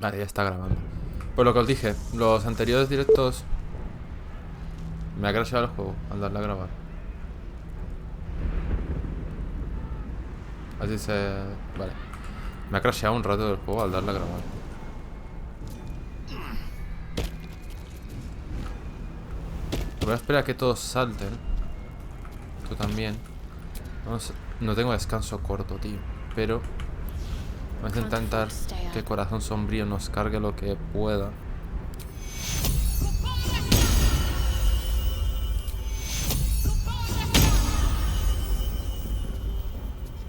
Vale, ya está grabando. Pues lo que os dije, los anteriores directos me ha crasheado el juego al darle a grabar. Así se... Vale. Me ha crasheado un rato del juego al darle a grabar. Voy a esperar a que todos salten. Tú también. Vamos... No tengo descanso corto, tío. Pero vamos a intentar que Corazón Sombrío nos cargue lo que pueda.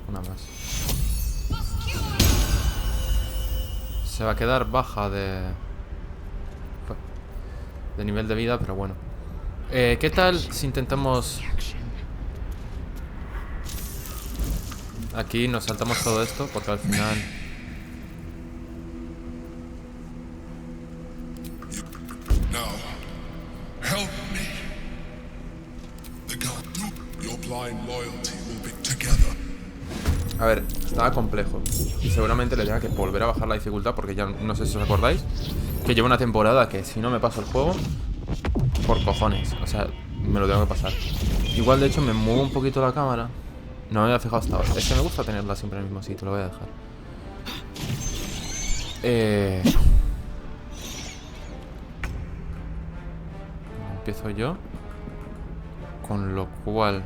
Una más. Se va a quedar baja de nivel de vida, pero bueno. ¿Qué tal si intentamos... Aquí nos saltamos todo esto porque al final... A ver, estaba complejo y seguramente le tenga que volver a bajar la dificultad porque ya no sé si os acordáis que llevo una temporada que si no me paso el juego, por cojones, o sea, me lo tengo que pasar. Igual de hecho me muevo un poquito la cámara. No me había fijado hasta ahora. Es que me gusta tenerla siempre en el mismo sitio, lo voy a dejar. Empiezo yo. Con lo cual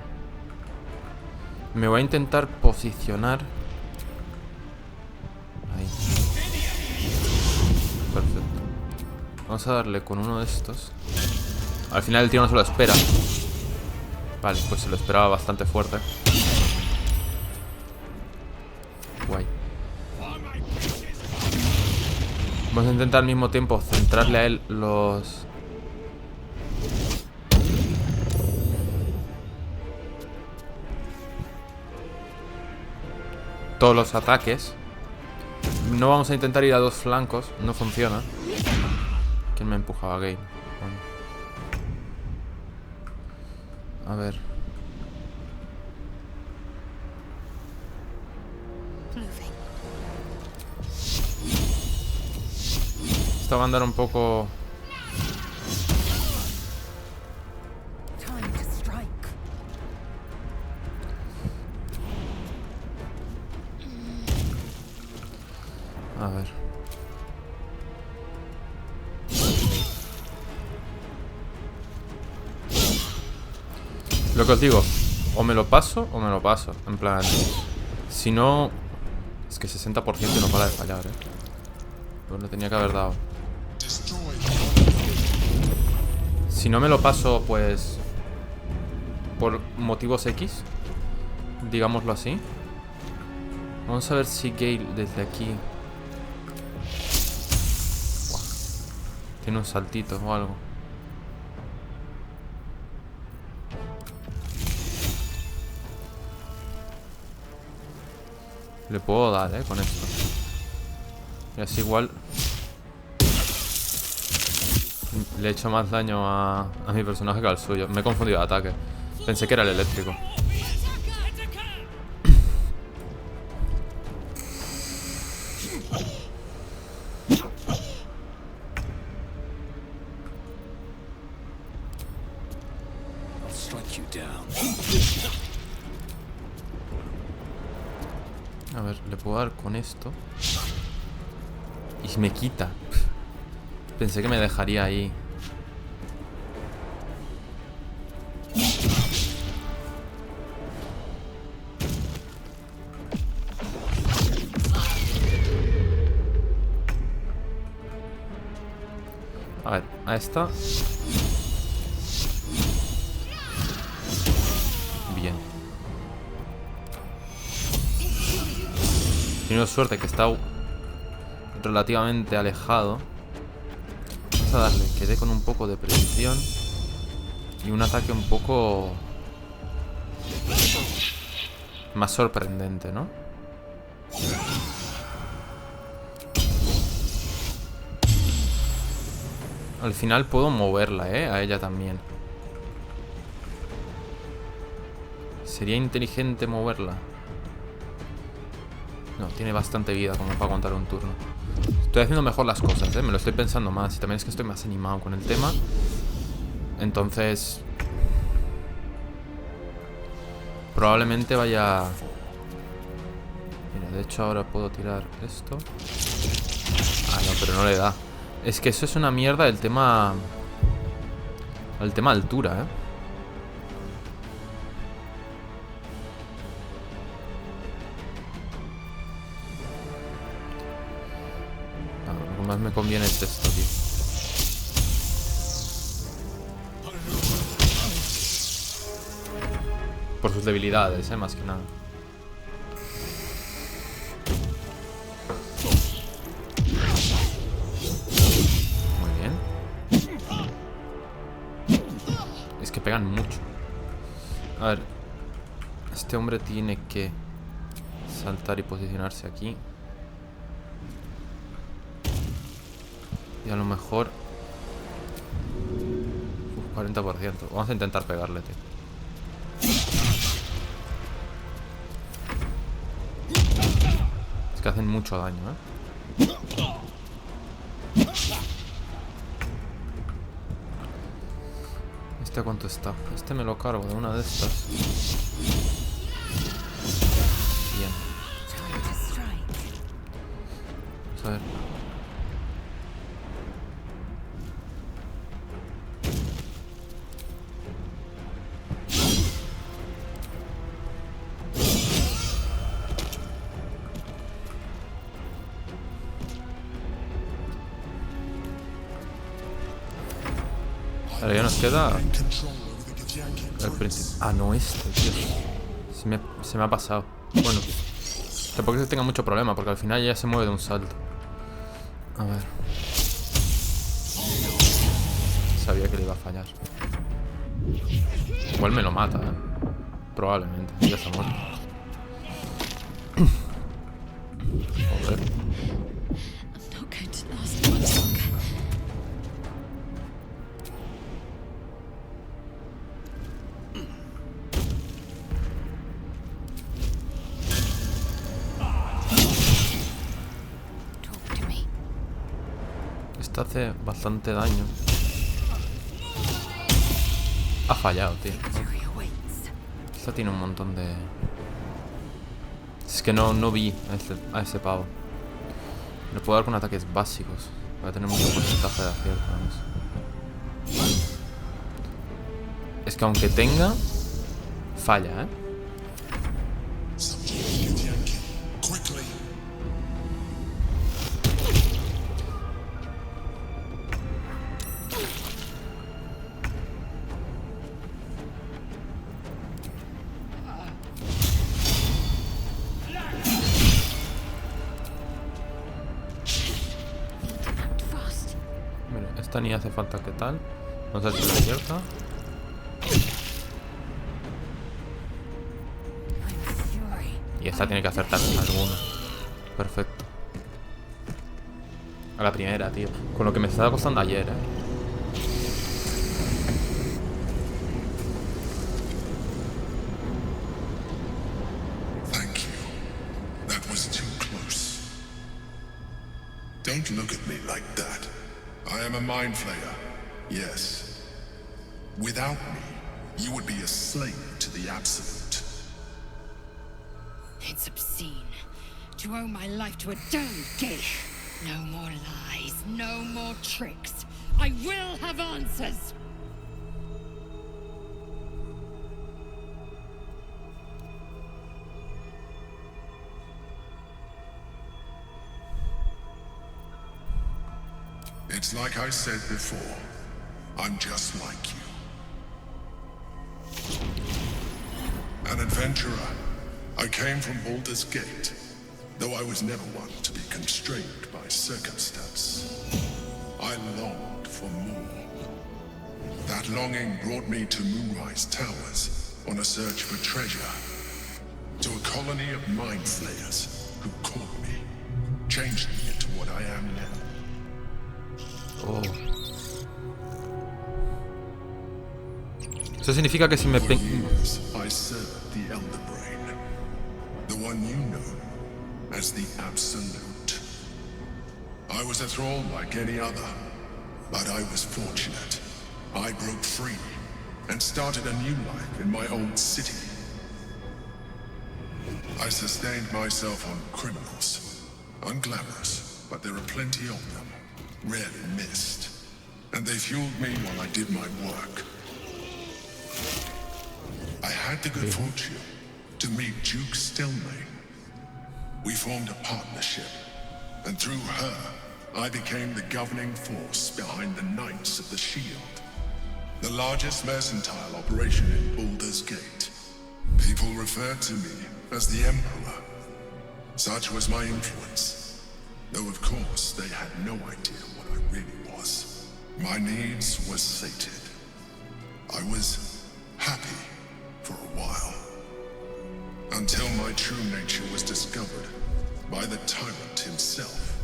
me voy a intentar posicionar. Ahí. Perfecto. Vamos a darle con uno de estos. Al final el tío no se lo espera. Vale, pues se lo esperaba bastante fuerte. Guay. Vamos a intentar al mismo tiempo centrarle a él los... todos los ataques. No vamos a intentar ir a dos flancos. No funciona. ¿Quién me empujaba? Game. Bueno. A ver. Esto va a andar un poco... A ver. Lo que os digo, o me lo paso o me lo paso. En plan, si no... Es que 60% no para de fallar, pues le tenía que haber dado. Si no me lo paso, pues... por motivos X, digámoslo así. Vamos a ver si Gale desde aquí... Buah, tiene un saltito o algo. Le puedo dar, con esto. Y así igual... le he hecho más daño a mi personaje que al suyo. Me he confundido de ataque. Pensé que era el eléctrico. A ver, le puedo dar con esto. Y me quita. Pensé que me dejaría ahí. A ver, a esta. Bien. He tenido suerte que está relativamente alejado. Vamos a darle que dé con un poco de precisión y un ataque un poco más sorprendente, ¿no? Al final puedo moverla, a ella también. ¿Sería inteligente moverla? No, tiene bastante vida como para aguantar un turno. Estoy haciendo mejor las cosas, me lo estoy pensando más. Y también es que estoy más animado con el tema. Entonces probablemente vaya... Mira, de hecho ahora puedo tirar esto. Ah, no, pero no le da. Es que eso es una mierda el tema... El tema altura, Lo que más me conviene es esto, tío. Por sus debilidades, más que nada. Muy bien. Es que pegan mucho. A ver. Este hombre tiene que saltar y posicionarse aquí. Y a lo mejor... 40%. Vamos a intentar pegarle, tío. Es que hacen mucho daño, ¿Este a cuánto está? Este me lo cargo de una de estas. Bien. Vamos a ver. Ahora ya nos queda el príncipe. Ah, no, este, tío. Se me ha pasado. Bueno, tampoco es que tenga mucho problema, porque al final ya se mueve de un salto. A ver. Sabía que le iba a fallar. Igual me lo mata, probablemente. Ya está muerto. Joder. Esta hace bastante daño. Ha fallado, tío. Esta tiene un montón de... Es que no vi a ese pavo. Le puedo dar con ataques básicos. Voy a tener mucho porcentaje de acierto. Es que aunque tenga... Falla, Esta ni hace falta que tal. Vamos a ver si la acierta. Y esta tiene que acertar alguna. Perfecto. A la primera, tío. Con lo que me estaba costando ayer, Don't look at me like that. I am a mind flayer, yes. Without me, you would be a slave to the absolute. It's obscene to owe my life to a damned gig. No more lies, no more tricks. I will have answers. It's like I said before, I'm just like you. An adventurer, I came from Baldur's Gate, though I was never one to be constrained by circumstance. I longed for more. That longing brought me to Moonrise Towers on a search for treasure, to a colony of mind flayers who caught me, changed me into what I am now. Oh. Eso significa que si me... I served the Elder Brain, the one you know as the Absolute. I was a thrall like any other, but I was fortunate. I broke free and started a new life in my old city. I sustained myself on criminals. Unglamorous, but there are plenty of them, rarely missed. And they fueled me while I did my work. I had the good fortune to meet Duke Stelmane. We formed a partnership, and through her, I became the governing force behind the Knights of the Shield, the largest mercantile operation in Baldur's Gate. People referred to me as the Emperor. Such was my influence, though of course they had no idea what I really was. My needs were sated. I was happy for a while, until my true nature was discovered by the tyrant himself,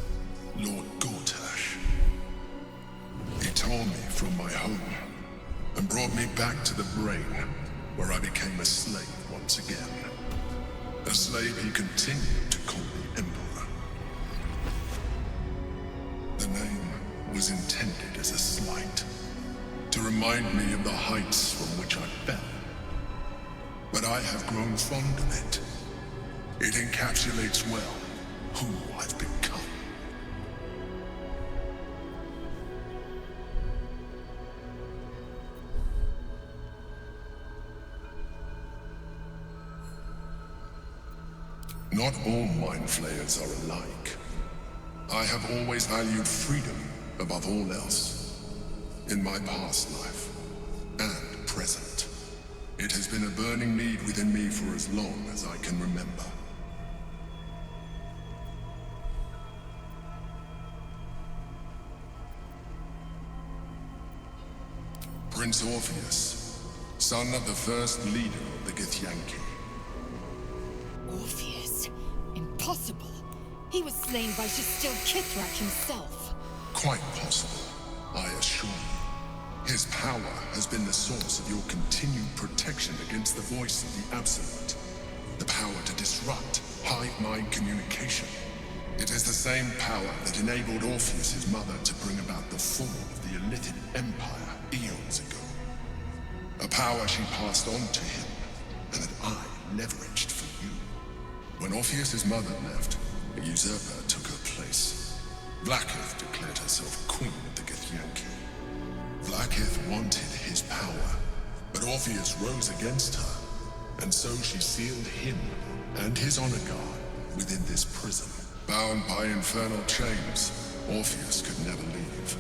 Lord Gortash. He tore me from my home and brought me back to the brain, where I became a slave once again. A slave he continued to call the Emperor. The name was intended as a slight, to remind me of the heights from which I fell. But I have grown fond of it. It encapsulates well who I've become. Not all mind flayers are alike. I have always valued freedom above all else. In my past life and present, it has been a burning need within me for as long as I can remember. Prince Orpheus, son of the first leader of the Githyanki. Orpheus? Impossible. He was slain by Shastil Kithrak himself. Quite possible, I assure you. His power has been the source of your continued protection against the voice of the Absolute. The power to disrupt hive mind communication. It is the same power that enabled Orpheus's mother to bring about the fall of the Elitid Empire eons ago. A power she passed on to him, and that I leveraged for you. When Orpheus's mother left, a usurper took her place. Blackith declared herself queen of the Githyanki. Blackith wanted his power, but Orpheus rose against her, and so she sealed him and his honor guard within this prison. Bound by infernal chains, Orpheus could never leave.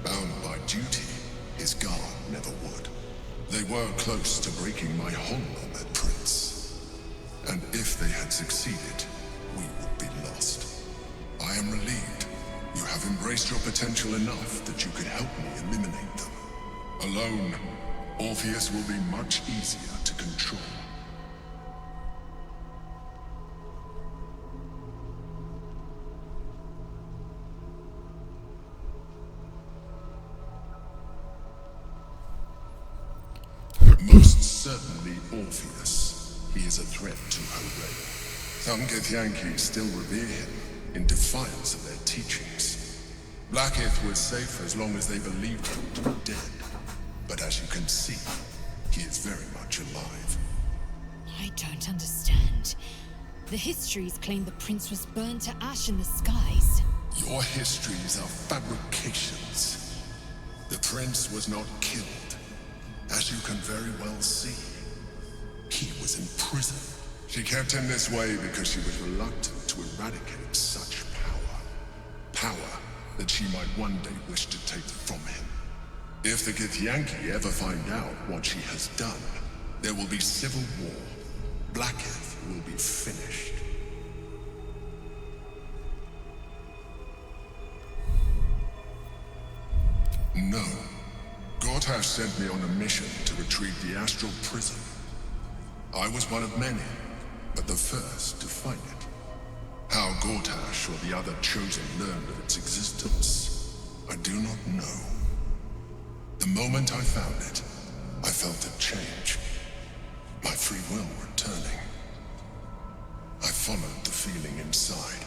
Bound by duty, his guard never would. They were close to breaking my hold on that prince. And if they had succeeded, we would be lost. I am relieved you have embraced your potential enough that you could help me eliminate them. Alone, Orpheus will be much easier to control. Most certainly Orpheus. He is a threat to her reign. Some Githyanki still revere him in defiance of their teachings. Blackith was safe as long as they believed him to be dead. But as you can see, he is very much alive. I don't understand. The histories claim the prince was burned to ash in the skies. Your histories are fabrications. The prince was not killed. As you can very well see, he was in prison. She kept him this way because she was reluctant to eradicate such power. Power that she might one day wish to take from him. If the Githyanki ever find out what she has done, there will be civil war. Blackith will be finished. No. Gortash sent me on a mission to retrieve the astral prison. I was one of many, but the first to find it. How Gortash or the other chosen learned of its existence, I do not know. The moment I found it, I felt a change. My free will returning. I followed the feeling inside,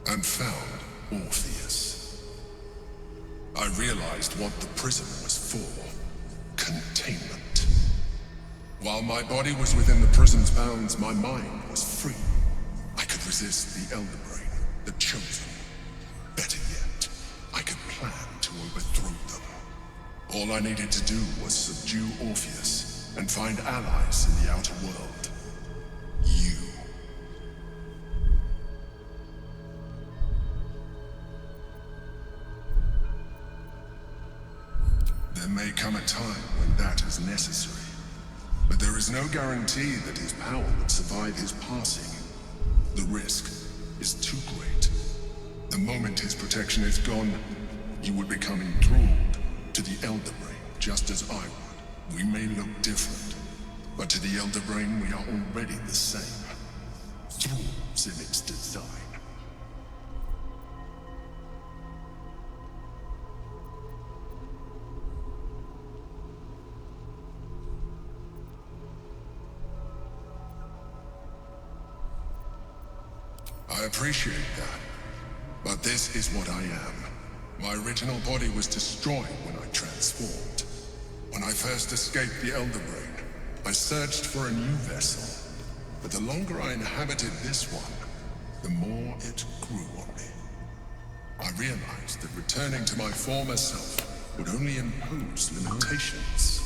and found Orpheus. I realized what the prison was for. Containment. While my body was within the prison's bounds, my mind was free. I could resist the Elder Brain, the Chosen. Better yet, I could plan to overthrow them. All I needed to do was subdue Orpheus and find allies in the outer world. You. There may come a time when that is necessary, but there is no guarantee that his power would survive his passing. The risk is too great. The moment his protection is gone, you would become enthralled to the Elder Brain, just as I would. We may look different, but to the Elder Brain we are already the same. Thralls in its design. I appreciate that, but this is what I am. My original body was destroyed when I transformed. When I first escaped the Elder Brain, I searched for a new vessel. But the longer I inhabited this one, the more it grew on me. I realized that returning to my former self would only impose limitations.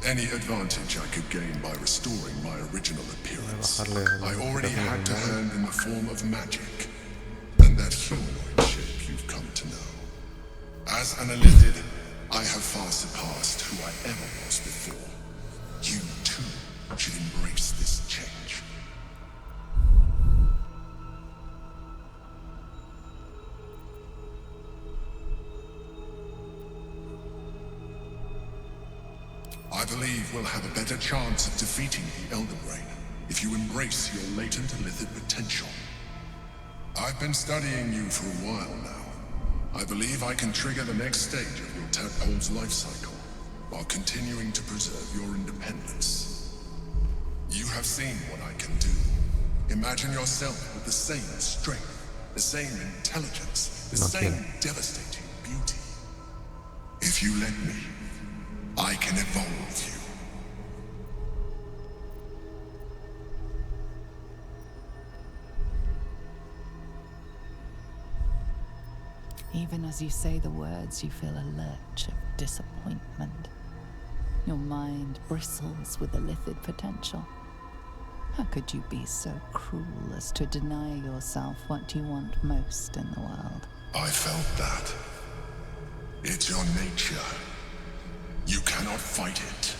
Any advantage I could gain by restoring my original appearance, I already had to hand in the form of magic, and that humanoid shape you've come to know. As an Elithid, I have far surpassed who I ever was before. You too should embrace this change. I believe we'll have a better chance of defeating the Elder Brain if you embrace your latent Elithid potential. I've been studying you for a while now. I believe I can trigger the next stage of your tadpole's life cycle while continuing to preserve your independence. You have seen what I can do. Imagine yourself with the same strength, the same intelligence, the same devastating beauty. If you let me, I can evolve you. Even as you say the words, you feel a lurch of disappointment. Your mind bristles with Elithid potential. How could you be so cruel as to deny yourself what you want most in the world? I felt that. It's your nature. You cannot fight it,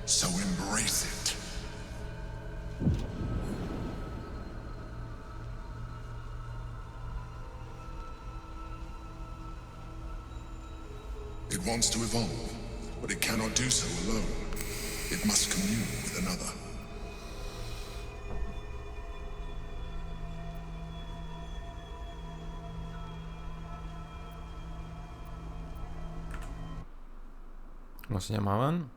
so embrace it. It wants to evolve, but it cannot do so alone. It must commune with another. ¿Cómo se llamaban?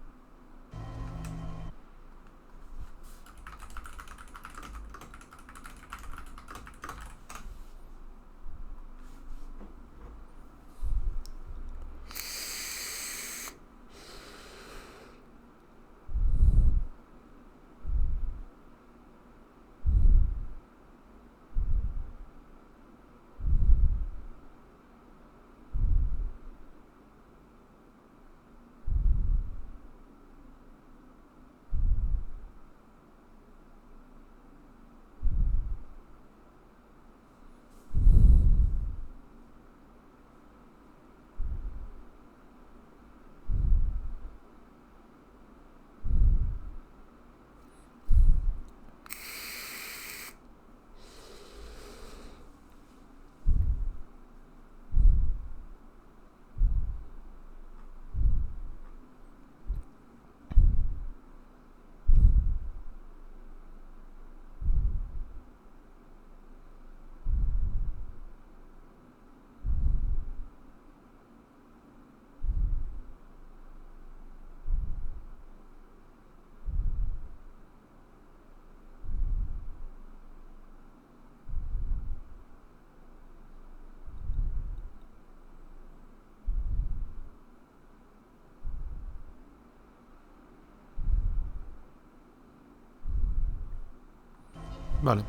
Vale.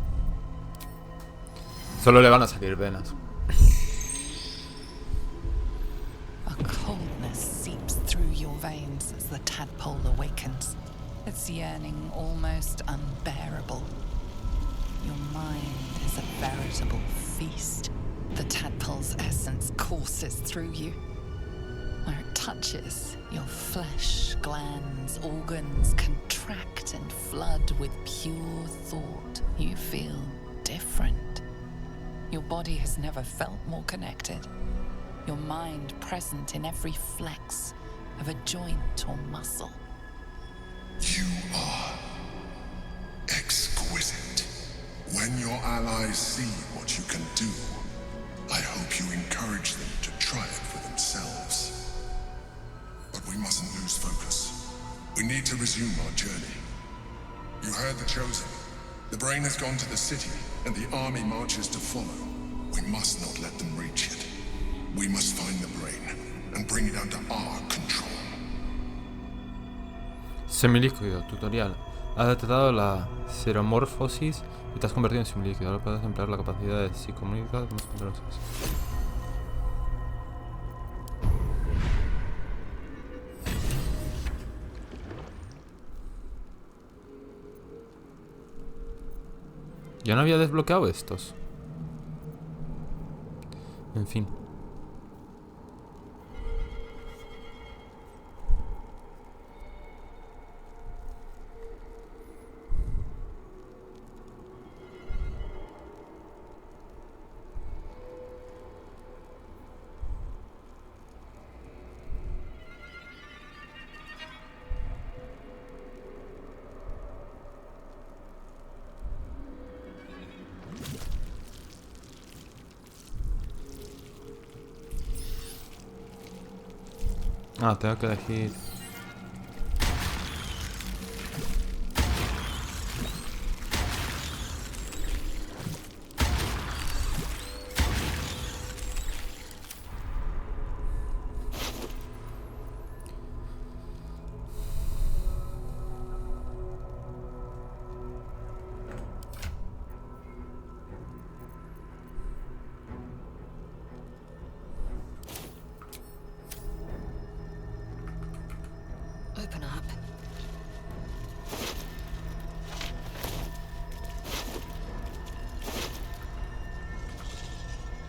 Solo le van a salir venas. A coldness seeps through your veins as the tadpole awakens, its yearning almost unbearable. Your mind is a veritable feast. The tadpole's essence courses through you. Where it touches, your flesh, glands, organs contract and flood with pure thought. You feel different. Your body has never felt more connected. Your mind present in every flex of a joint or muscle. You are exquisite. When your allies see what you can do, I hope you encourage them to try it for themselves. But we mustn't lose focus. We need to resume our journey. You heard the Chosen. The brain has gone to the city, and the army marches to follow. We must not let them reach it. We must find the brain and bring it under our control. Semilíquido, tutorial. Has detectado la seromorfosis y te has convertido en semilíquido. Ahora puedes emplear la capacidad de psicomunicar más poderosas. Ya no había desbloqueado estos. En fin. Ah, tengo que elegir. Open up.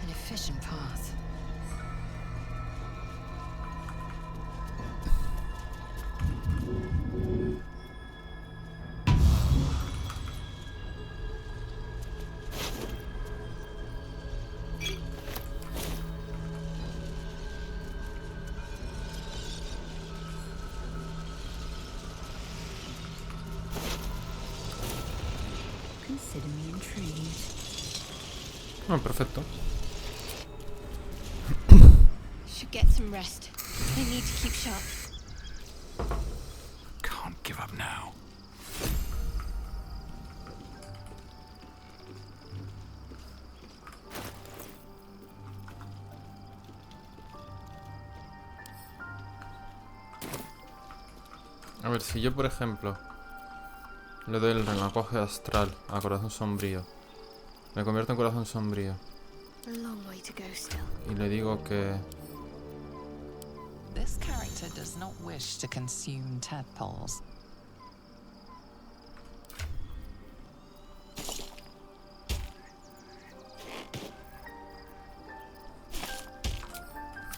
An efficient path. Consider me intrigued. Ah, perfecto. Should get some rest. I need to keep sharp. Can't give up now. A ver, si yo por ejemplo le doy el renacuaje astral a corazón sombrío, me convierto en corazón sombrío A long way to go still. y le digo que... This character does not wish to consume tadpoles.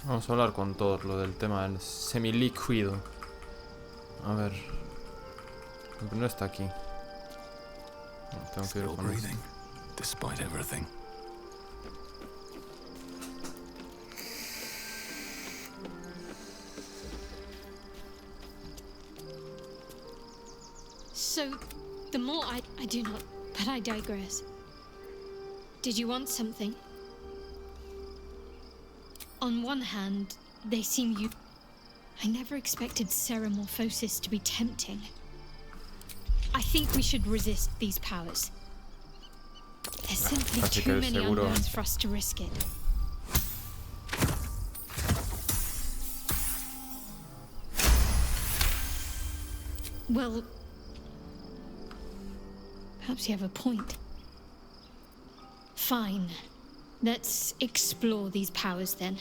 Vamos a hablar con todos lo del tema del semilíquido. A ver. No está aquí. No, tengo que ir Still con breathing, esto. despite everything. So, the more I do not, but I digress. Did you want something? On one hand, they seem you. I never expected seromorphosis to be tempting. I think we should resist these powers. There's simply Así too que many seguro- unknowns for us to risk it. Well, perhaps you have a point. Fine. Let's explore these powers then.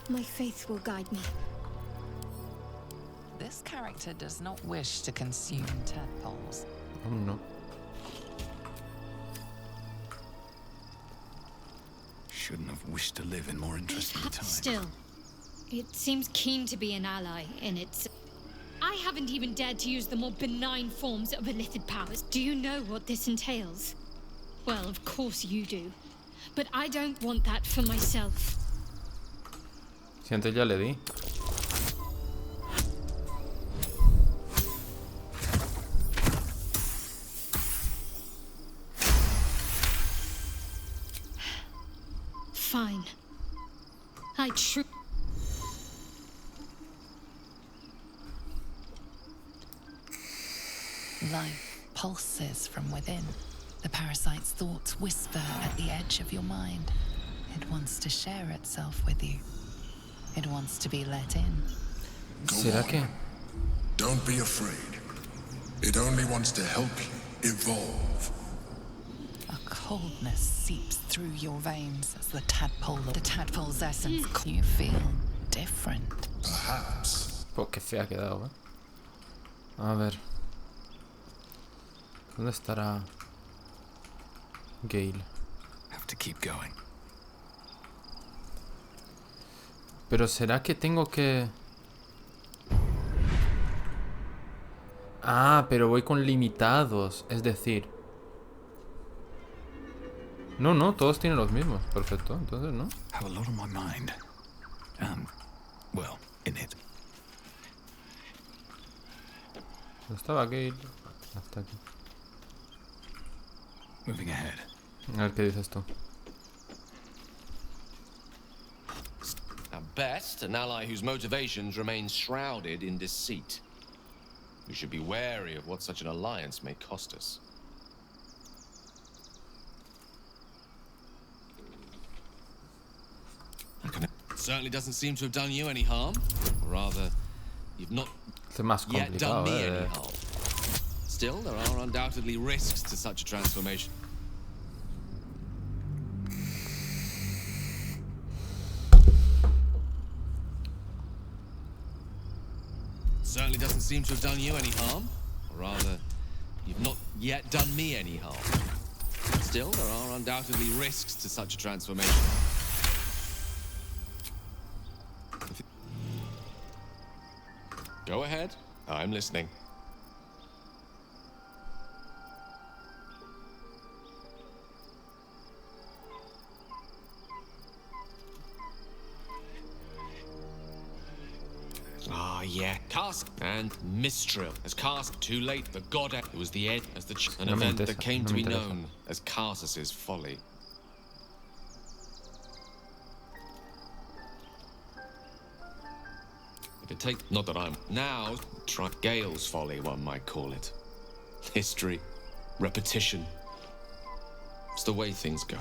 My faith will guide me. This character does not wish to consume tadpoles. Oh, no. Shouldn't have wished to live in more interesting times. Still, it seems keen to be an ally in its... I haven't even dared to use the more benign forms of illithid powers. Do you know what this entails? Well, of course you do. But I don't want that for myself. Si antes ya le di. Fine. Life pulses from within. The parasite's thoughts whisper at the edge of your mind. It wants to share itself with you. It wants to be let in. ¿Será que? Don't be afraid. It only wants to help you evolve. A coldness seeps through your veins as the tadpole's essence. You feel different. Perhaps. Pues qué fea ha quedado, A ver. ¿Dónde estará Gale? Have to keep going. Pero ¿será que tengo que...? Ah, pero voy con limitados. Es decir... No, todos tienen los mismos. Perfecto, entonces, ¿no? Have a lot on my mind. Well, in it. ¿Dónde estaba Gale? Hasta aquí. Moving ahead. A ver qué dices tú. At best, an ally whose motivations remain shrouded in deceit. We should be wary of what such an alliance may cost us. It certainly doesn't seem to have done you any harm. Or rather, you've not Es más yet done complicado, me any harm. Still, there are undoubtedly risks to such a transformation. Certainly doesn't seem to have done you any harm. Or rather, you've not yet done me any harm. Still, there are undoubtedly risks to such a transformation. Go ahead. I'm listening. Ah, yeah. Cast and Mistril as cast too late. The god it was the end as the an No me event interesa, that came no to me be interesa. known as Karsus's folly. If it takes not that I'm now try Gale's folly, one might call it. History, repetition. It's the way things go.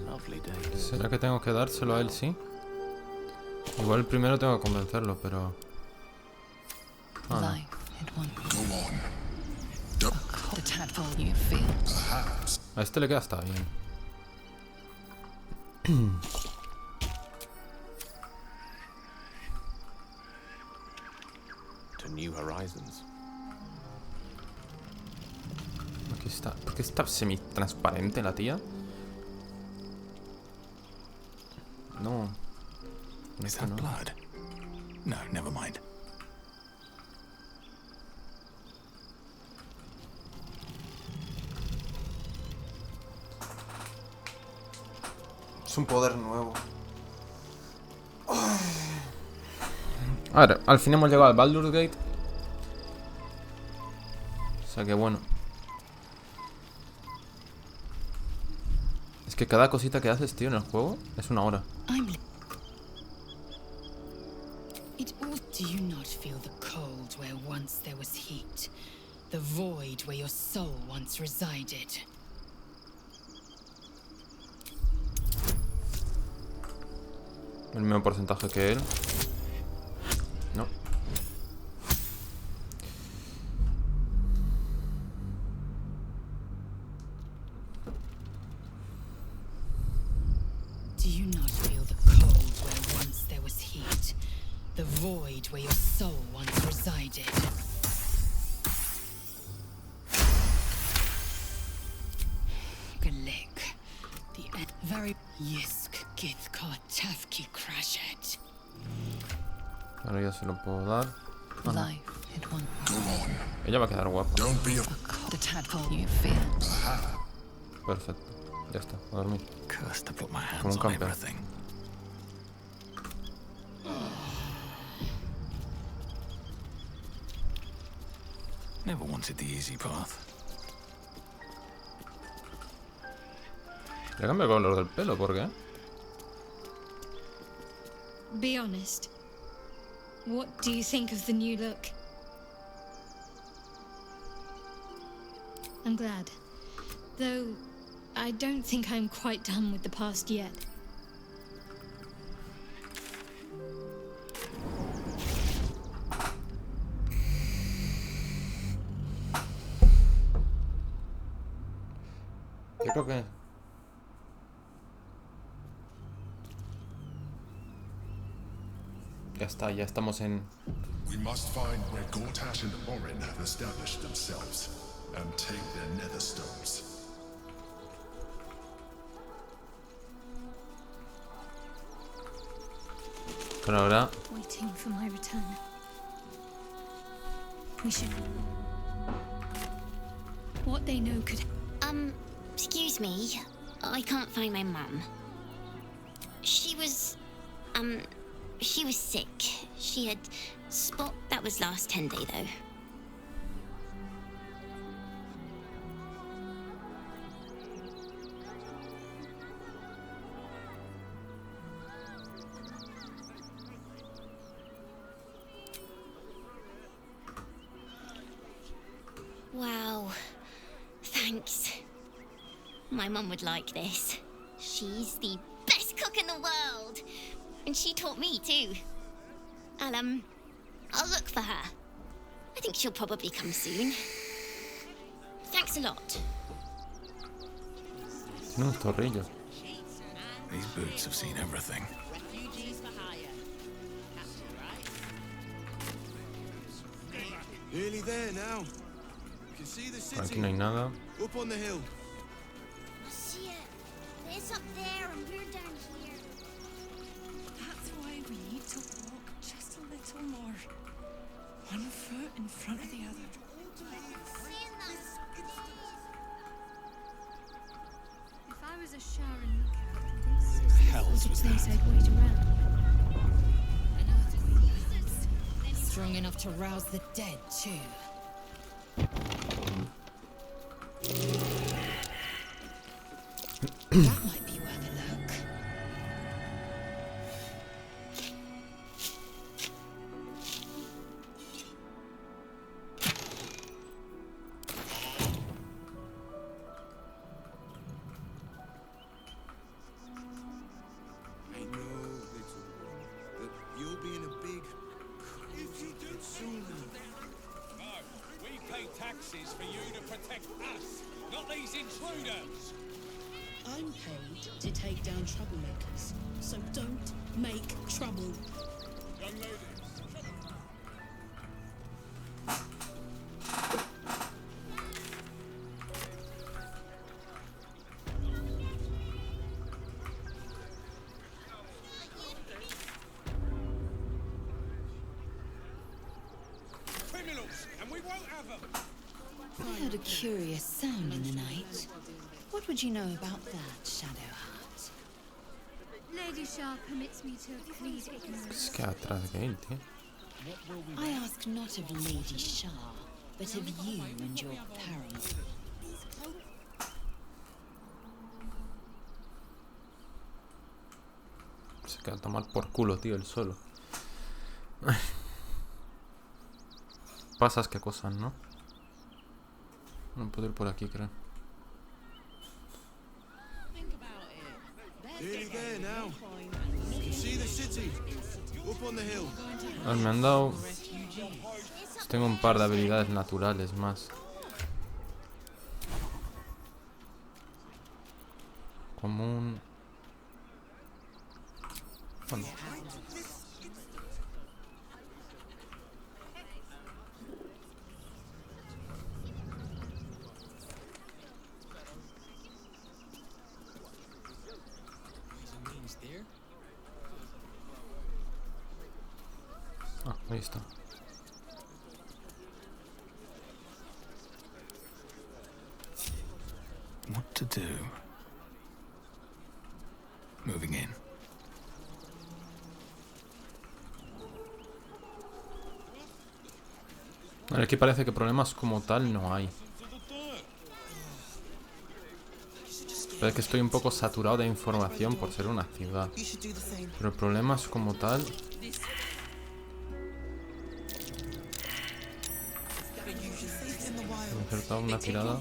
Lovely day. ¿Será que tengo que dárselo a él, sí? Igual primero tengo que convencerlo, pero... Ah, no. Life, it wants Go on. the tadpole you feel. Perhaps. A este le queda hasta bien. To new horizons. Aquí está. ¿Por qué está semi-transparente la tía? No. Is Esto that no. blood? No, never mind. Es un poder nuevo. A ver, al fin hemos llegado al Baldur's Gate. O sea que bueno. Es que cada cosita que haces, tío, en el juego es una hora. It all. Do you not feel the cold where once there was heat? The void where your soul once resided? El mismo porcentaje que él. No. Do you not feel the cold where once there was heat? The void where your soul once resided? Galik. The very Yisk Githka Tafki Crashet. Ahora ya se lo puedo dar. Ah, no. Life, it won't. Go on. Ella va a quedar guapa. Don't be a The tadpole you fear. Perfecto. Ya está, a dormir. Cursed to put my Como hands un on campeón. everything. Never wanted the easy path. Le cambio el color del pelo, ¿por qué? Be honest. What do you think of the new look? I'm glad. Though, I don't think I'm quite done with the past yet. Yo creo que... Ya está, ya estamos en... We must find where Gortash and Orin have established themselves and take their nether stones. Pero ahora... Waiting for my return. We should... What they know could... Excuse me. I can't find my mum. She was sick. She had spot. That was last 10 day though. Wow. Thanks. My mum would like this. She's the best cook in the world. And she taught me too. I'll look for her. I think she'll probably come soon. Thanks a lot. Tiene unos torrillos. These boots have seen everything. Nearly there now. You can see the city. Aquí no hay nada. Up on the hill. See it. It's up there and we're down here. That's why we need to walk just a little more. One foot in front of the other. If I was a Sharon lookout, this Hells was is the place that? I'd wait around. Strong enough to rouse the dead too. That might be worth a look. I know, little one, that you'll be in a big soon. No, we pay taxes for you to protect us, not these intruders. I'm paid to take down troublemakers, so don't make trouble. Young lady. Criminals, and we won't have them. I heard a curious sound in the night. What would you know about that, Shadowheart? Lady Shah permits me to plead ignorance. Es que atrás de él, tío. I ask not of Lady Shah, but of you and your parents. Se queda a tomar por culo, tío, él solo. Pasas qué cosas, ¿no? No puedo ir por aquí, creo. A ver, me han dado... Tengo un par de habilidades naturales más. Común... Bueno. Ah, ahí está. What to do? Moving in. Vale, aquí parece que problemas como tal no hay. Parece que estoy un poco saturado de información por ser una ciudad. Pero problemas como tal... Me he acertado una tirada.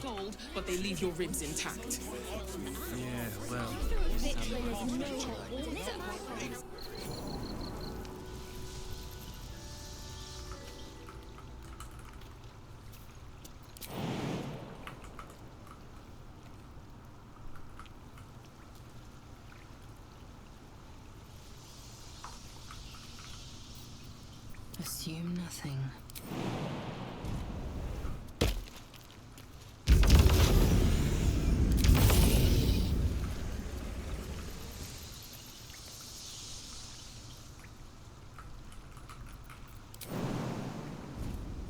Assume nothing.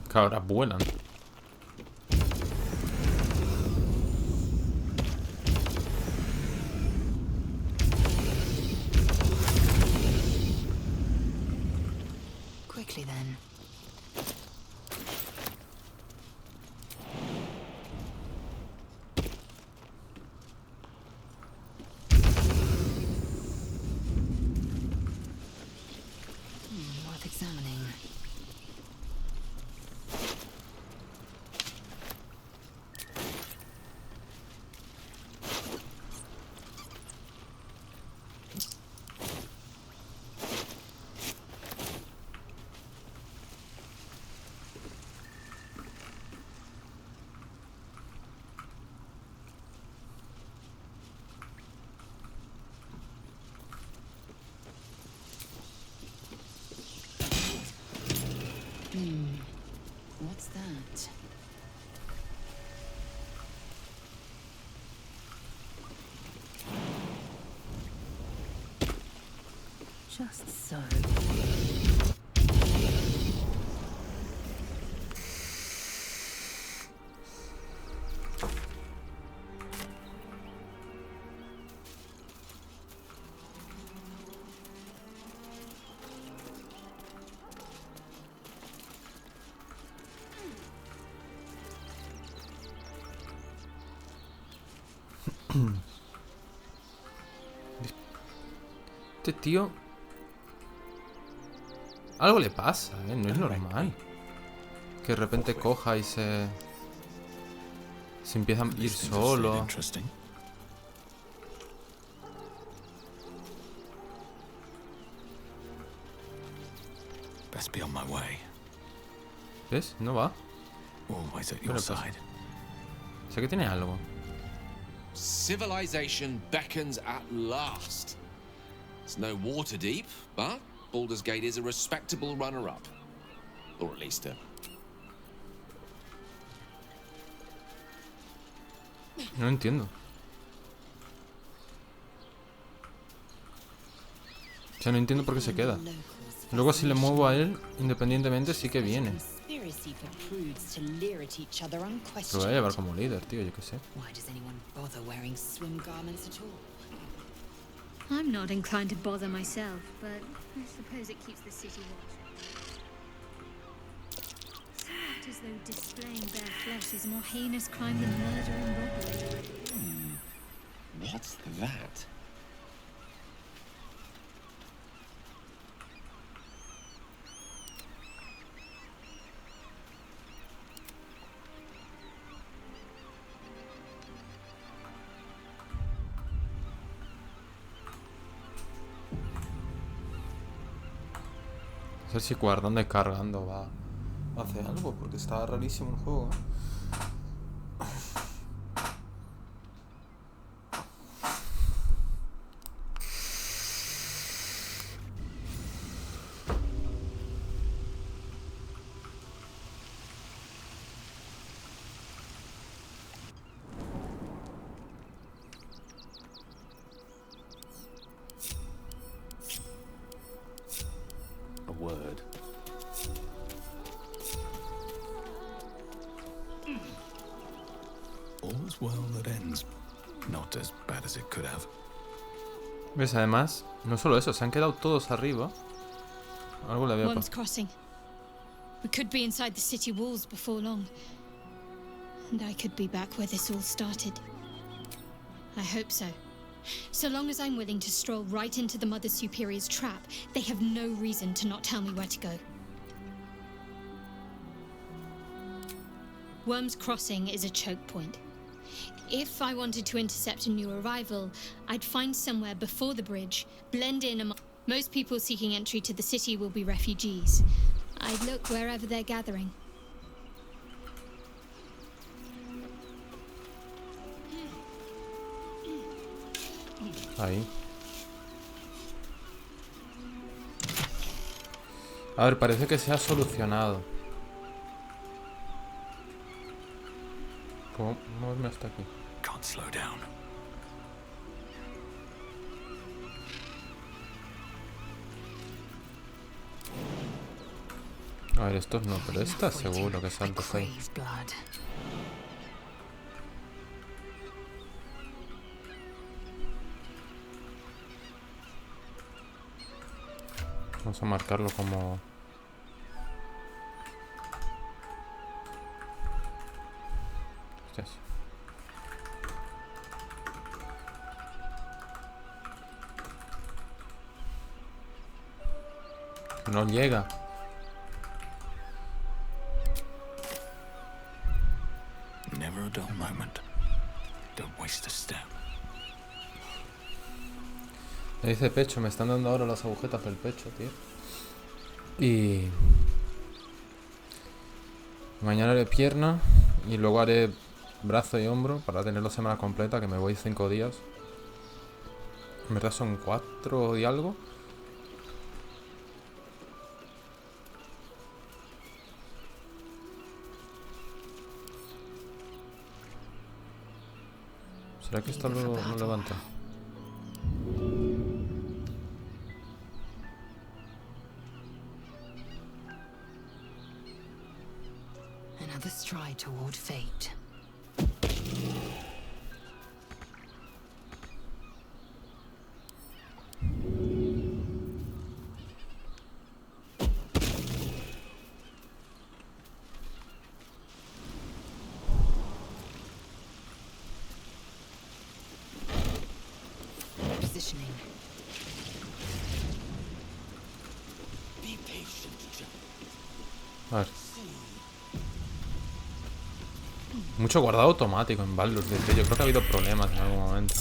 Que ahora vuelan. Quickly then. Worth examining. What's that? Just so. Este tío... Algo le pasa, ¿eh? No es normal. Que de repente coja y se empieza a ir solo. Best be on my way. ¿Ves? No va. Always at your side. Sé que tiene algo. Civilization beckons at last. It's no water deep, but Baldur's Gate is a respectable runner-up. Or at least a... No entiendo. O sea, no entiendo por qué se queda. Luego si le muevo a él, independientemente, sí que viene. Lo voy a llevar como líder, tío, yo qué sé. I'm not inclined to bother myself, but I suppose it keeps the city watch. So act as though displaying bare flesh is a more heinous crime than murder and robbery. What's that? No sé si guardando y cargando va a hacer algo, porque está rarísimo el juego. Word. All's well that ends. Not as bad as it could have. ¿Ves? Además, no solo eso, se han quedado todos arriba. Algo le había Worm's pasado. Crossing. We could be inside the city walls before long. And I could be back where this all started. I hope so. So long as I'm willing to stroll right into the Mother Superior's trap, they have no reason to not tell me where to go. Worm's Crossing is a choke point. If I wanted to intercept a new arrival, I'd find somewhere before the bridge, blend in among... Most people seeking entry to the city will be refugees. I'd look wherever they're gathering. Ahí. A ver, parece que se ha solucionado. ¿Cómo moverme hasta aquí? Can't slow down. A ver, estos no, pero esta seguro que saltas ahí. Vamos a marcarlo como... Hostias. No llega. Never a dull moment. Don't waste a step. Me dice pecho, me están dando ahora las agujetas del pecho, tío. Y... mañana haré pierna y luego haré brazo y hombro para tener la semana completa, que me voy 5 días. En verdad son 4 y algo. ¿Será que esta lo levanta? Another stride toward fate. Positioning. Be patient, Jack. A ver. Mucho guardado automático en Baldur. Yo creo que ha habido problemas en algún momento.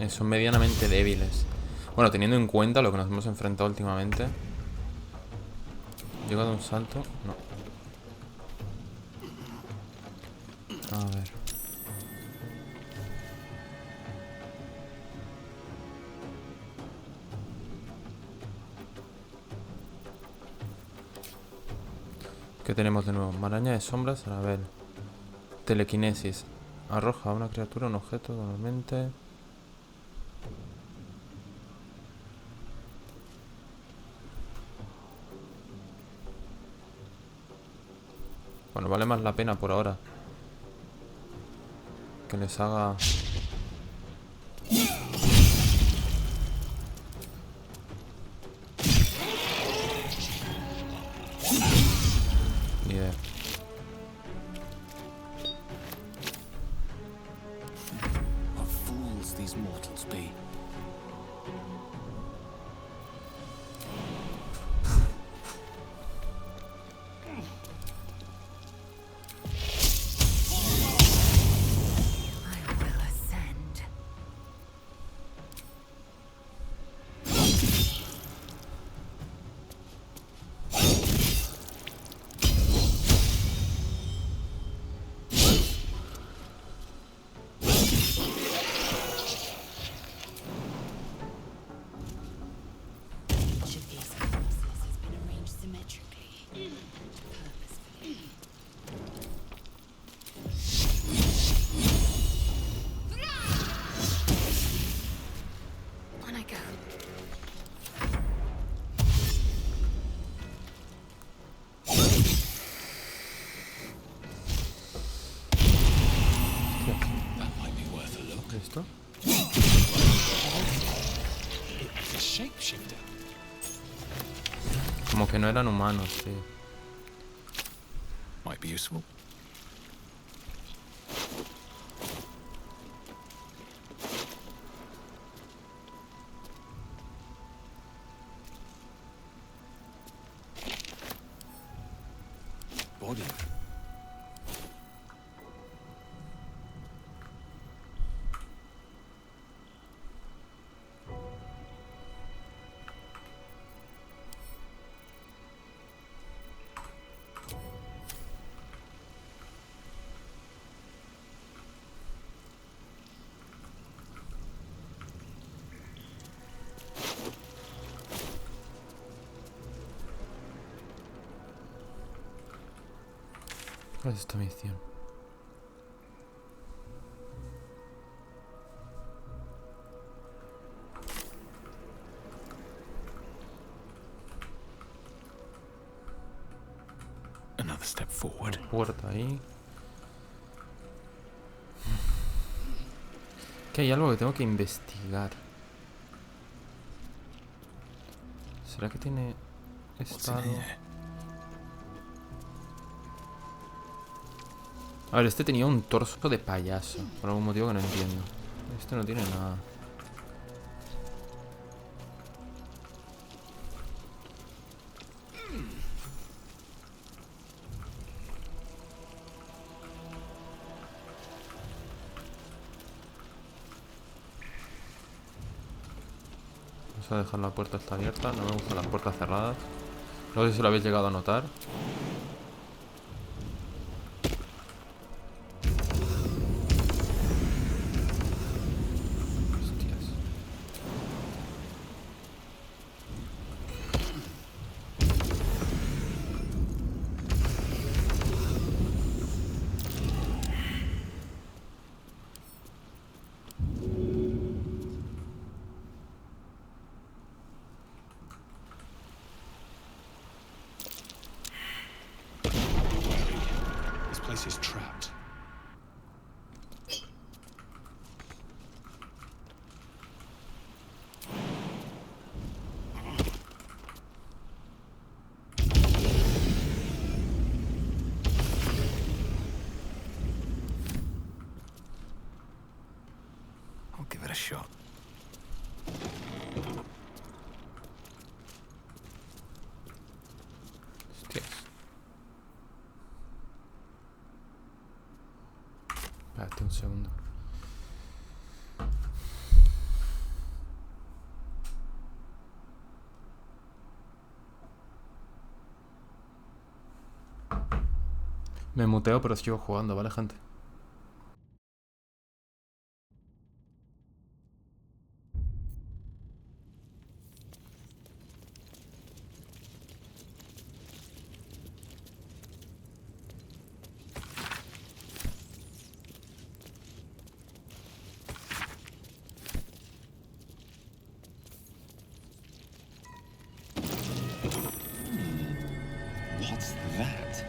Son medianamente débiles. Bueno, teniendo en cuenta lo que nos hemos enfrentado últimamente. ¿Llega de un salto? No. A ver. ¿Qué tenemos de nuevo? Maraña de sombras, a ver. Telequinesis. Arroja a una criatura, un objeto, normalmente. Bueno, vale más la pena por ahora que les haga... Ni idea. What fools these mortals be. shapeshifter. Como que no eran humanos, tío. Might be useful. Body. ¿Cuál es esta misión? Another step forward. Puerta ahí. Que hay algo que tengo que investigar. ¿Será que tiene estado? A ver, este tenía un torso de payaso. Por algún motivo que no entiendo. Este no tiene nada. Vamos a dejar la puerta esta abierta. No me gustan las puertas cerradas. No sé si lo habéis llegado a notar. This is trapped. I'll give it a shot. Espérate un segundo. Me muteo, pero sigo jugando, ¿vale, gente? What's that?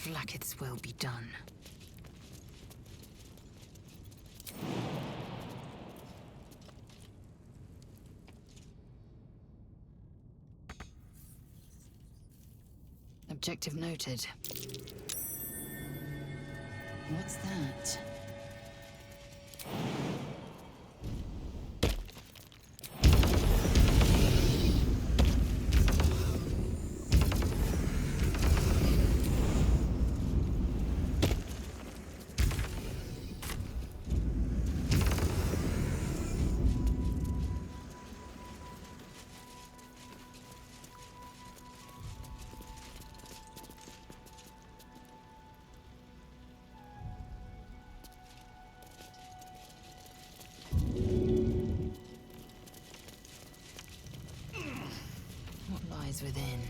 Like its will be done. Objective noted. What's that? Within.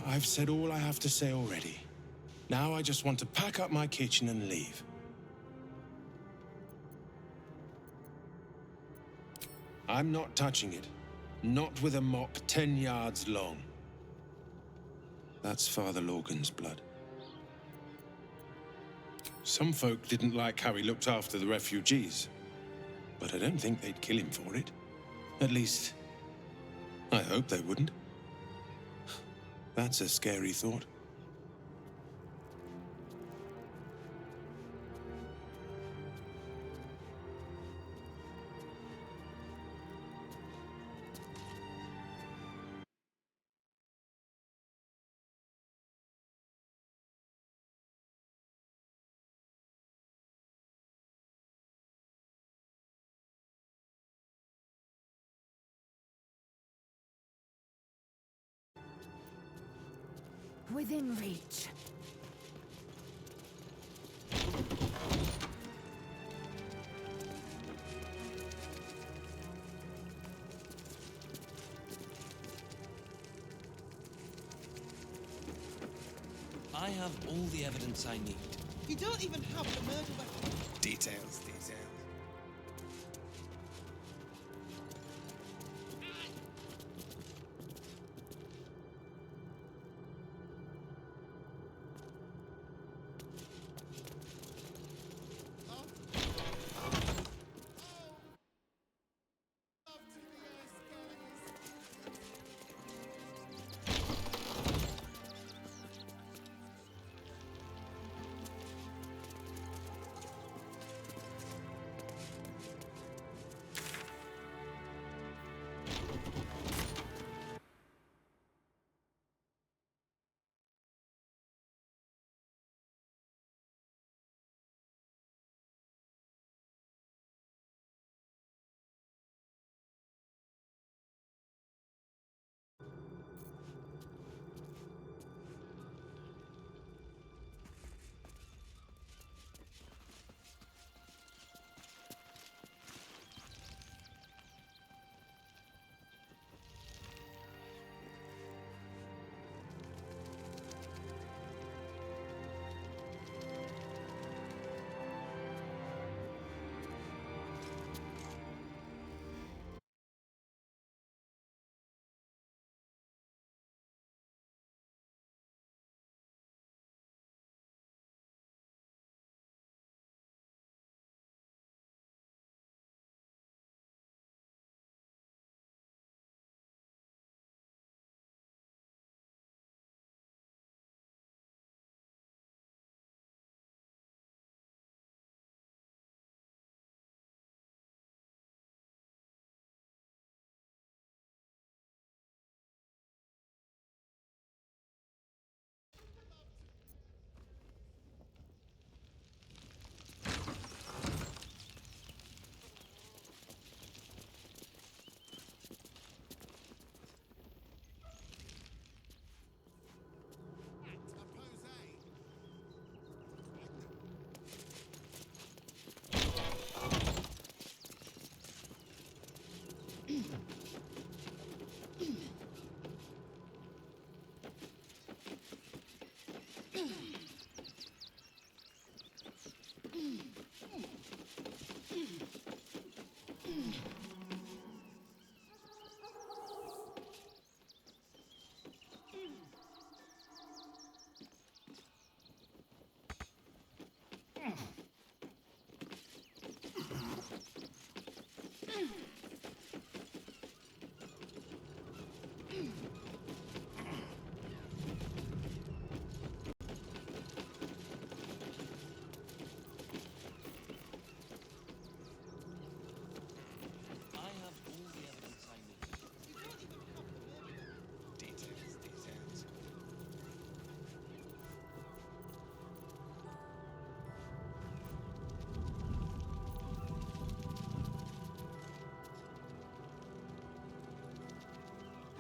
I've said all I have to say already. Now I just want to pack up my kitchen and leave. I'm not touching it. Not with a mop 10 yards long. That's Father Logan's blood. Some folk didn't like how he looked after the refugees, but I don't think they'd kill him for it. At least, I hope they wouldn't. That's a scary thought. Within reach. I have all the evidence I need. You don't even have the murder weapon. Details.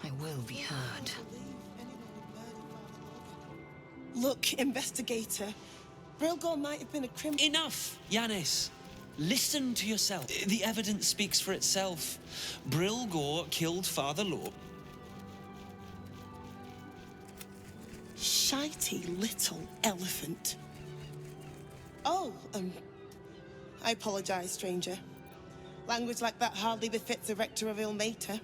I will be heard. Look, investigator. Brilgor might have been a criminal. Enough, Yanis. Listen to yourself. The evidence speaks for itself. Brilgor killed Father Law. Shitey little elephant. Oh, I apologize, stranger. Language like that hardly befits a rector of Ilmater.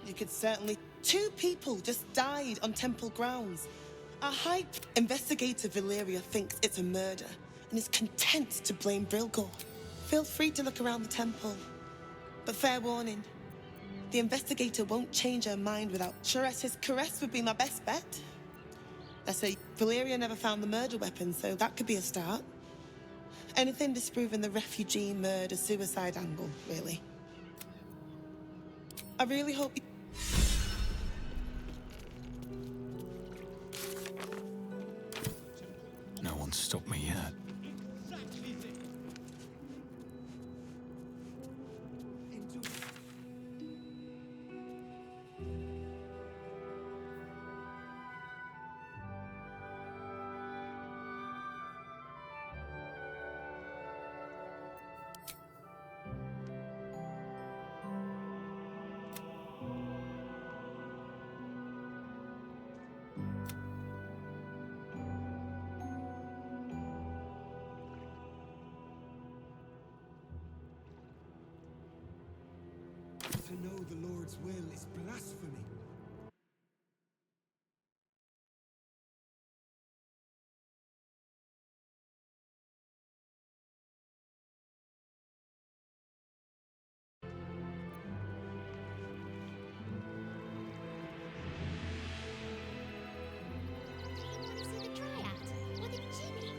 You could certainly... 2 people just died on temple grounds. Our high investigator Valeria thinks it's a murder and is content to blame Brilgor. Feel free to look around the temple. But fair warning, the investigator won't change her mind without... Chares's caress would be my best bet. I say Valeria never found the murder weapon, so that could be a start. Anything disproving the refugee murder-suicide angle, really. I really hope you... No one's stopped me yet. To know the Lord's will is blasphemy. See the dryad or the genie?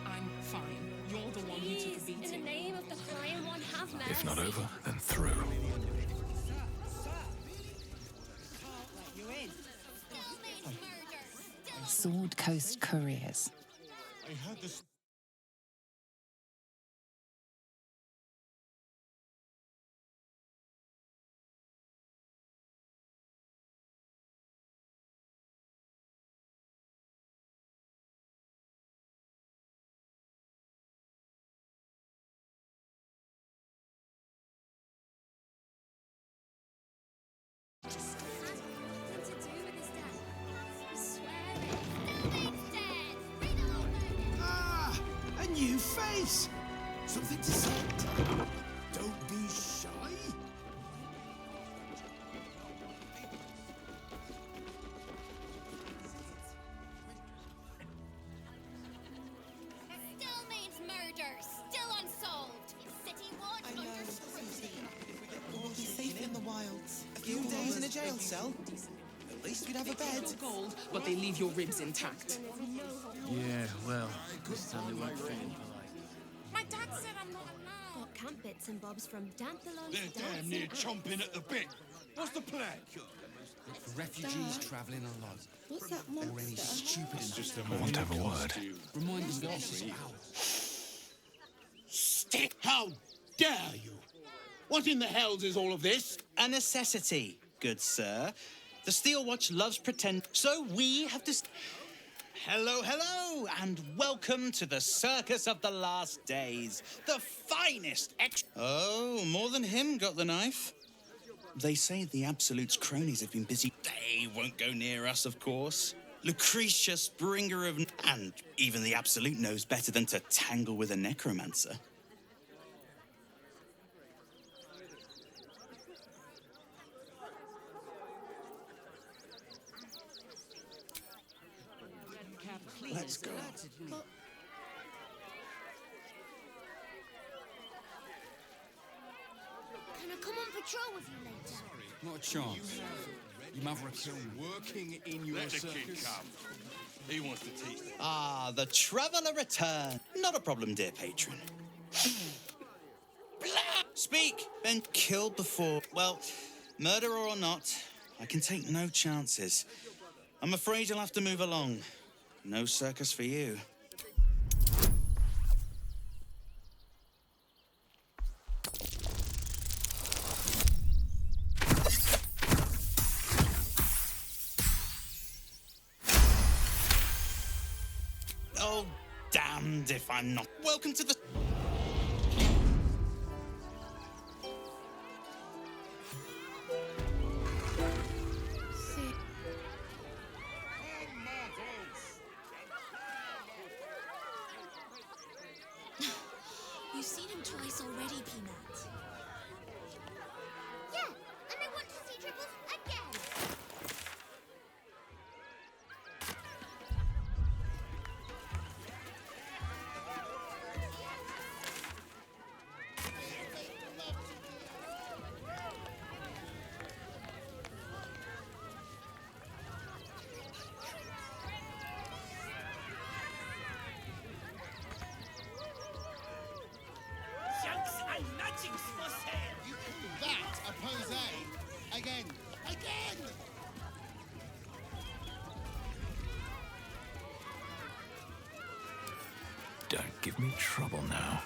I'm fine. You're the one who took a Please, in the beating. name of the crying one, have mercy. If not over, then through. You're in. Sword Coast Couriers. I heard this. Ah! A new face! Something to say? Don't be shy. Still means murder, still unsolved. City watch under scrutiny. We'll be safe in the wilds. A few days in a jail cell. At least we'd have a bed. Gold, but they leave your ribs intact. Yeah, well, this time they won't fit in polite. My dad said I'm not allowed. Got camp bits and bobs from Danthalon They're to damn near chomping at the bit. What's the plan? For refugees travelling alone. What's that Or any monster? stupid I want to have a word. Remind them of our How dare you? What in the hells is all of this? A necessity, good sir. The Steel Watch loves pretend, so we have to... Hello, hello, and welcome to the Circus of the Last Days. The finest Oh, more than him got the knife. They say the Absolute's cronies have been busy. They won't go near us, of course. Lucretius, bringer of... And even the Absolute knows better than to tangle with a necromancer. Let's go. Can I come on patrol with you later? Not a chance. Your mother are still working in your circus. He wants to teach. Ah, the traveller returned. Not a problem, dear patron. Speak! Been killed before. Well, murderer or not, I can take no chances. I'm afraid you'll have to move along. No circus for you. Oh, damned if I'm not. Welcome to the... You've seen him twice already, Peanut. Yeah, and I want to see Triples again. You call that a pose? Again. Again! Don't give me trouble now.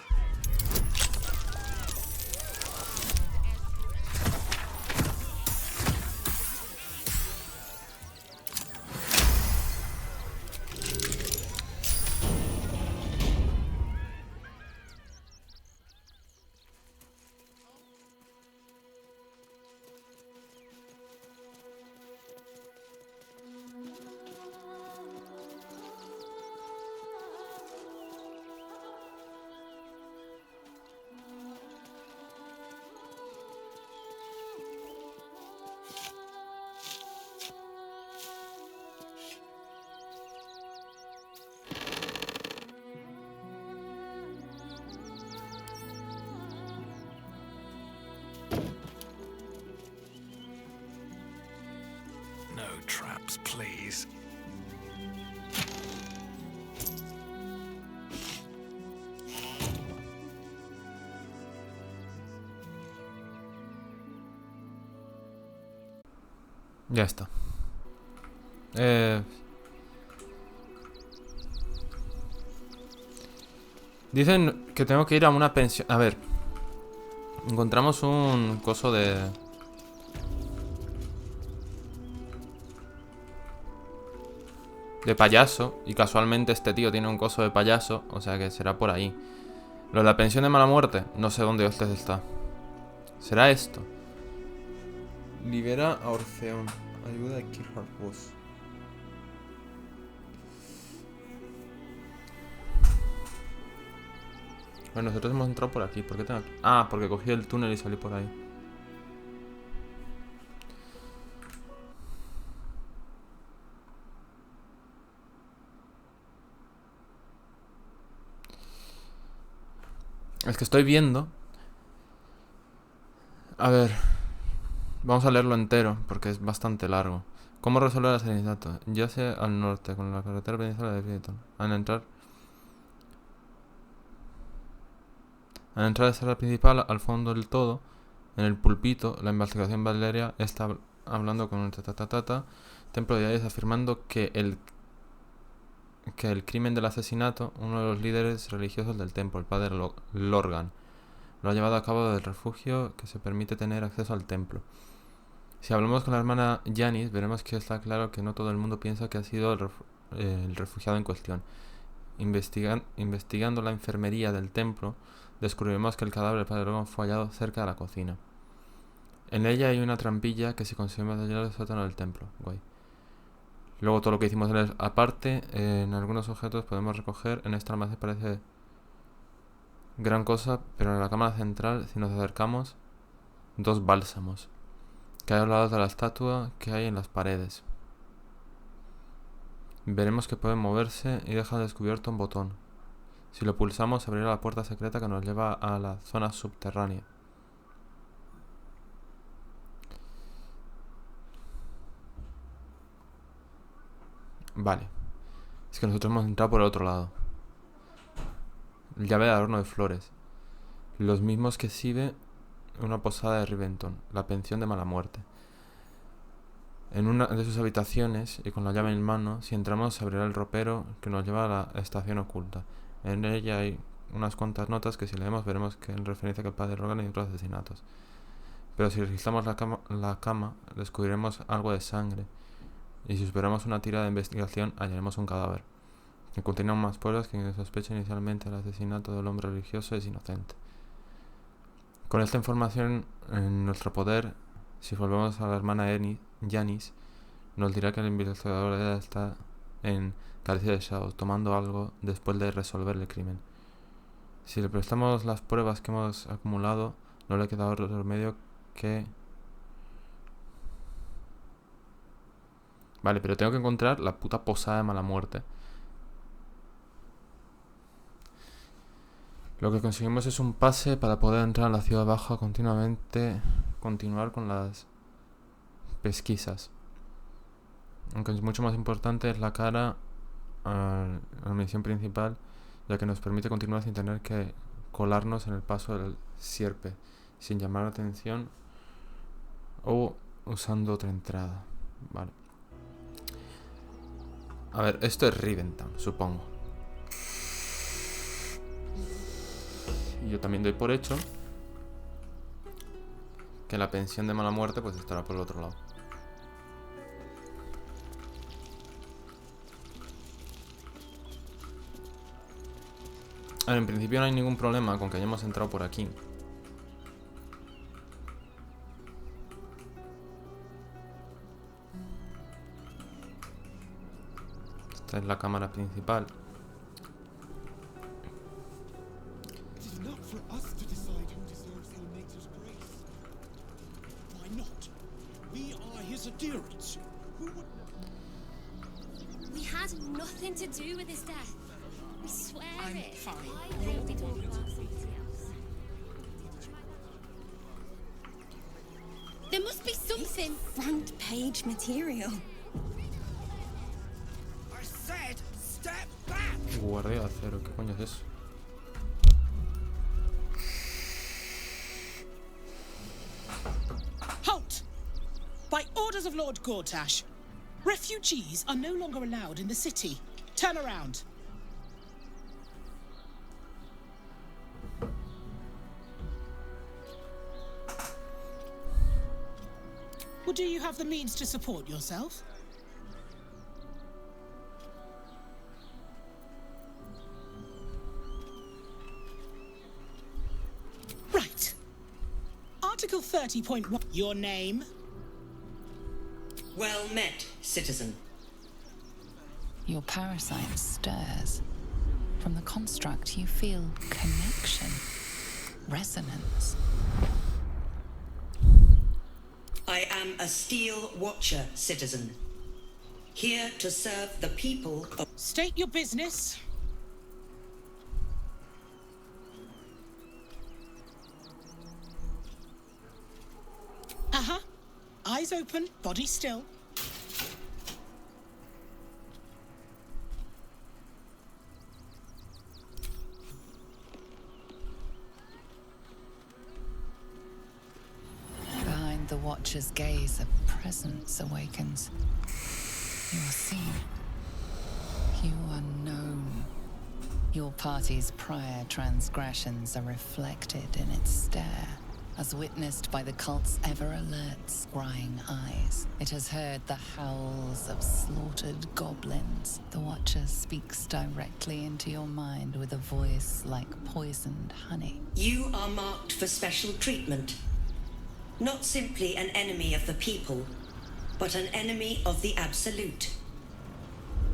No traps, please. Ya está. Dicen que tengo que ir a una pensión. A ver. Encontramos un coso de payaso. Y casualmente este tío tiene un coso de payaso. O sea que será por ahí. Lo de la pensión de mala muerte. No sé dónde hostias está. ¿Será esto? Libera a Orfeón. Ayuda a Kirchhoff. Bueno, nosotros hemos entrado por aquí. ¿Por qué tengo aquí? Ah, porque cogí el túnel y salí por ahí. Es que estoy viendo. A ver. Vamos a leerlo entero, porque es bastante largo. ¿Cómo resolver el asesinato? Yace al norte, con la carretera principal de Kingston. Al entrar de sala principal, al fondo del todo, en el pulpito, la investigación Valeria está hablando con un templo de Dios, afirmando que el crimen del asesinato, uno de los líderes religiosos del templo, el padre Lorgan, lo ha llevado a cabo del refugio que se permite tener acceso al templo. Si hablamos con la hermana Janice, veremos que está claro que no todo el mundo piensa que ha sido el refugiado en cuestión. Investigando la enfermería del templo, descubriremos que el cadáver del padre Logan fue hallado cerca de la cocina. En ella hay una trampilla que se consigue material del sótano del templo. Guay. Luego todo lo que hicimos en aparte, en algunos objetos podemos recoger. En esta almacén parece gran cosa, pero en la cámara central, si nos acercamos, 2 bálsamos que hay a los lados de la estatua que hay en las paredes. Veremos que pueden moverse y deja descubierto un botón. Si lo pulsamos, se abrirá la puerta secreta que nos lleva a la zona subterránea. Vale. Es que nosotros hemos entrado por el otro lado. Llave del horno de flores. Los mismos que exhibe una posada de Riventon, la pensión de mala muerte. En una de sus habitaciones, y con la llave en mano, si entramos se abrirá el ropero que nos lleva a la estación oculta. En ella hay unas cuantas notas que si leemos veremos que en referencia que el padre Logan y otros asesinatos. Pero si registramos la cama, descubriremos algo de sangre. Y si superamos una tira de investigación, hallaremos un cadáver que contiene aún más pruebas que sospecha inicialmente el asesinato del hombre religioso es inocente. Con esta información en nuestro poder, si volvemos a la hermana Janice, nos dirá que el investigador ya está en Galicia de Shadows, tomando algo después de resolver el crimen. Si le prestamos las pruebas que hemos acumulado, no le queda otro remedio que... Vale, pero tengo que encontrar la puta posada de mala muerte. Lo que conseguimos es un pase para poder entrar a la ciudad baja continuar con las pesquisas. Aunque es mucho más importante, es la cara a la misión principal, ya que nos permite continuar sin tener que colarnos en el paso del sierpe, sin llamar la atención o usando otra entrada. Vale. A ver, esto es Riventon, supongo. Y yo también doy por hecho que la pensión de mala muerte pues estará por el otro lado. A ver, en principio no hay ningún problema con que hayamos entrado por aquí. Esta es la cámara principal. We had nothing to do with his death. We swear I'm it. fine. Why won't we talk about something else? There must be something. Front page material. I said, step back. Guardia de acero, ¿qué coño es eso? Halt! By orders of Lord Gortash, refugees are no longer allowed in the city. Turn around. Well, do you have the means to support yourself? Right. Article 30.1. Your name? Well met, citizen. Your parasite stirs. From the construct, you feel connection, resonance. I am a Steel Watcher, citizen. Here to serve the people of... State your business. Uh-huh. Eyes open, body still. Behind the Watcher's gaze, a presence awakens. You are seen. You are known. Your party's prior transgressions are reflected in its stare, as witnessed by the cult's ever-alert, scrying eyes. It has heard the howls of slaughtered goblins. The Watcher speaks directly into your mind with a voice like poisoned honey. You are marked for special treatment. Not simply an enemy of the people, but an enemy of the Absolute.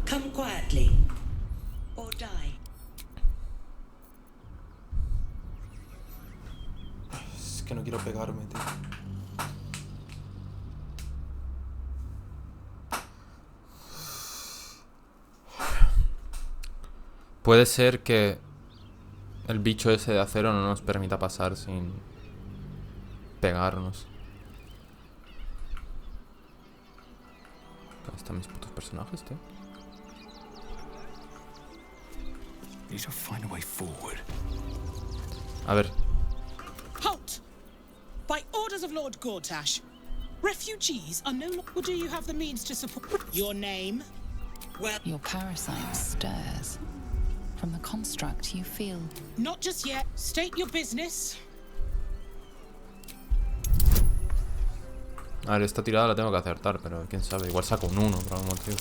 Come quietly, or die. Es que no quiero pegarme, tío. Puede ser que el bicho ese de acero no nos permita pasar sin pegarnos. ¿Dónde están mis putos personajes, tío? Need to find a way forward. A ver. Halt! By orders of Lord Gortash, refugees are no longer. Do you have the means to support your name? Well, your parasite stirs. From the construct you feel. Not just yet. State your business. A ver, esta tirada la tengo que acertar, pero quién sabe. Igual saco un 1 por algún motivo.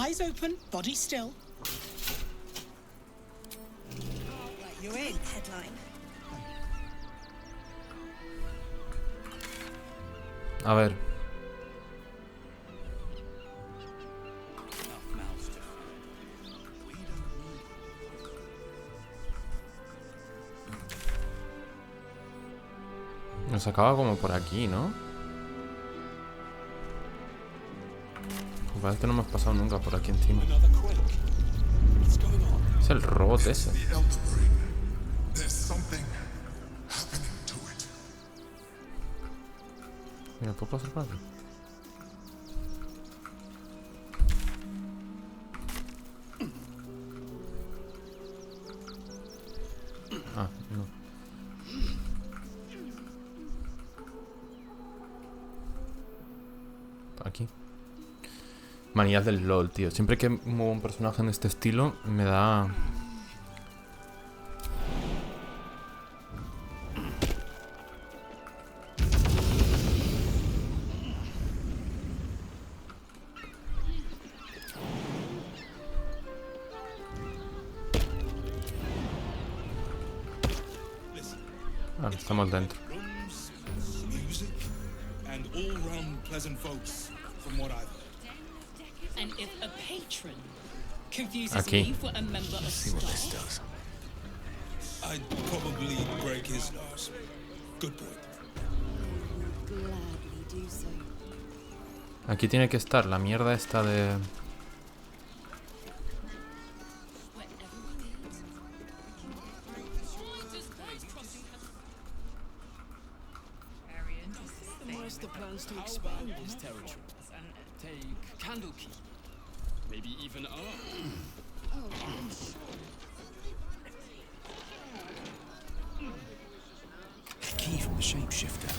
Eyes open, body still. Let you in, headline. A ver. Nos acaba como por aquí, ¿no? Parece que no hemos pasado nunca por aquí encima. Es el robot ese. Mira, ¿puedo pasar por aquí? Ah, no. Aquí. Manías del LOL, tío. Siempre que muevo un personaje en este estilo, me da... Vale, estamos dentro. And if a patron confuses me for a member of staff, I'd probably break his nose. Good point. Gladly do so. Aquí tiene que estar la mierda esta de... Where's the plans to expand this territory and take Candlekeep? Maybe even A key from the shapeshifter.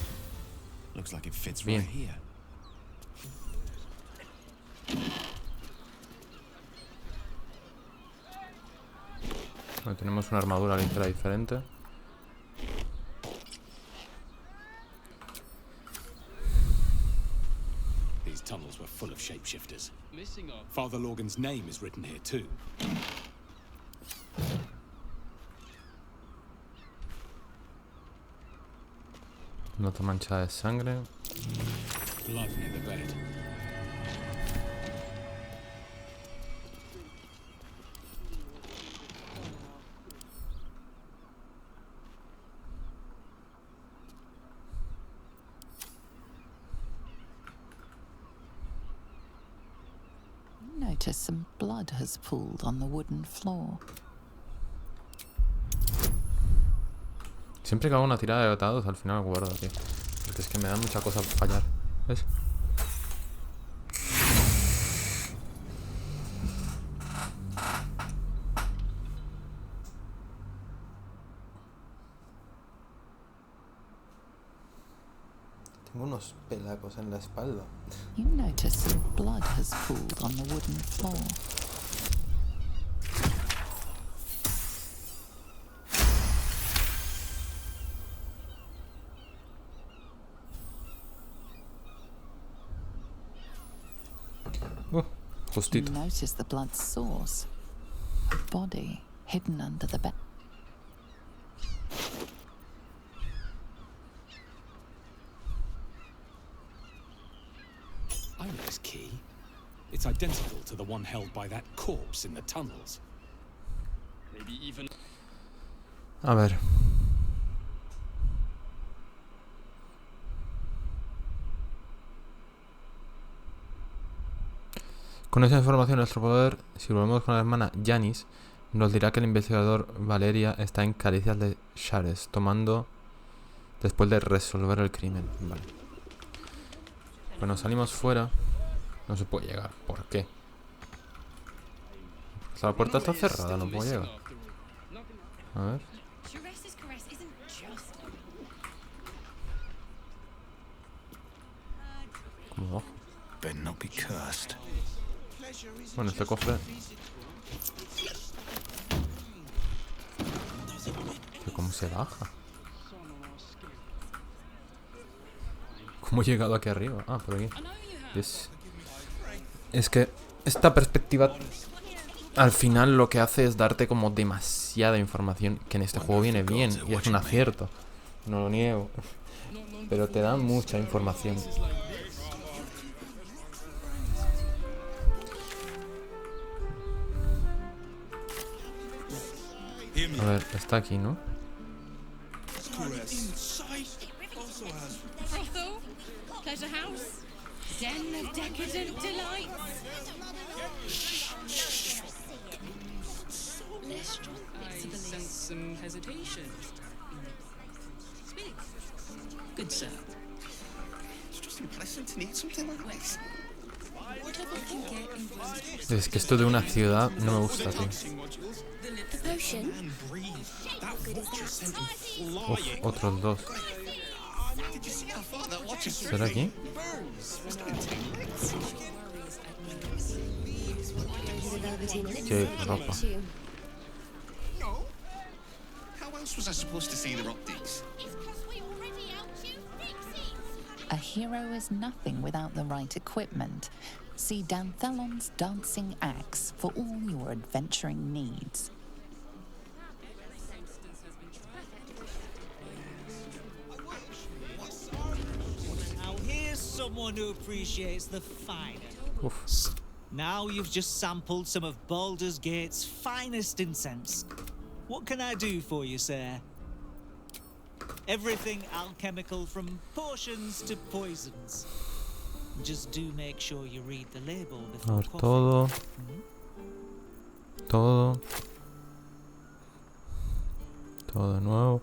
Looks like it fits Bien. right here. Bueno, tenemos una armadura ligera diferente. These tunnels were full of shapeshifters. Father Lorgan's name is written here too. Nota manchada de sangre. Blood near the bed. Notice some blood has pooled on the wooden floor. Siempre que hago una tirada de atados, al final guardo, tío. Porque es que me da mucha cosa fallar. ¿Ves? Tengo unos pelacos en la espalda. You notice some blood has pooled on the wooden floor. Justito. You notice the blood's source. A body hidden under the bed. I know this key. It's identical to the one held by that corpse in the tunnels. Maybe even... A ver. Con esa información a nuestro poder, si volvemos con la hermana Janice, nos dirá que el investigador Valeria está en Caricias de Shares, tomando después de resolver el crimen. Vale. Bueno, salimos fuera. No se puede llegar. ¿Por qué? La puerta está cerrada, no puedo llegar. A ver. ¿Cómo bajo? Bueno, este cofre... ¿Pero cómo se baja? ¿Cómo he llegado aquí arriba? Ah, por aquí. Es que esta perspectiva al final lo que hace es darte como demasiada información, que en este juego viene bien y es un acierto. No lo niego. Pero te da mucha información. A ver, está aquí, ¿no? Pleasure house, den of decadent delights. I sense some hesitation. Speak. Good sir. It's just impressive to need something like this. Es que esto de una ciudad no me gusta, tío. Uf, otros dos. ¿Será aquí? Qué ropa. A hero is nothing without the right equipment. See Danthelon's dancing axe for all your adventuring needs. Now here's someone who appreciates the finer. Oof. Now you've just sampled some of Baldur's Gate's finest incense. What can I do for you, sir? Everything alchemical from potions to poisons. Just do make sure you read the label A before ver, coughing. todo. Todo. Todo de nuevo.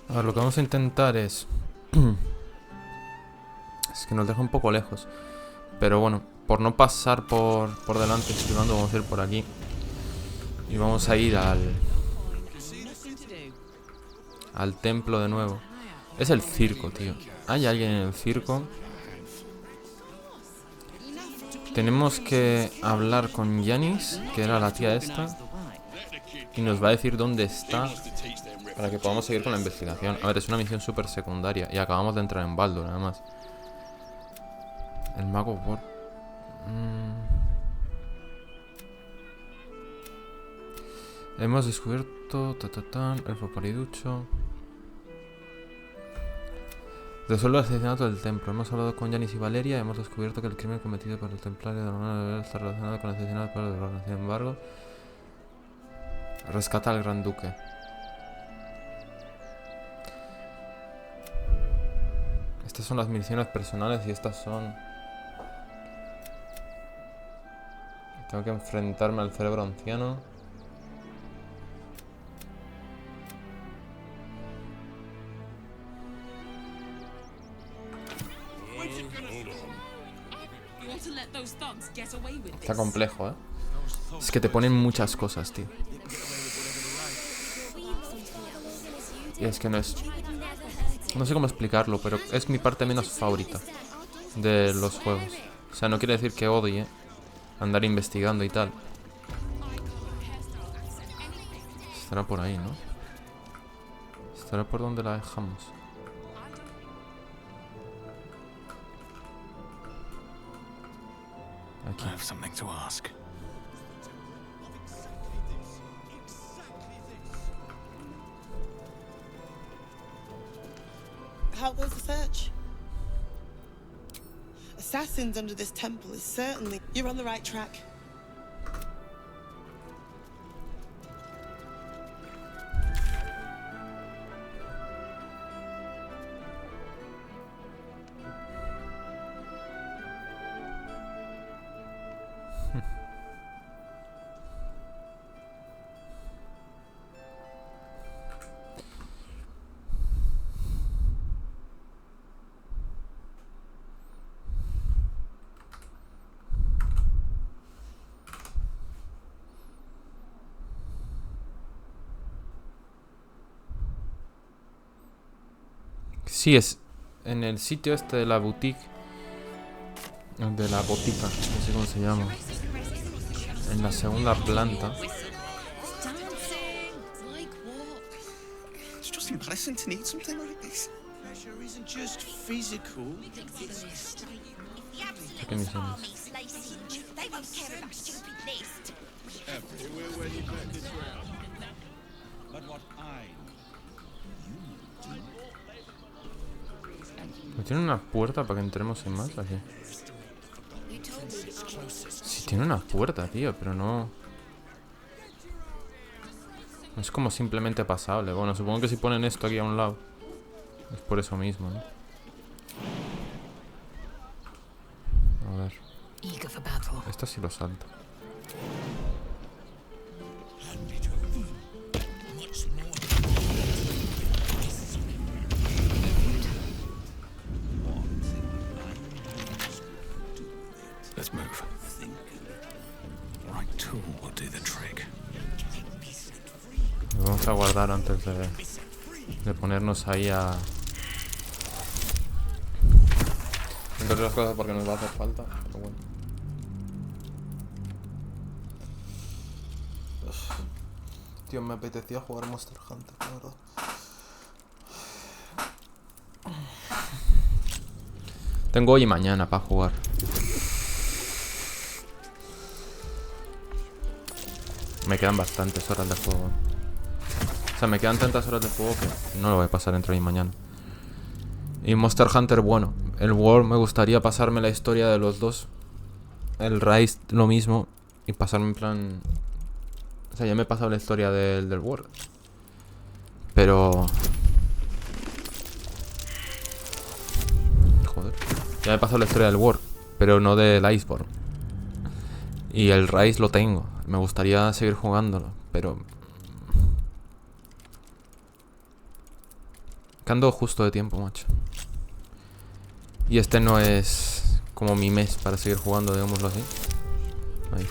A ver, lo que vamos a intentar es... es que nos deja un poco lejos. Pero bueno, por no pasar por delante esquivando, vamos a ir por aquí. Y vamos a ir al templo de nuevo. Es el circo, tío. Hay alguien en el circo. Tenemos que hablar con Janice, que era la tía esta. Y nos va a decir dónde está para que podamos seguir con la investigación. A ver, es una misión súper secundaria. Y acabamos de entrar en Baldur, además. El mago por... Hemos descubierto... elfo paliducho. Resuelve el asesinato del templo. Hemos hablado con Janice y Valeria. Hemos descubierto que el crimen cometido por el templario de la hermana debe estar relacionado con el asesinato de Baldur. Sin embargo, rescata al gran duque. Estas son las misiones personales y estas son... Tengo que enfrentarme al cerebro anciano. You want to let those thugs get away with Está this? complejo, ¿eh? Es que te ponen muchas cosas, tío. Y es que no es... No sé cómo explicarlo, pero es mi parte menos favorita de los juegos. O sea, no quiere decir que odie andar investigando y tal. Estará por ahí, ¿no? Estará por donde la dejamos. Aquí. I have something to ask. How goes the search? Assassins under this temple is certainly... You're on the right track. Sí, es en el sitio este de la boutique. De la botica, no sé cómo se llama. En la segunda planta. It's just embarrassing to need something like this. Pleasure isn't just physical. ¿Qué misión es? They won't care about stupid list. Everywhere where you back this round. But what I ¿No tiene una puerta para que entremos en más aquí? Sí, tiene una puerta, tío, pero no... No es como simplemente pasable. Bueno, supongo que si ponen esto aquí a un lado es por eso mismo, ¿no? A ver. Esto sí lo salta. Let's move. Right tool will do the trick. Lo vamos a guardar antes de ponernos ahí a encontrar las cosas porque nos va a hacer falta, pero bueno. Tío, me apetecía jugar Monster Hunter, la verdad. Tengo hoy y mañana para jugar. Me quedan bastantes horas de juego. O sea, me quedan tantas horas de juego que no lo voy a pasar entre hoy y mañana. Y Monster Hunter, bueno. El World me gustaría pasarme la historia de los dos. El Rise lo mismo. Y pasarme en plan... O sea, ya me he pasado la historia del World. Pero... Joder. Ya me he pasado la historia del World. Pero no del Iceborne. Y el Rise lo tengo. Me gustaría seguir jugándolo. Pero... Que ando justo de tiempo, macho. Y este no es como mi mes para seguir jugando, digámoslo así. Ahí.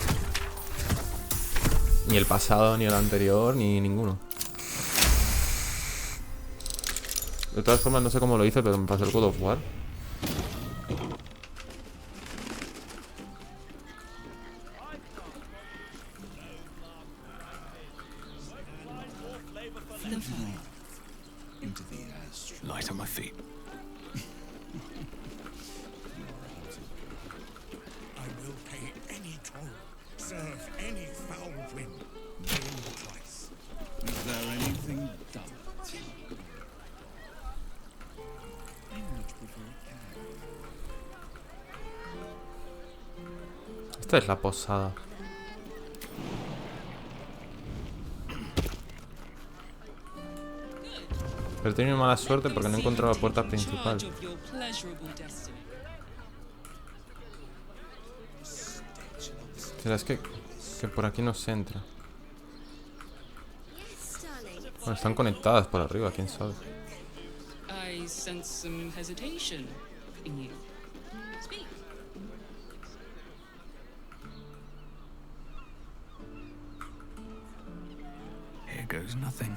Ni el pasado, ni el anterior, ni ninguno. De todas formas, no sé cómo lo hice, pero me pasé el God of War. Light on my feet. I will pay any toll, serve any foul wind, name twice. Is there anything done? I much prefer a Esta es la posada. Pero he tenido mala suerte porque no he encontrado la puerta principal. Será es que por aquí no se entra. Bueno, están conectadas por arriba, quién sabe. I sense some hesitation in you. Speak. Here goes nothing.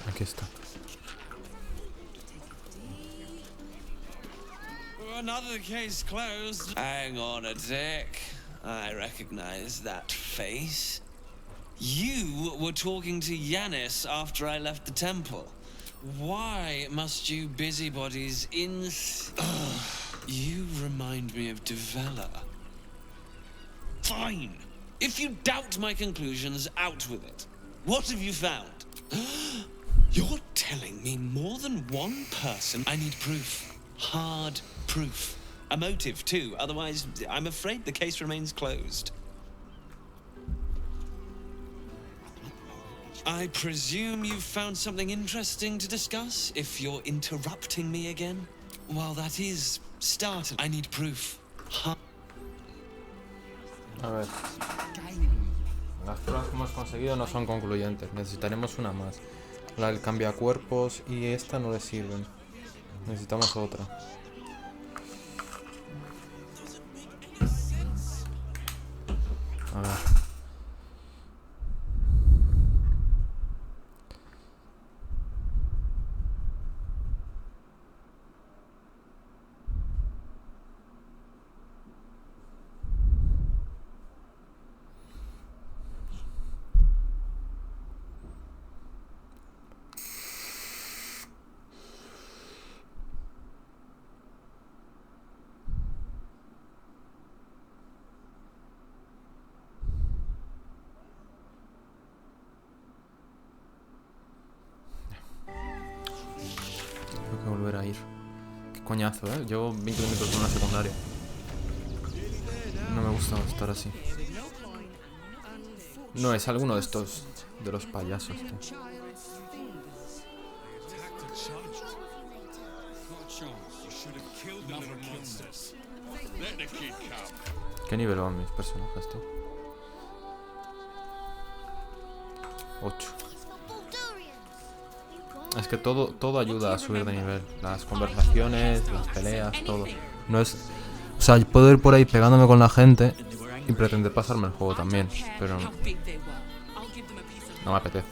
Aquí está. Another case closed. Hang on a tick. I recognize that face. You were talking to Yanis after I left the temple. Why must you busybodies You remind me of Devella. Fine. If you doubt my conclusions, out with it. What have you found? You're telling me more than one person. I need proof. Hard proof. A motive, too. Otherwise, I'm afraid the case remains closed. I presume you've found something interesting to discuss, if you're interrupting me again? Well, that is startling. I need proof. A ver. Las pruebas que hemos conseguido no son concluyentes. Necesitaremos una más. La del cambiacuerpos y esta no le sirven. Necesitamos otra. A ver. Tengo que volver a ir. Qué coñazo, ¿eh? Llevo 20 minutos en una secundaria. No me gusta estar así. No, es alguno de estos, de los payasos, tío. ¿Qué nivel van mis personajes, tío? 8. Es que todo ayuda a subir de nivel. Las conversaciones, las peleas, todo. No es... O sea, puedo ir por ahí pegándome con la gente y pretender pasarme el juego también, pero no me apetece.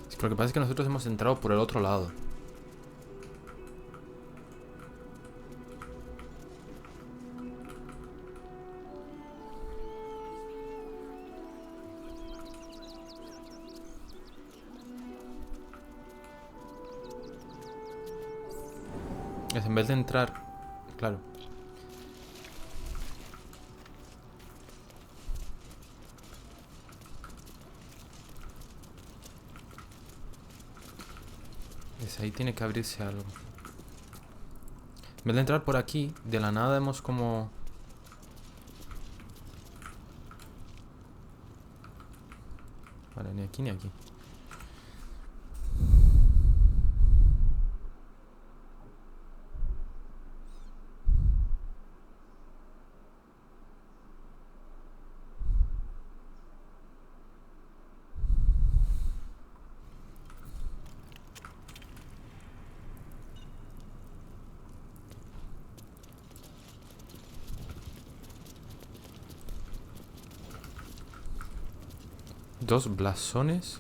Es que lo que pasa es que nosotros hemos entrado por el otro lado. Es en vez de entrar, claro. Desde ahí tiene que abrirse algo. En vez de entrar por aquí, de la nada hemos como... Vale, ni aquí ni aquí. Dos blasones.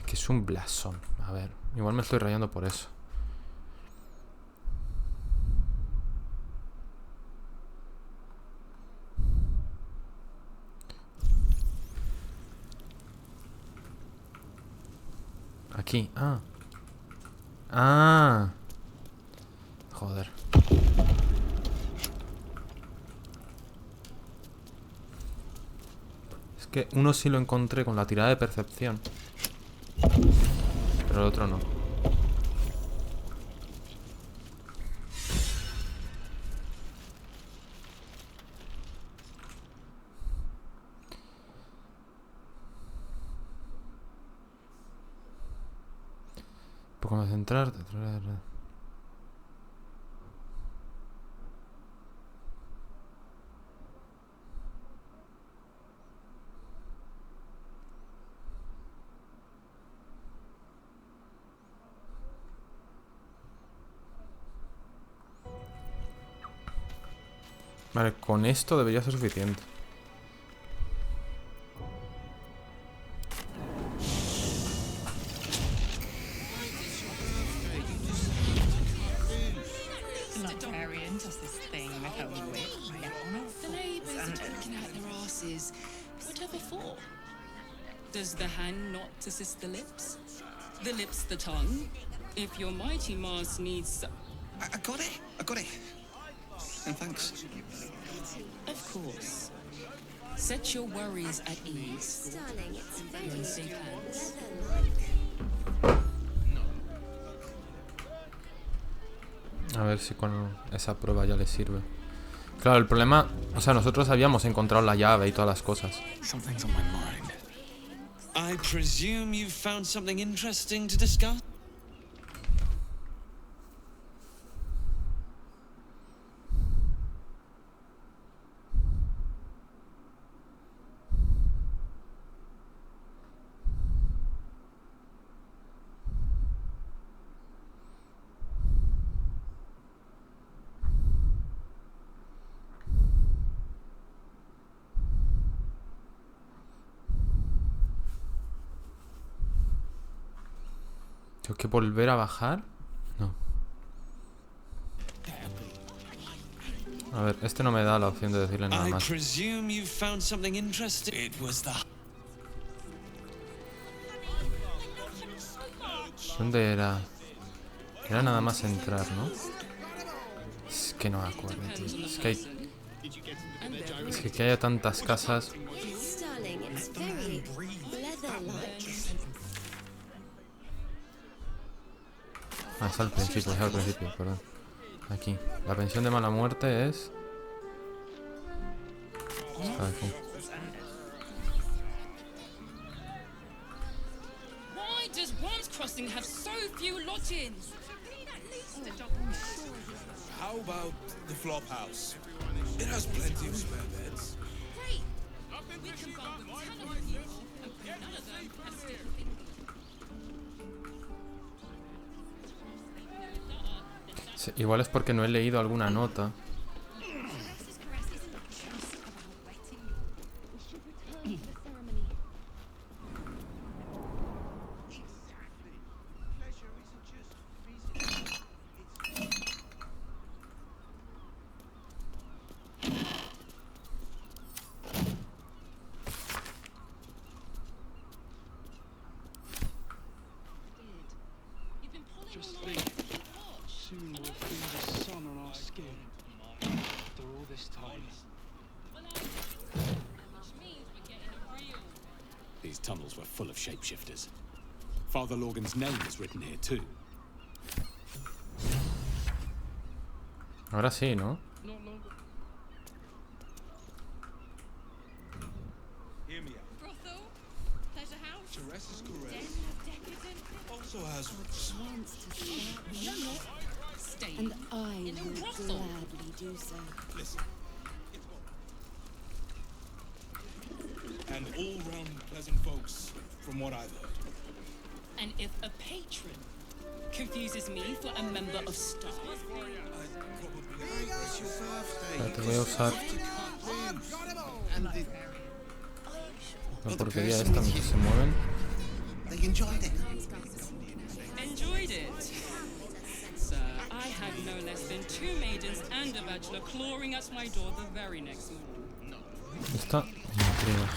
¿Qué es un blasón? A ver, igual me estoy rayando por eso. Aquí, joder. Es que uno sí lo encontré con la tirada de percepción, pero el otro no. Un poco más centrar. Vale, con esto debería ser suficiente. Librarian does this thing with her whip. The neighbours are looking out their asses. Whatever for? Does the hand not assist the lips? The lips the tongue? If your mighty Mars needs... I got it. I got it. And thanks. Of course. Set your worries at ease. You're in safe hands. A ver si con esa prueba ya le sirve. Claro, el problema... O sea, nosotros habíamos encontrado la llave y todas las cosas. Something's on my mind. I presume you've found something interesting to discuss? ¿Tengo que volver a bajar? No. A ver, este no me da la opción de decirle nada más. ¿Dónde era? Era nada más entrar, ¿no? Es que no me acuerdo, tío. Es que haya tantas casas. Ah, es al principio, perdón. Aquí. La pensión de mala muerte es... Aquí. Why does Worms Crossing have so few lodgings? How about the flop house? It has plenty of spare beds. Great. We can bump with 10 of you, and none of them have sticky fingers. Sí, igual es porque no he leído alguna nota. These tunnels were full of shapeshifters. Father Lorgan's name is written here too. Ahora sí, ¿no? Hear me out. Brothel, pleasure house, Teresa's correct. den of decadent. Also has Stay. And I in a will brothel. gladly do so. listen. And all-round pleasant folks, from what I've heard. And if a patron confuses me for a member of staff, Te voy a usar la porquería esta mientras se mueven. enjoyed it. Sir, I had no less than 2 maidens and a bachelor clawing at my door the very next morning. Esta me intriga.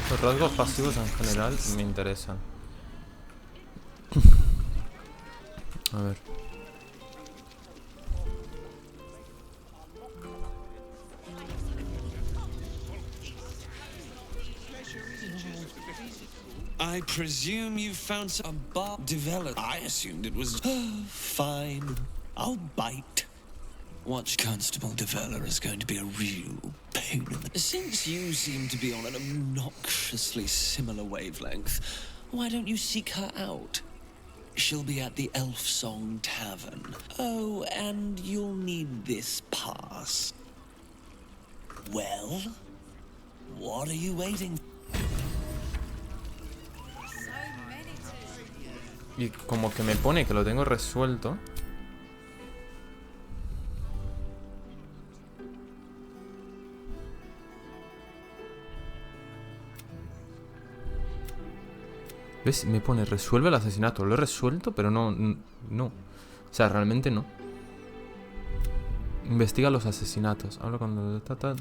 Los rasgos pasivos en general me interesan. A ver. I presume you found some bar developed. I assumed it was fine. I'll bite. Watch Constable Develler is going to be a real pain in the... Since you seem to be on an obnoxiously similar wavelength, why don't you seek her out? She'll be at the Elf Song Tavern. Oh, and you'll need this pass. Well, what are you waiting for? Y como que me pone que lo tengo resuelto. ¿Ves? Me pone resuelve el asesinato. Lo he resuelto, pero no. O sea, realmente no. Investiga los asesinatos. Hablo con los de Sata.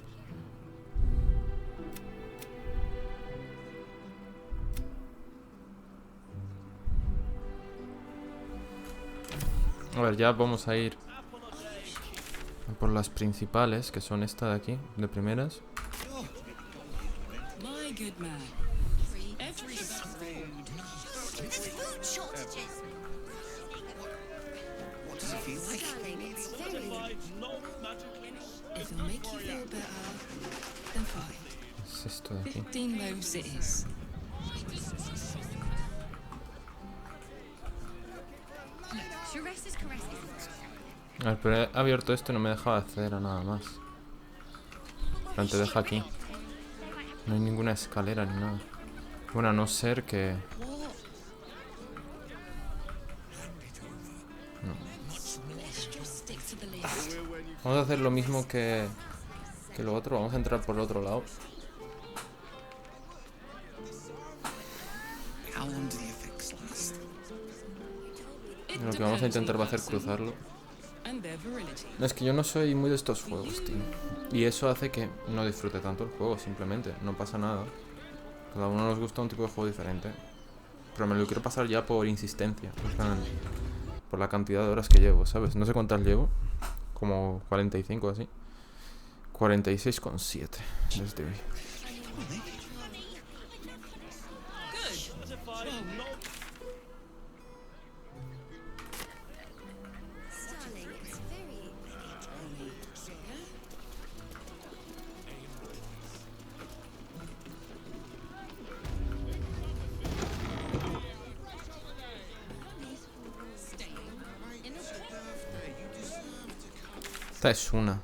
A ver, ya vamos a ir por las principales, que son esta de aquí, de primeras. My good man. Every What does it feel like? If it'll make you feel better, then fine. Es esto de aquí. 15 loaves it is. A ver, pero he abierto esto y no me dejaba acceder a nada más. Pero te deja aquí. No hay ninguna escalera ni nada. Bueno, a no ser que... No. Vamos a hacer lo mismo que lo otro. Vamos a entrar por el otro lado. Lo que vamos a intentar va a ser cruzarlo. No, es que yo no soy muy de estos juegos, tío. Y eso hace que no disfrute tanto el juego, simplemente. No pasa nada. Cada uno nos gusta un tipo de juego diferente. Pero me lo quiero pasar ya por insistencia. Por la cantidad de horas que llevo, ¿sabes? No sé cuántas llevo. Como 45 así. 46,7 desde hoy. Esta es una.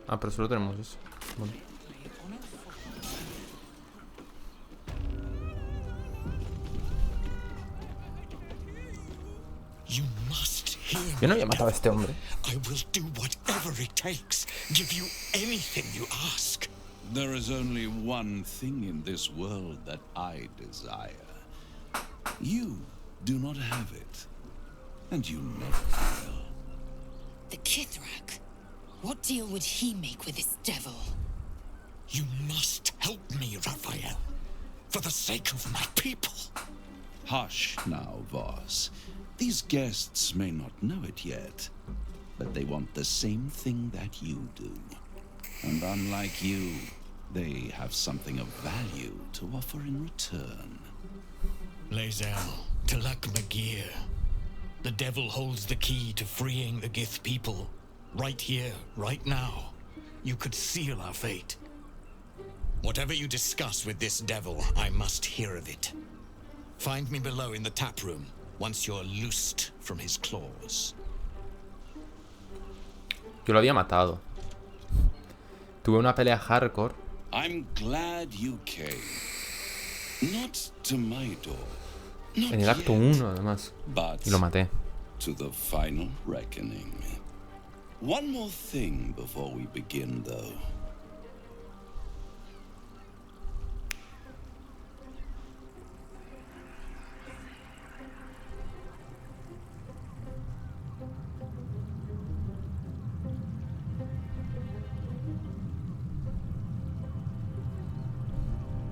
Ah, pero solo tenemos eso. Bueno. Yo no había matado a este hombre. I will do whatever it takes. Give you anything you ask. There is only one thing in this world that I desire. You do not have it. And you never will. The Kithrak. What deal would he make with this devil? You must help me, Raphael. For the sake of my people. Hush now, Voss. These guests may not know it yet, but they want the same thing that you do. And unlike you, they have something of value to offer in return. Lae'zel, Talak Magir. The devil holds the key to freeing the Gith people. Right here, right now. You could seal our fate. Whatever you discuss with this devil, I must hear of it. Find me below in the tap room, once you're loosed from his claws. Yo lo había matado. Tuve una pelea hardcore. I'm glad you came. Not to my door. En el acto 1, además. Y lo maté. To the final reckoning. One more thing before we begin, though.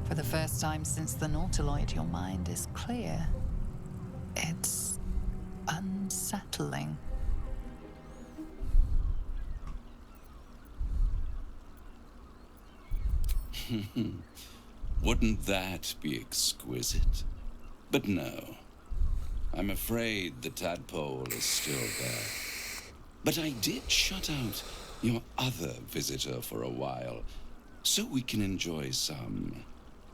For the first time since the Nautiloid, your mind is clear. It's unsettling. Wouldn't that be exquisite? But no. I'm afraid the tadpole is still there. But I did shut out your other visitor for a while, so we can enjoy some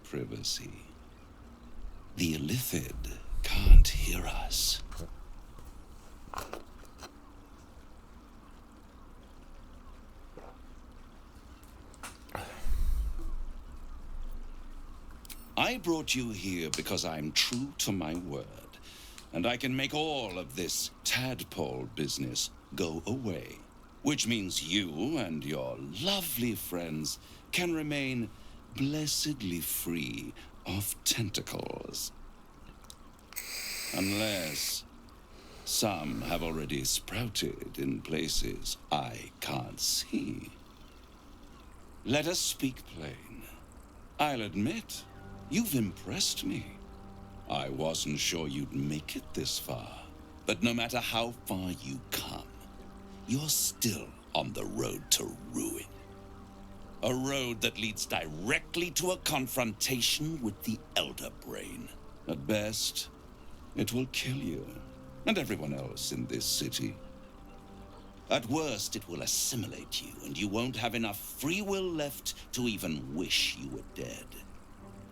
privacy. The Illithid can't hear us. I brought you here because I'm true to my word, and I can make all of this tadpole business go away. Which means you and your lovely friends can remain blessedly free of tentacles. Unless some have already sprouted in places I can't see. Let us speak plain. I'll admit, you've impressed me. I wasn't sure you'd make it this far, but no matter how far you come, you're still on the road to ruin. A road that leads directly to a confrontation with the Elder Brain. At best, it will kill you and everyone else in this city. At worst, it will assimilate you, and you won't have enough free will left to even wish you were dead.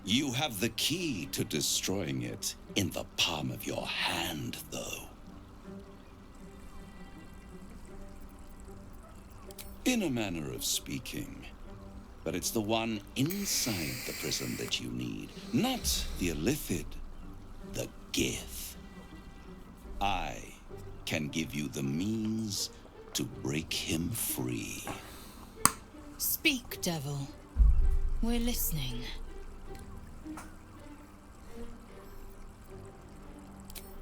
You have the key to destroying it in the palm of your hand, though. In a manner of speaking. But it's the one inside the prison that you need, not the illithid, the Gith. I can give you the means to break him free. Speak, devil. We're listening.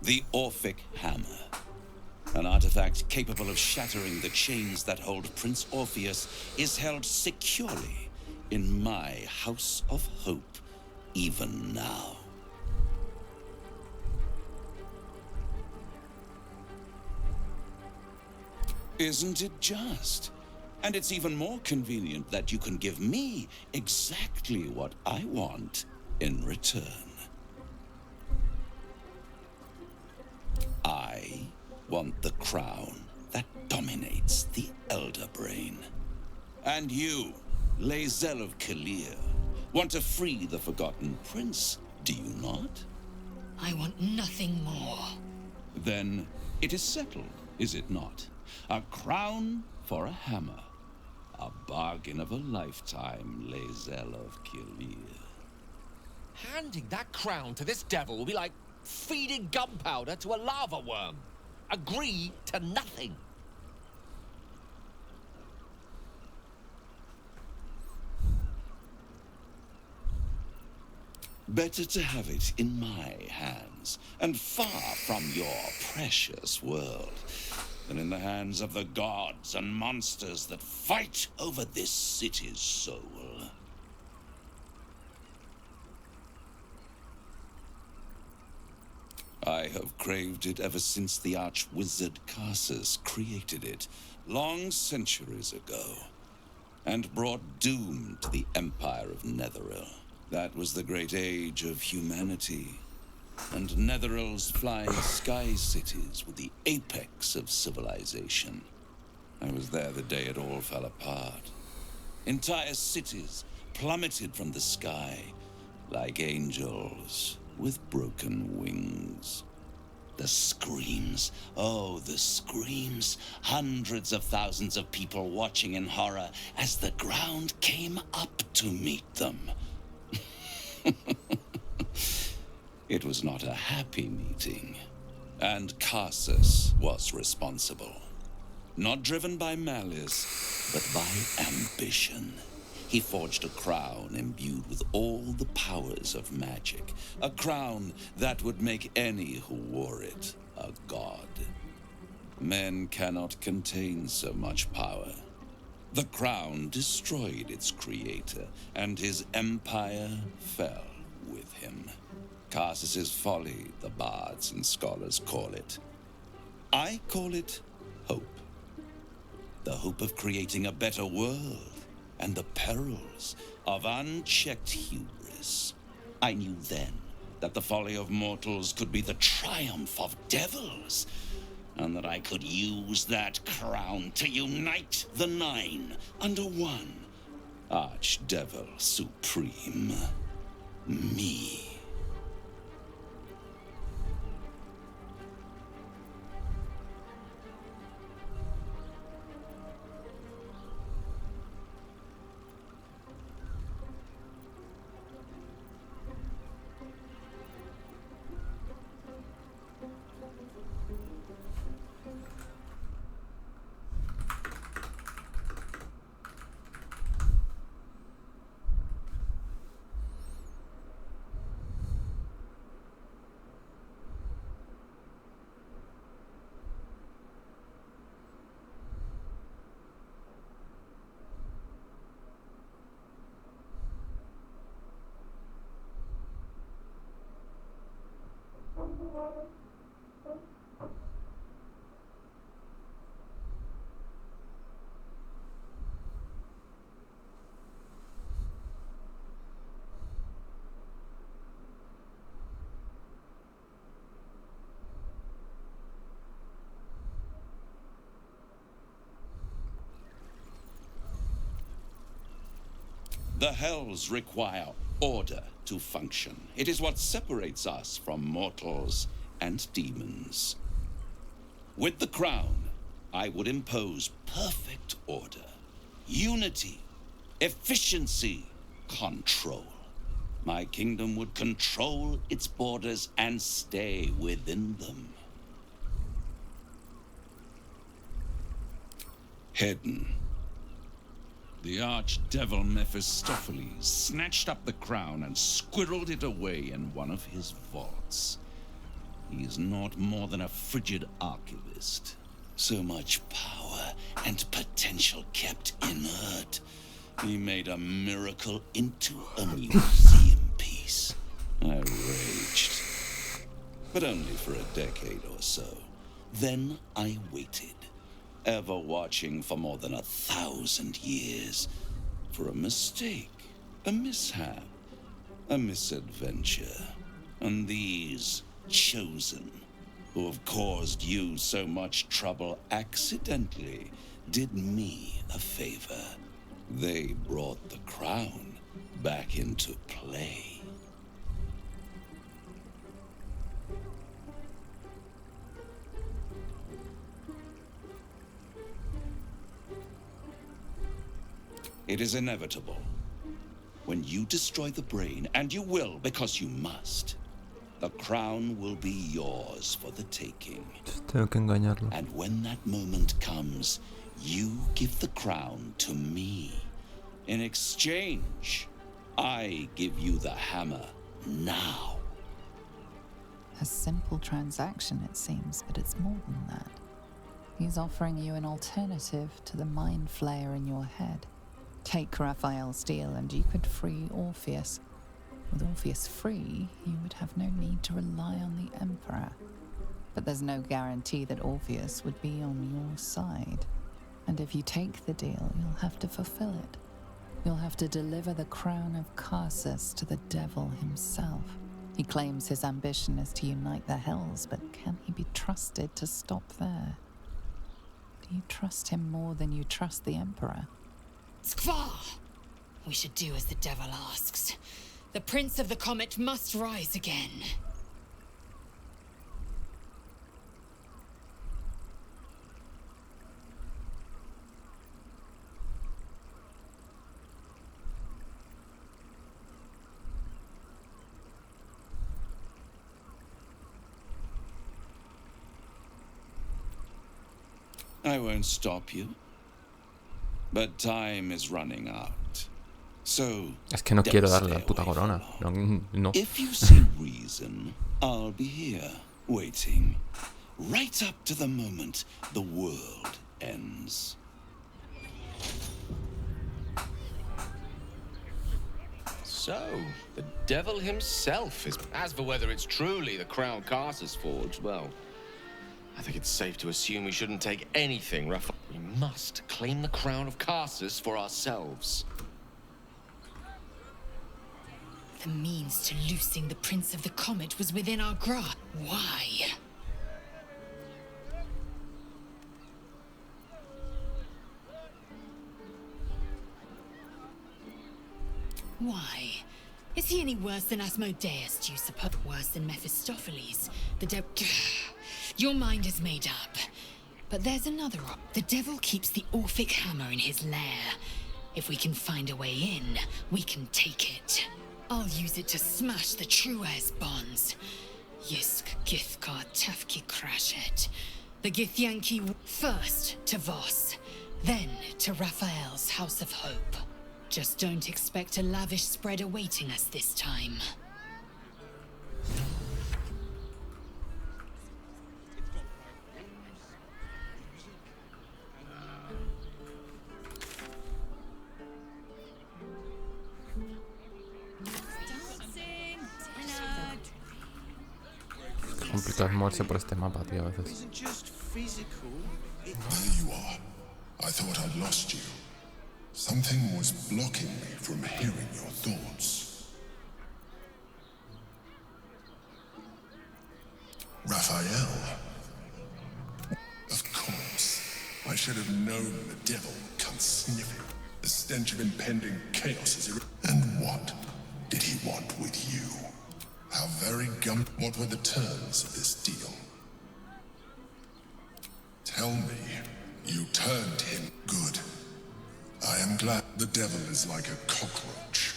The Orphic Hammer. An artifact capable of shattering the chains that hold Prince Orpheus is held securely in my House of Hope, even now. Isn't it just? And it's even more convenient that you can give me exactly what I want in return. I want the crown that dominates the Elder Brain. And you, Lae'zel of Kalir, want to free the Forgotten Prince, do you not? I want nothing more. Then it is settled, is it not? A crown for a hammer. A bargain of a lifetime, Lae'zel of Kalir. Handing that crown to this devil will be like feeding gunpowder to a lava worm. Agree to nothing. Better to have it in my hands, and far from your precious world, than in the hands of the gods and monsters that fight over this city's soul. I have craved it ever since the arch-wizard Karsus created it, long centuries ago, and brought doom to the Empire of Netheril. That was the great age of humanity, and Netheril's flying sky cities were the apex of civilization. I was there the day it all fell apart. Entire cities plummeted from the sky like angels with broken wings. The screams, oh, the screams. Hundreds of thousands of people watching in horror as the ground came up to meet them. It was not a happy meeting, and Karsus was responsible. Not driven by malice, but by ambition. He forged a crown imbued with all the powers of magic. A crown that would make any who wore it a god. Men cannot contain so much power. The crown destroyed its creator, and his empire fell with him. Karsus's folly, the bards and scholars call it. I call it hope. The hope of creating a better world, and the perils of unchecked hubris. I knew then that the folly of mortals could be the triumph of devils, and that I could use that crown to unite the Nine under one Archdevil Supreme. Me. The Hells require order to function. It is what separates us from mortals and demons. With the crown, I would impose perfect order, unity, efficiency, control. My kingdom would control its borders and stay within them. Hidden. The archdevil Mephistopheles snatched up the crown and squirreled it away in one of his vaults. He is not more than a frigid archivist. So much power and potential kept inert. He made a miracle into a museum piece. I raged. But only for a decade or so. Then I waited. Ever watching for more than 1,000 years for a mistake, a mishap, a misadventure. And these chosen, who have caused you so much trouble accidentally, did me a favor. They brought the crown back into play. It is inevitable. When you destroy the brain, and you will because you must, the crown will be yours for the taking. Tengo que engañarlo. And when that moment comes, you give the crown to me. In exchange, I give you the hammer now. A simple transaction, it seems, but it's more than that. He's offering you an alternative to the mind flayer in your head. Take Raphael's deal and you could free Orpheus. With Orpheus free, you would have no need to rely on the Emperor. But there's no guarantee that Orpheus would be on your side. And if you take the deal, you'll have to fulfill it. You'll have to deliver the crown of Carsus to the devil himself. He claims his ambition is to unite the Hells, but can he be trusted to stop there? Do you trust him more than you trust the Emperor? Skvar! We should do as the devil asks. The Prince of the Comet must rise again. I won't stop you. But time is running out. So es que no quiero darle la puta corona. No. If you see reason, I'll be here, waiting. Right up to the moment the world ends. So, the devil himself is... As for whether it's truly the crown Carsus forged, well, I think it's safe to assume we shouldn't take anything rough. We must claim the crown of Carsus for ourselves. The means to loosing the Prince of the Comet was within our grasp. Why? Why? Is he any worse than Asmodeus, do you suppose? Worse than Mephistopheles? Your mind is made up. But there's another option. The devil keeps the Orphic hammer in his lair. If we can find a way in, we can take it. I'll use it to smash the Truez bonds. Yisk Githkar Tafki Crashet. The Githyanki first to Voss, then to Raphael's House of Hope. Just don't expect a lavish spread awaiting us this time. complicado es moverse por este mapa, tío, a veces. There you are. I thought I'd lost you. Something was blocking me from hearing your thoughts. Raphael. Of course. I should have known the devil would come sniffing. The stench of impending chaos is And what did he want with you? How very What were the terms of this deal? Tell me, you turned him good. I am glad the devil is like a cockroach.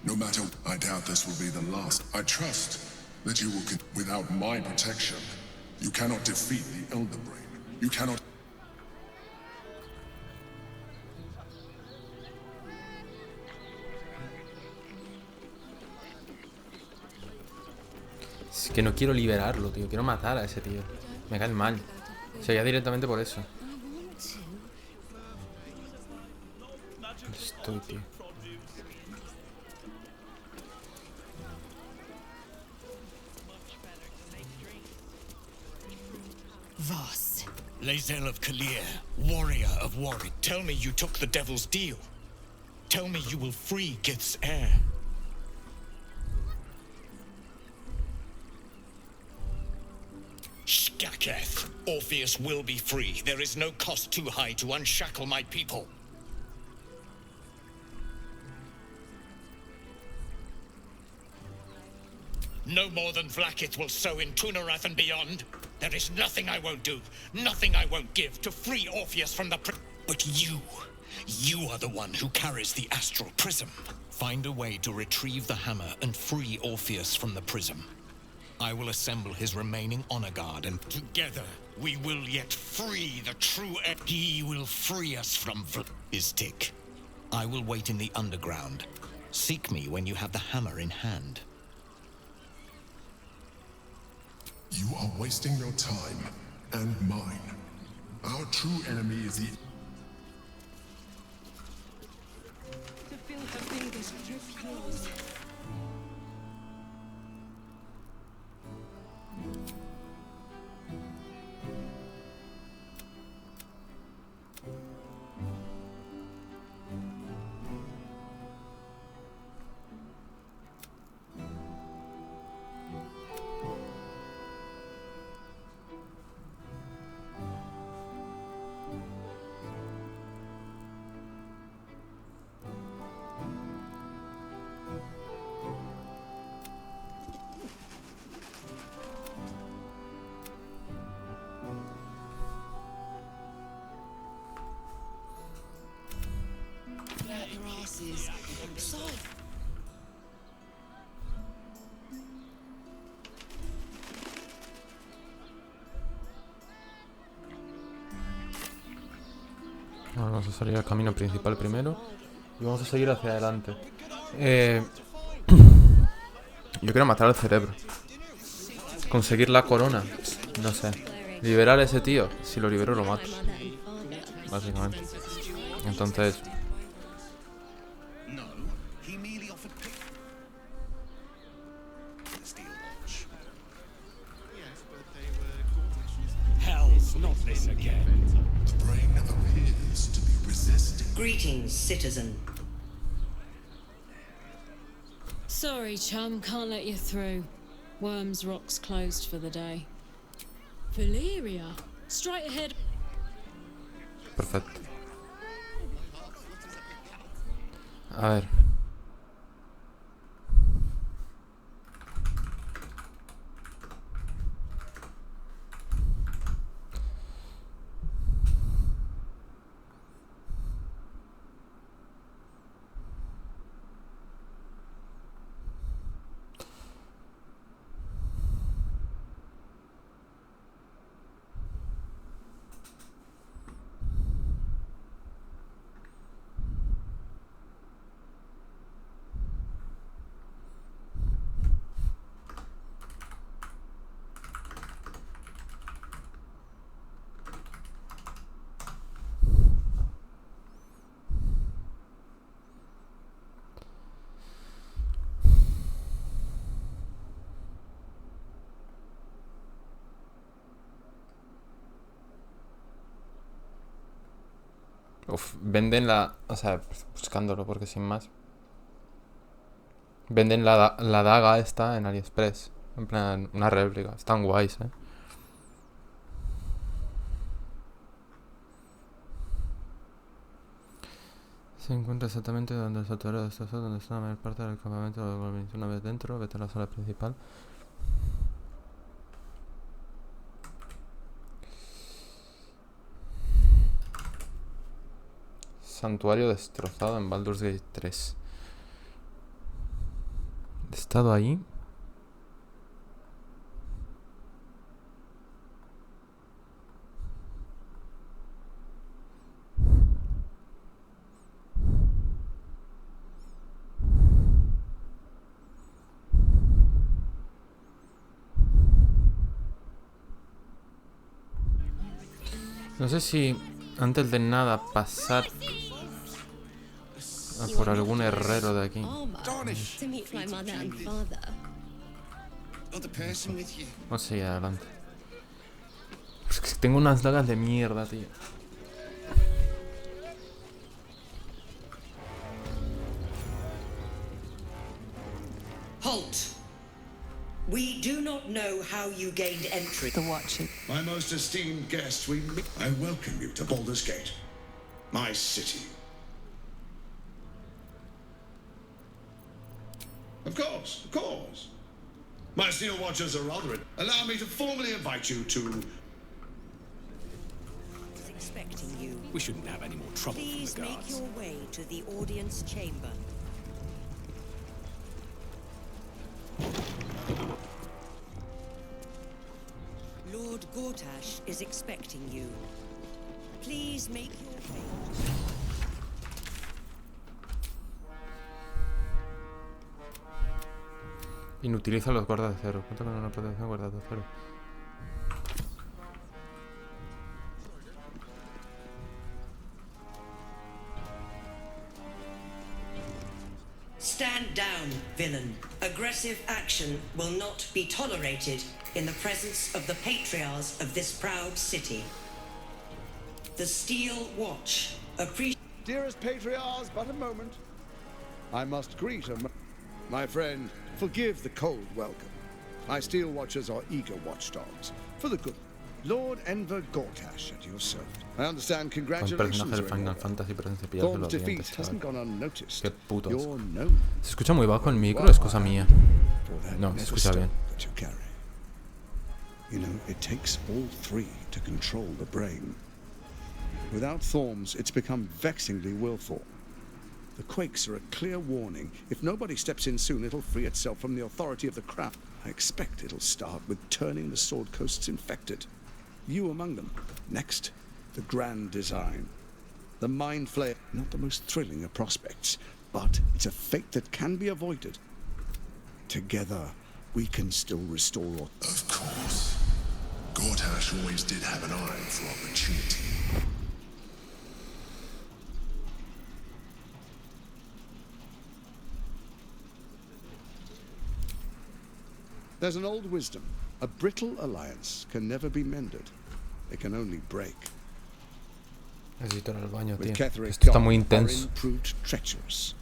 No matter, I doubt this will be the last. I trust that you will, without my protection, you cannot defeat the Elder Brain. You cannot. Es que no quiero liberarlo, tío. Quiero matar a ese tío. Me cae mal. O sea, ya directamente por eso. Estoy, tío. Voss. Lae'zel of Kalir, warrior of Warwick. Tell me you took the devil's deal. Tell me you will free Gith's heir. Skaketh, Orpheus will be free. There is no cost too high to unshackle my people. No more than Vlaakith will sow in Tunarath and beyond. There is nothing I won't do, nothing I won't give to free Orpheus from the But you are the one who carries the astral prism. Find a way to retrieve the hammer and free Orpheus from the prism. I will assemble his remaining honor guard, and together we will yet free the true He will free us from Istik. I will wait in the underground. Seek me when you have the hammer in hand. You are wasting your time and mine. Our true enemy is the. To feel her fingers drift yours. Bueno, vamos a salir al camino principal primero y vamos a seguir hacia adelante. Yo quiero matar al cerebro. Conseguir la corona. No sé. Liberar a ese tío. Si lo libero lo mato. Básicamente. Entonces... Greetings, citizen. Sorry, chum, can't let you through. Worms Rock's closed for the day. Valeria, straight ahead. Perfecto. A ver. Uf, venden la... O sea, buscándolo porque sin más. Venden la daga esta en AliExpress. En plan, una réplica. Están guays, ¿eh? Se encuentra exactamente donde el soterreo de estos donde está la mayor parte del campamento. Una vez dentro, vete a la sala principal. Santuario destrozado en Baldur's Gate 3. He estado ahí. No sé si antes de nada pasar por algún herrero de aquí. To meet my mother and father. Vamos a seguir adelante. Es que tengo unas dagas de mierda, tío. Halt! We do not know how you gained entry. The Watcher. My most esteemed guest, I welcome you to Baldur's Gate, my city. Of course, of course. My Steel Watchers are rather... Allow me to formally invite you to... Expecting you. We shouldn't have any more trouble from Please the make guards. your way to the audience chamber. Lord Gortash is expecting you. Please make your way. Inutiliza los guardas de cero. Cuenta con una protección guardas de cero. Stand down, villain. Aggressive action will not be tolerated in the presence of the patriarchs of this proud city. The Steel Watch appreciate... Dearest patriarchs, but a moment. I must greet my friend, forgive the cold welcome. My Steel Watchers are eager watchdogs. For the good. Lord Enver Gortash at your service. I understand congratulations are in order. Thorn's defeat hasn't gone unnoticed. Qué putos. You're known. Se escucha muy bajo el micro, es cosa mía. No, se escucha bien. That you carry. You know, it takes all three to control the brain. Without Thorns, it's become vexingly willful. The quakes are a clear warning. If nobody steps in soon, it'll free itself from the authority of the crown. I expect it'll start with turning the Sword Coasts infected. You among them. Next, the grand design. The Mind Flayer, not the most thrilling of prospects, but it's a fate that can be avoided. Together, we can still restore... Of course. Gortash always did have an eye for opportunity. There's an old wisdom. A brittle alliance can never be mended. It can only break. Necesito ir al baño, With tío. Ketheric Esto está gone, muy intenso. Orin proved treacherous.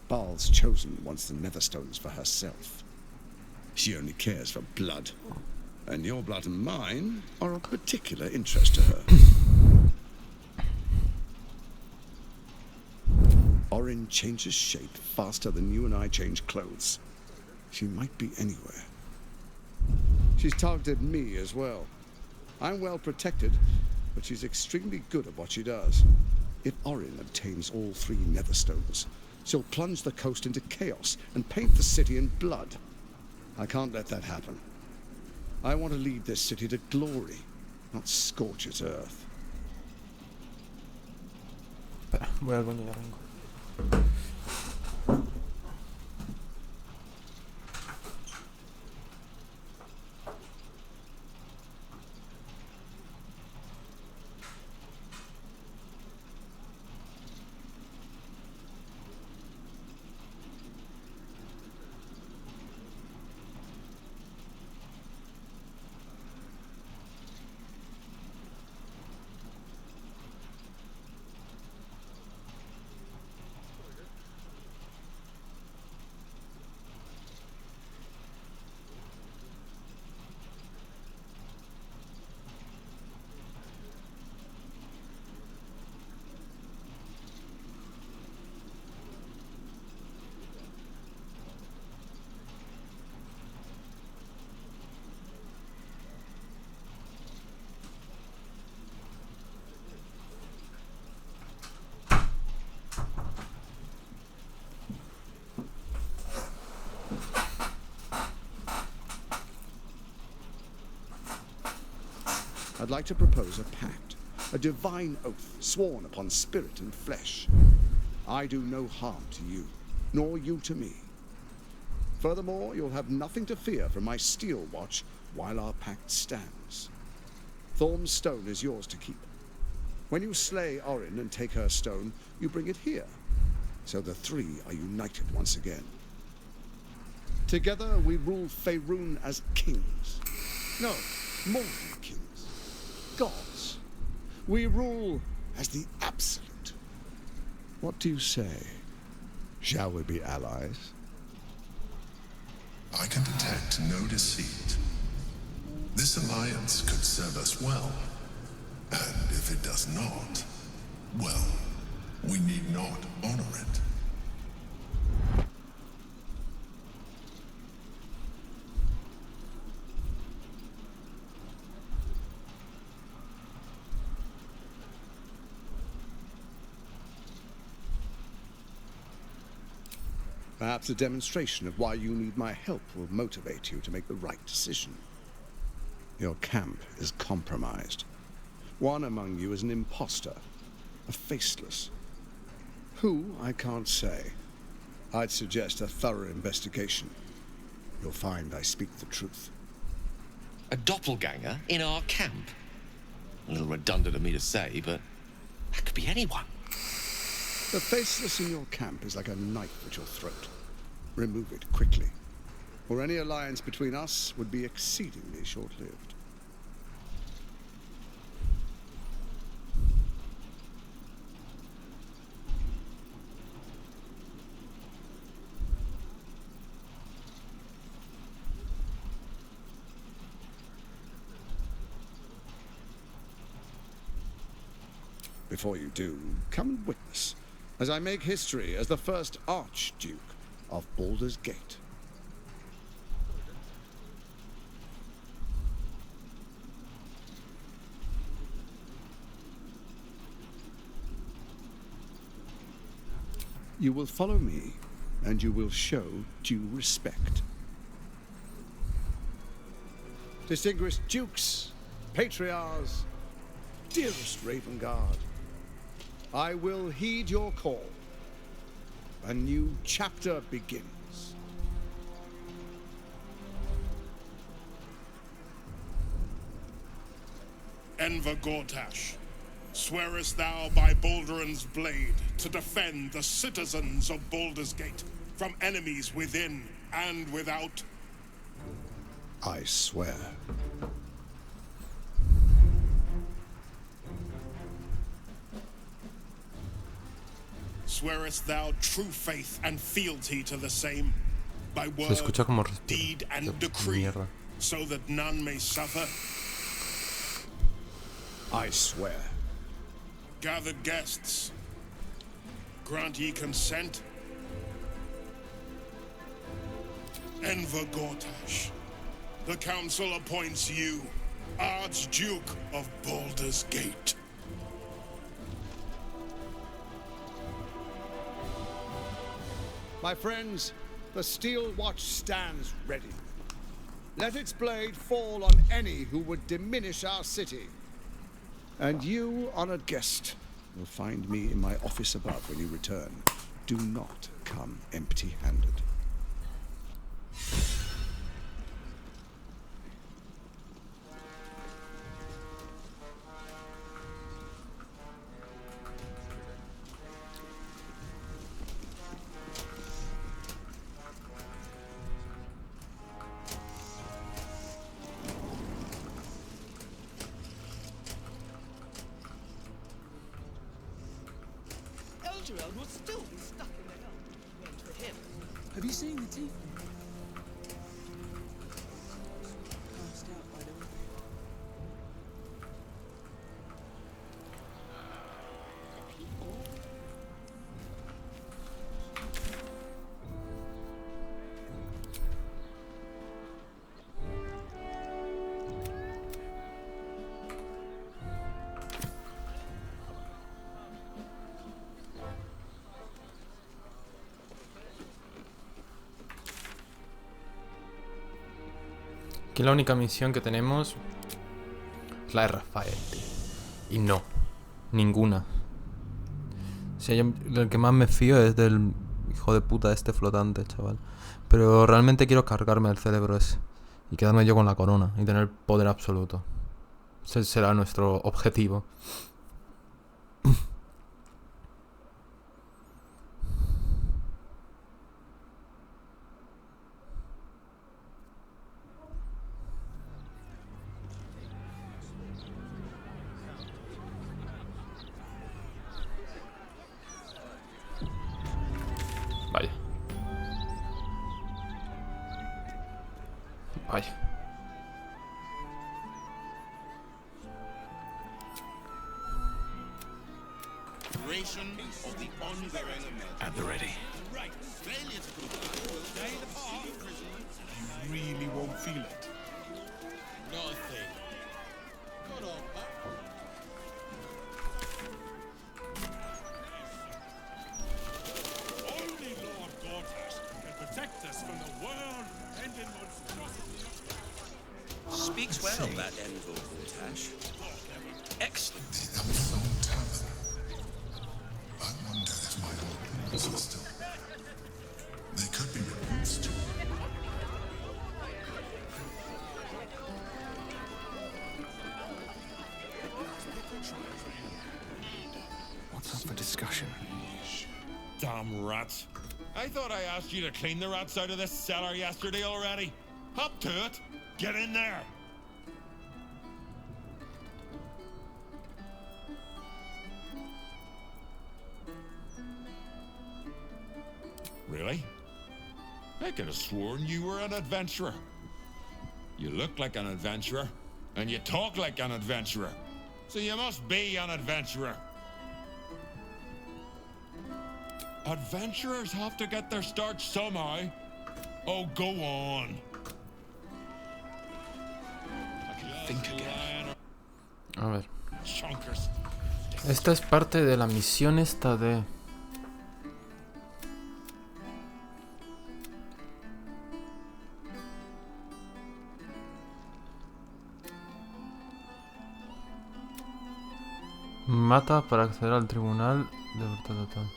Baal's chosen wants the Netherstones for herself. She only cares for blood. And your blood and mine are of particular interest to her. Orin changes shape faster than you and I change clothes. She might be anywhere. She's targeted me as well. I'm well protected, but she's extremely good at what she does. If Orin obtains all three Netherstones, she'll plunge the coast into chaos and paint the city in blood. I can't let that happen. I want to lead this city to glory, not scorch its earth. Espera, voy al baño y ya vengo. I'd like to propose a pact, a divine oath sworn upon spirit and flesh. I do no harm to you, nor you to me. Furthermore, you'll have nothing to fear from my steel watch while our pact stands. Thorm's stone is yours to keep. When you slay Orin and take her stone, you bring it here, so the three are united once again. Together we rule Faerun as kings. No, more than kings. Gods. We rule as the absolute. What do you say? Shall we be allies? I can detect no deceit. This alliance could serve us well. And if it does not, well, we need not honor it. Perhaps a demonstration of why you need my help will motivate you to make the right decision. Your camp is compromised. One among you is an imposter, a faceless. Who, I can't say. I'd suggest a thorough investigation. You'll find I speak the truth. A doppelganger in our camp? A little redundant of me to say, but that could be anyone. The faceless in your camp is like a knife at your throat. Remove it quickly, or any alliance between us would be exceedingly short-lived. Before you do, come and witness, as I make history as the first Archduke of Baldur's Gate. You will follow me, and you will show due respect. Distinguished dukes, patriarchs, dearest Ravengard, I will heed your call. A new chapter begins. Enver Gortash, swearest thou by Balduran's blade to defend the citizens of Baldur's Gate from enemies within and without? I swear. Swearest thou true faith and fealty to the same, by Se word, escucha como respira. deed, and Qué decree, mierda. so that none may suffer? I swear. Gathered guests, grant ye consent? Enver Gortash, the council appoints you Archduke of Baldur's Gate. My friends, the steel watch stands ready. Let its blade fall on any who would diminish our city. And you, honored guest, will find me in my office above when you return. Do not come empty-handed. Elgereld would still be stuck in the hell. Went for him. Have you seen the teeth? Passed out, by the way. Aquí la única misión que tenemos La Rafael, tío. Y no, ninguna. Si hay, el que más me fío es del hijo de puta este flotante, chaval. Pero realmente quiero cargarme el cerebro ese y quedarme yo con la corona y tener poder absoluto. Ese será nuestro objetivo. Vaya. Vaya. At the ready. You really won't feel it. Nothing. Good on, Pat. Only Lord Gortash can protect us from the world-ending monstrosity. Speaks well, that envoy, Gortash. Excellent. That was a long time. I wonder if my old ones are still. They could be reproofs too. What's up for discussion? Damn rats. I thought I asked you to clean the rats out of this cellar yesterday already. Up to it. Get in there. Really? I could have sworn you were an adventurer. You look like an adventurer, and you talk like an adventurer. So you must be an adventurer. Adventurers have to get their start somehow. Oh, go on. Think again. A ver. Chunkers. Esta es parte de la misión esta de... Mata para acceder al tribunal de libertad total.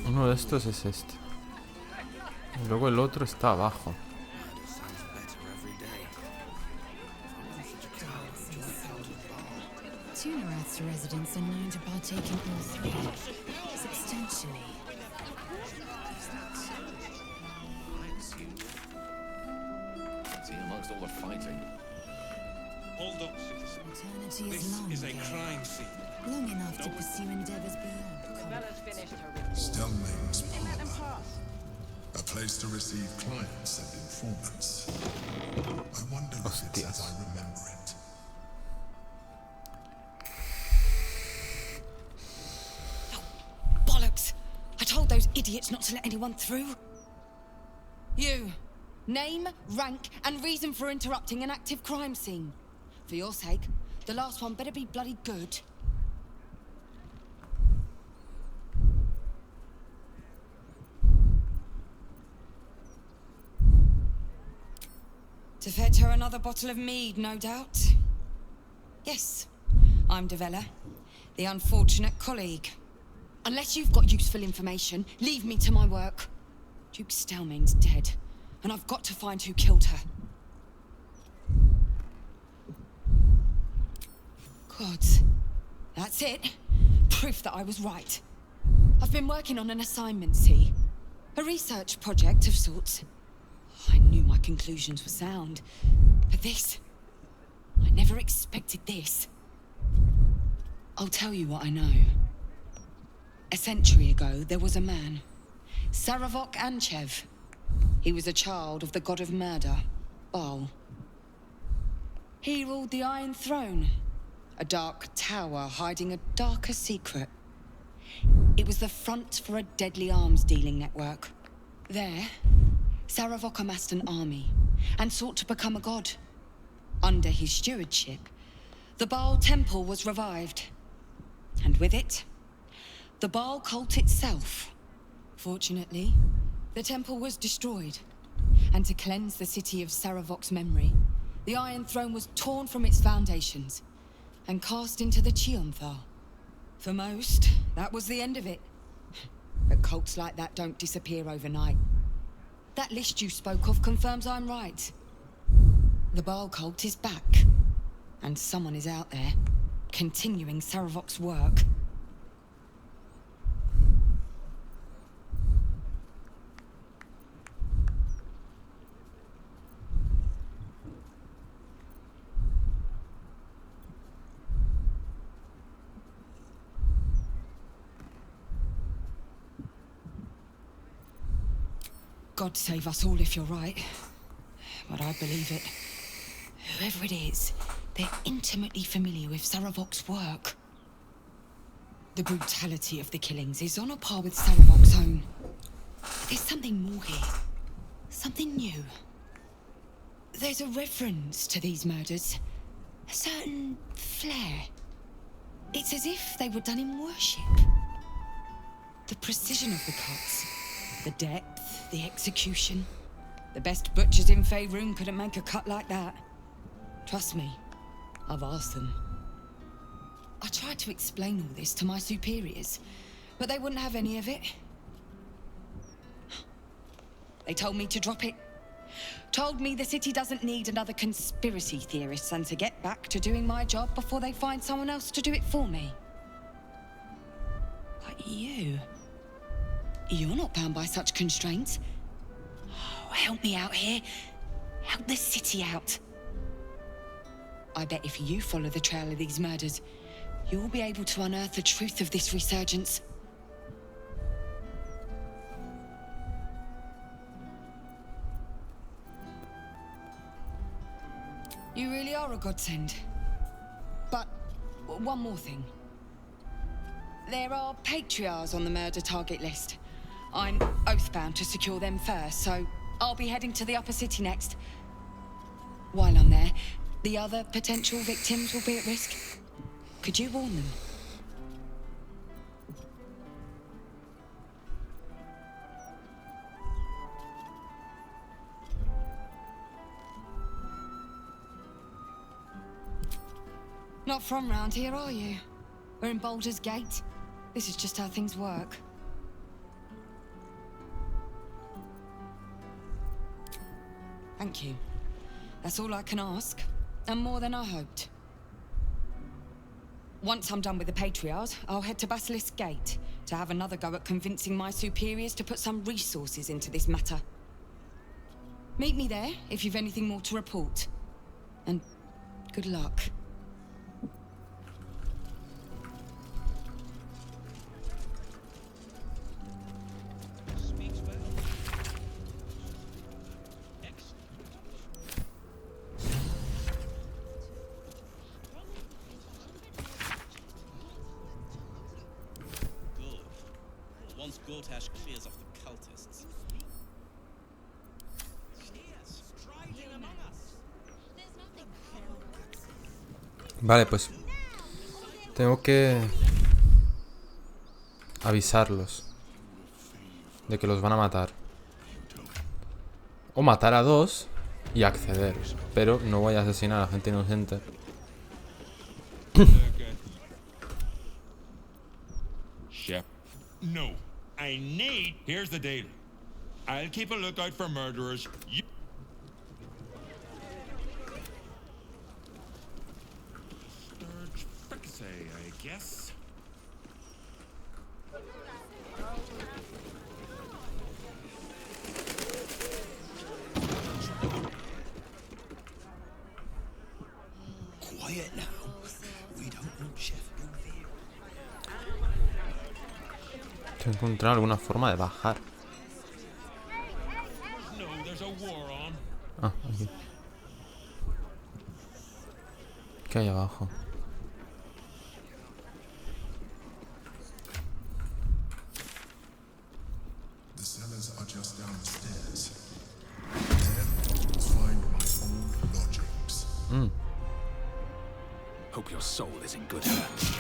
Uno de estos es este. Y luego el otro está abajo. Tunerath's residents are known to partake in all three, substantially. See, amongst all the fighting. Hold up, citizen. Eternity This is long, is a yet crime scene. long enough to pursue endeavors beyond combat. Stellmane's parlor. A place to receive clients and informants. I wonder if it's as I remember it. Bollocks! I told those idiots not to let anyone through. You. Name, rank, and reason for interrupting an active crime scene. For your sake, the last one better be bloody good. To fetch her another bottle of mead, no doubt. Yes, I'm Devella, the unfortunate colleague. Unless you've got useful information, leave me to my work. Duke Stellmane's dead, and I've got to find who killed her. Gods, that's it. Proof that I was right. I've been working on an assignment, see? A research project of sorts. I knew my conclusions were sound, but this... I never expected this. I'll tell you what I know. A century ago, there was a man, Saravok Anchev. He was a child of the god of murder, Baal. He ruled the Iron Throne, a dark tower hiding a darker secret. It was the front for a deadly arms-dealing network. There, Saravok amassed an army and sought to become a god. Under his stewardship, the Baal temple was revived. And with it, the Baal cult itself. Fortunately, the temple was destroyed. And to cleanse the city of Saravok's memory, the Iron Throne was torn from its foundations and cast into the Chionthal. For most, that was the end of it. But cults like that don't disappear overnight. That list you spoke of confirms I'm right. The Baal cult is back. And someone is out there, continuing Saravok's work. God save us all if you're right. But I believe it. Whoever it is, they're intimately familiar with Saravok's work. The brutality of the killings is on a par with Saravok's own. There's something more here. Something new. There's a reference to these murders. A certain flair. It's as if they were done in worship. The precision of the cuts. The depth, the execution. The best butchers in Faerun couldn't make a cut like that. Trust me, I've asked them. I tried to explain all this to my superiors, but they wouldn't have any of it. They told me to drop it. Told me the city doesn't need another conspiracy theorist and to get back to doing my job before they find someone else to do it for me. But you're not bound by such constraints. Oh, help me out here. Help the city out. I bet if you follow the trail of these murders, you'll be able to unearth the truth of this resurgence. You really are a godsend. But one more thing. There are patriarchs on the murder target list. I'm oathbound to secure them first, so I'll be heading to the upper city next. While I'm there, the other potential victims will be at risk. Could you warn them? Not from round here, are you? We're in Baldur's Gate. This is just how things work. Thank you. That's all I can ask, and more than I hoped. Once I'm done with the Patriarchs, I'll head to Basilisk Gate to have another go at convincing my superiors to put some resources into this matter. Meet me there if you've anything more to report. And good luck. Clears off the cultists. Vale, pues tengo que avisarlos de que los van a matar. O matar a dos y acceder. Pero no voy a asesinar a gente inocente. Shep. No. I need... Here's the deal. I'll keep a lookout for murderers. You... Sturge fricassee, I guess. Quiet now. We don't want Chef over here. Tengo que encontrar alguna forma de bajar. Ah, aquí. ¿Qué hay abajo? The cellars are just downstairs. There, you'll find my old lodgings. Hope your soul is in good hands.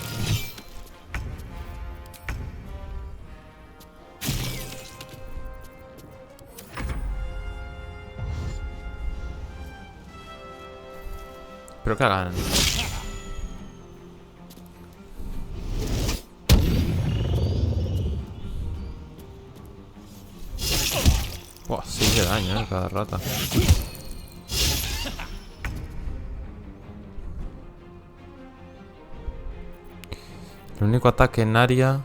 Espero que hagan. Buah, 6 de daño, cada rata. El único ataque en área.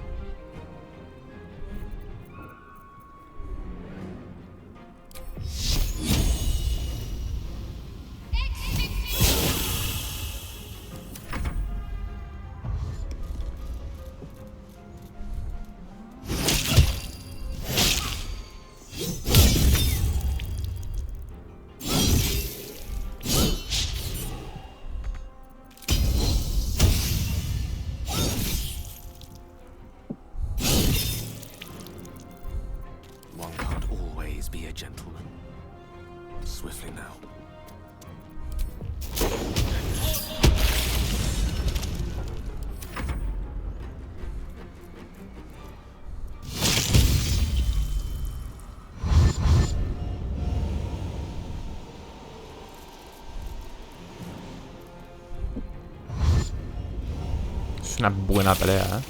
Una buena pelea, ¿eh?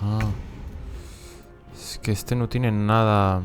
Ah. Es que este no tiene nada.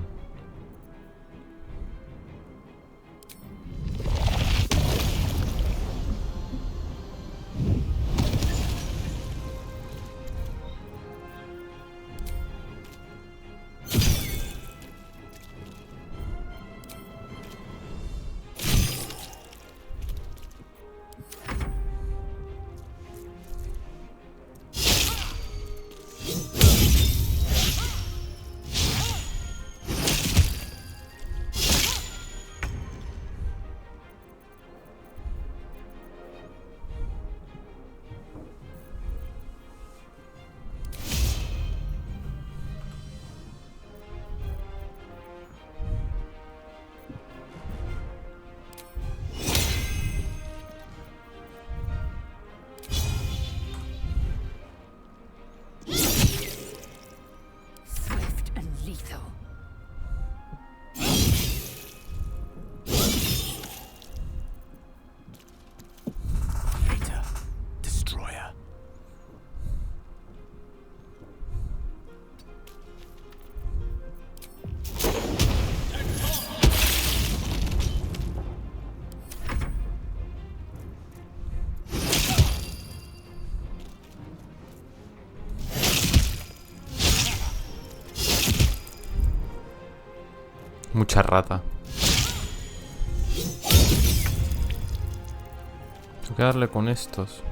Mucha rata. Tengo que darle con estos.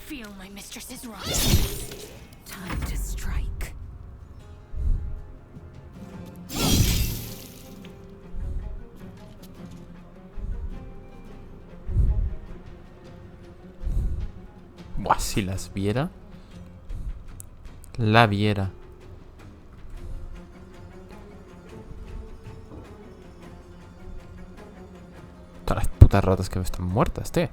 Feel my mistress is right. Time to strike. Buah, si las viera. La viera. Todas las putas ratas que están muertas, tío.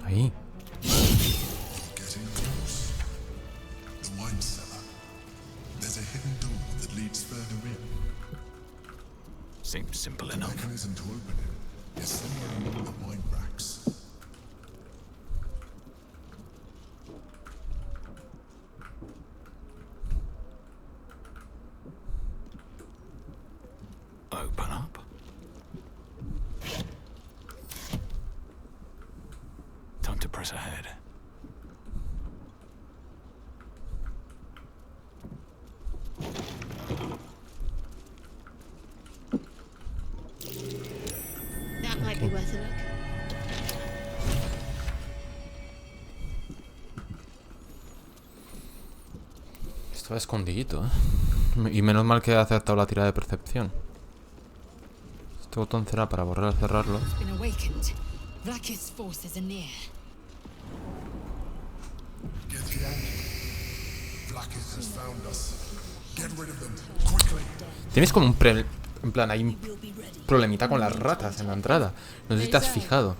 Ahí. Getting close. The wine cellar. There's a hidden door that leads further in. Seems simple enough. The mechanism to open it is somewhere among the wine racks. Open up. Time to press ahead. That might be worth a look. Estaba escondidito, Y menos mal que ha aceptado la tirada de percepción. Este botón será para borrar o cerrarlo. Tienes como un en plan, hay un problemita con las ratas en la entrada. No sé si te has fijado.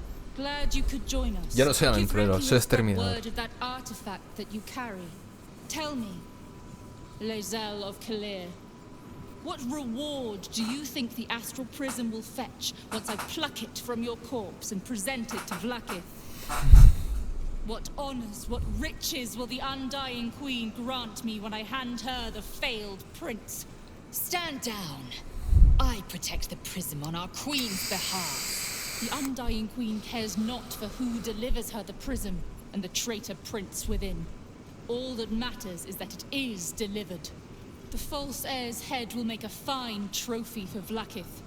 Ya no soy aventurero, soy exterminador. Lae'zel of Kalir, what reward do you think the astral prism will fetch once I pluck it from your corpse and present it to Vlaakith? What honors, what riches will the undying queen grant me when I hand her the failed prince? Stand down. I protect the prism on our queen's behalf. The undying queen cares not for who delivers her the prism and the traitor prince within. All that matters is that it is delivered. The false heir's head will make a fine trophy for Vlaakith.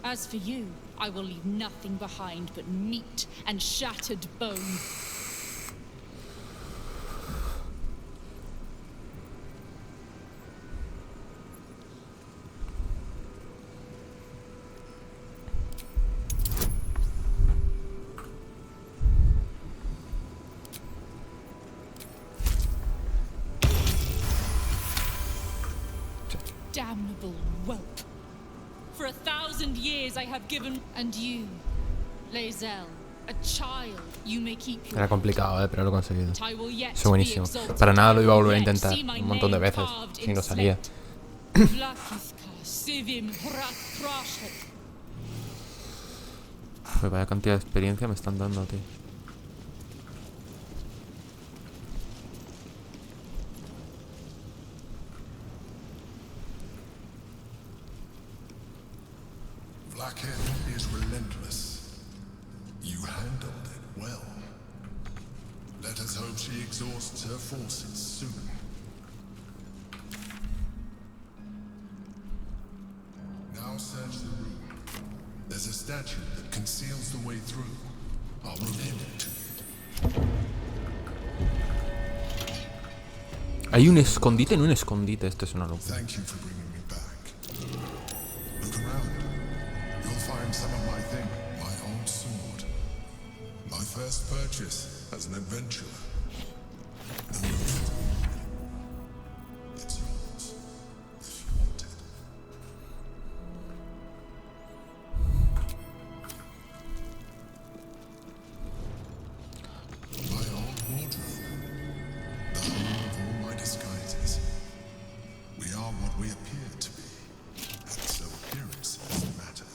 As for you, I will leave nothing behind but meat and shattered bone. Damnable whelp. For 1,000 years I have given... And you, Lae'zel, a child, you may keep your... Era complicado, pero lo he conseguido. Es buenísimo. Para nada lo iba a volver a intentar un montón de veces, si no salía. Pues vaya cantidad de experiencia me están dando, tío. Vlaakith is relentless. You handled it well. Let us hope she exhausts her forces soon. Now search the room. There's a statue that conceals the way through. I'll reveal it to you. Hay un escondite en un escondite. Esto es una locura. Thank you for bringing me back. Look around. You'll find some of my thing, my old sword. My first purchase as an adventurer. The roof. It's yours, if you want it. My old wardrobe. The home of all my disguises. We are what we appear to be, and so appearances matter.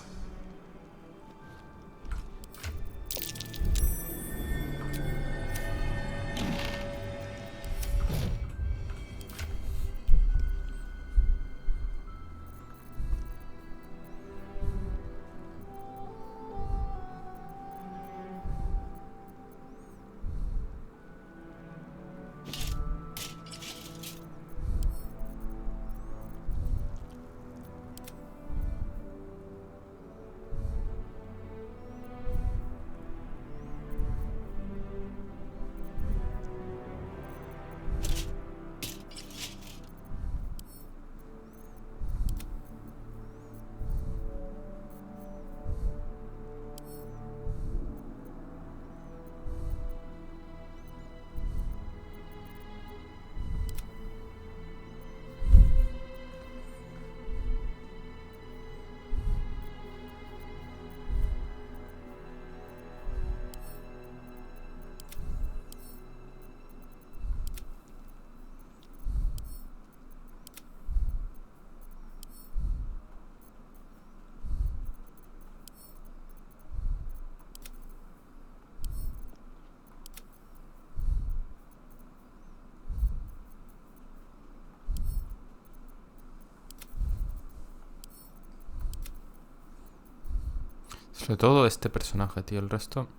Sobre todo este personaje, tío. El resto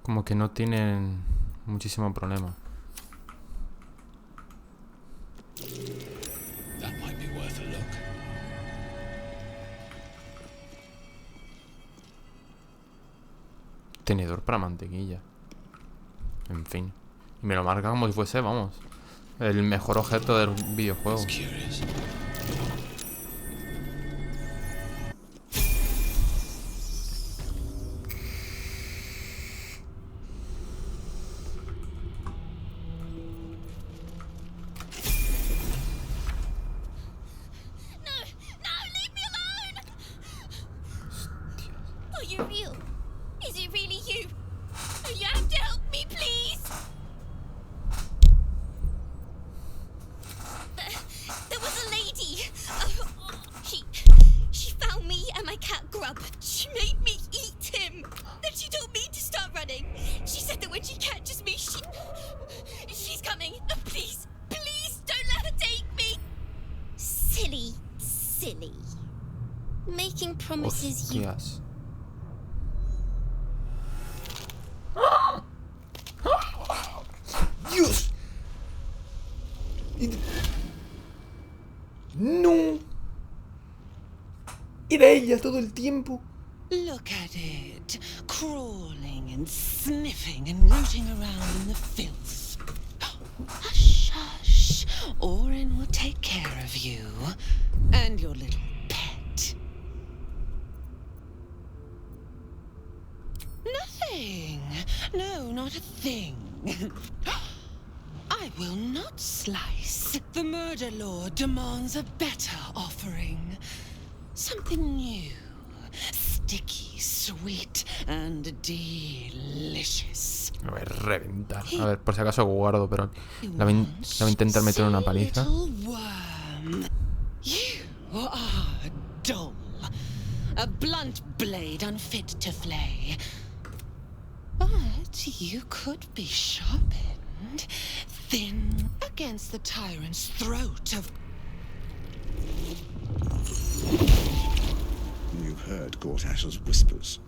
como que no tienen muchísimo problema. That might be worth a look. Tenedor para mantequilla. En fin. Y me lo marca como si fuese, vamos, El mejor objeto del videojuego. Are you real? Is it really you? You have to help me, please. There was a lady. She found me and my cat Grub. She made me eat him. Then she told me to start running. She said that when she catches me, she's coming. Please, please don't let her take me. Silly. Making promises you. Hostias. Dios. No. Era ella todo el tiempo. Look at it, crawling and sniffing and rooting around in the filth. Hush, hush. Orin will take care of you and your little pet. Nothing. No, not a thing. I will not slice. The murder lord demands a better offering. Something new. Sticky, sweet, and delicious. Me voy a reventar. A ver, por si acaso guardo, pero la voy a intentar meter una paliza. You are dull. A blunt blade unfit to flay. But you could be sharpened, thin against the tyrant's throat of... You've heard Gortash's whispers.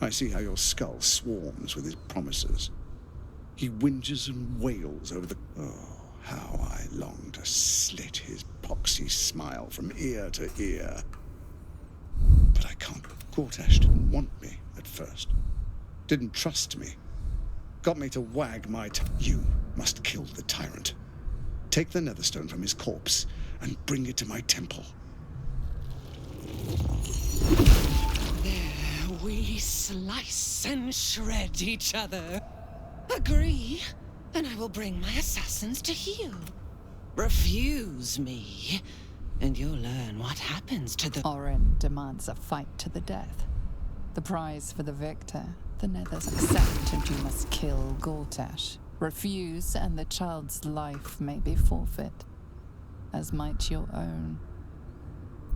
I see how your skull swarms with his promises. He whinges and wails over the... Oh, how I long to slit his poxy smile from ear to ear. But I can't. Gortash didn't want me at first. Didn't trust me. Got me to wag my You must kill the tyrant. Take the netherstone from his corpse and bring it to my temple. There we slice and shred each other. Agree, and I will bring my assassins to heal. Refuse me, and you'll learn what happens to the... Orin demands a fight to the death. The prize for the victor. The Nethers accept, and you must kill Gortash. Refuse, and the child's life may be forfeit, as might your own.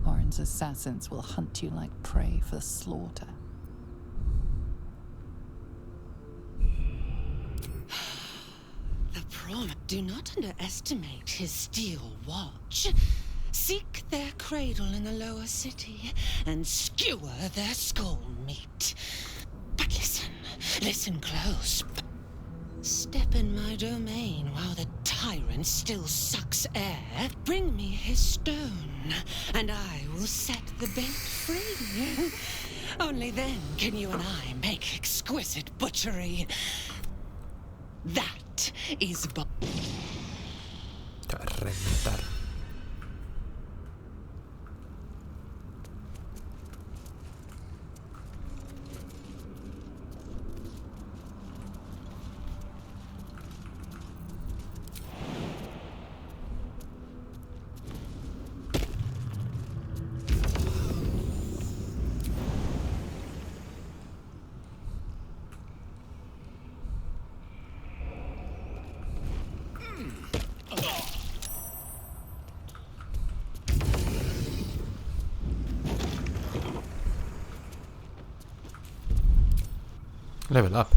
Orin's assassins will hunt you like prey for slaughter. The prom. Do not underestimate his steel watch. Seek their cradle in the lower city and skewer their skull meat. But listen close. Step in my domain while the tyrant still sucks air. Bring me his stone, and I will set the bait free. Only then can you and I make exquisite butchery. That is Reventar. Level up.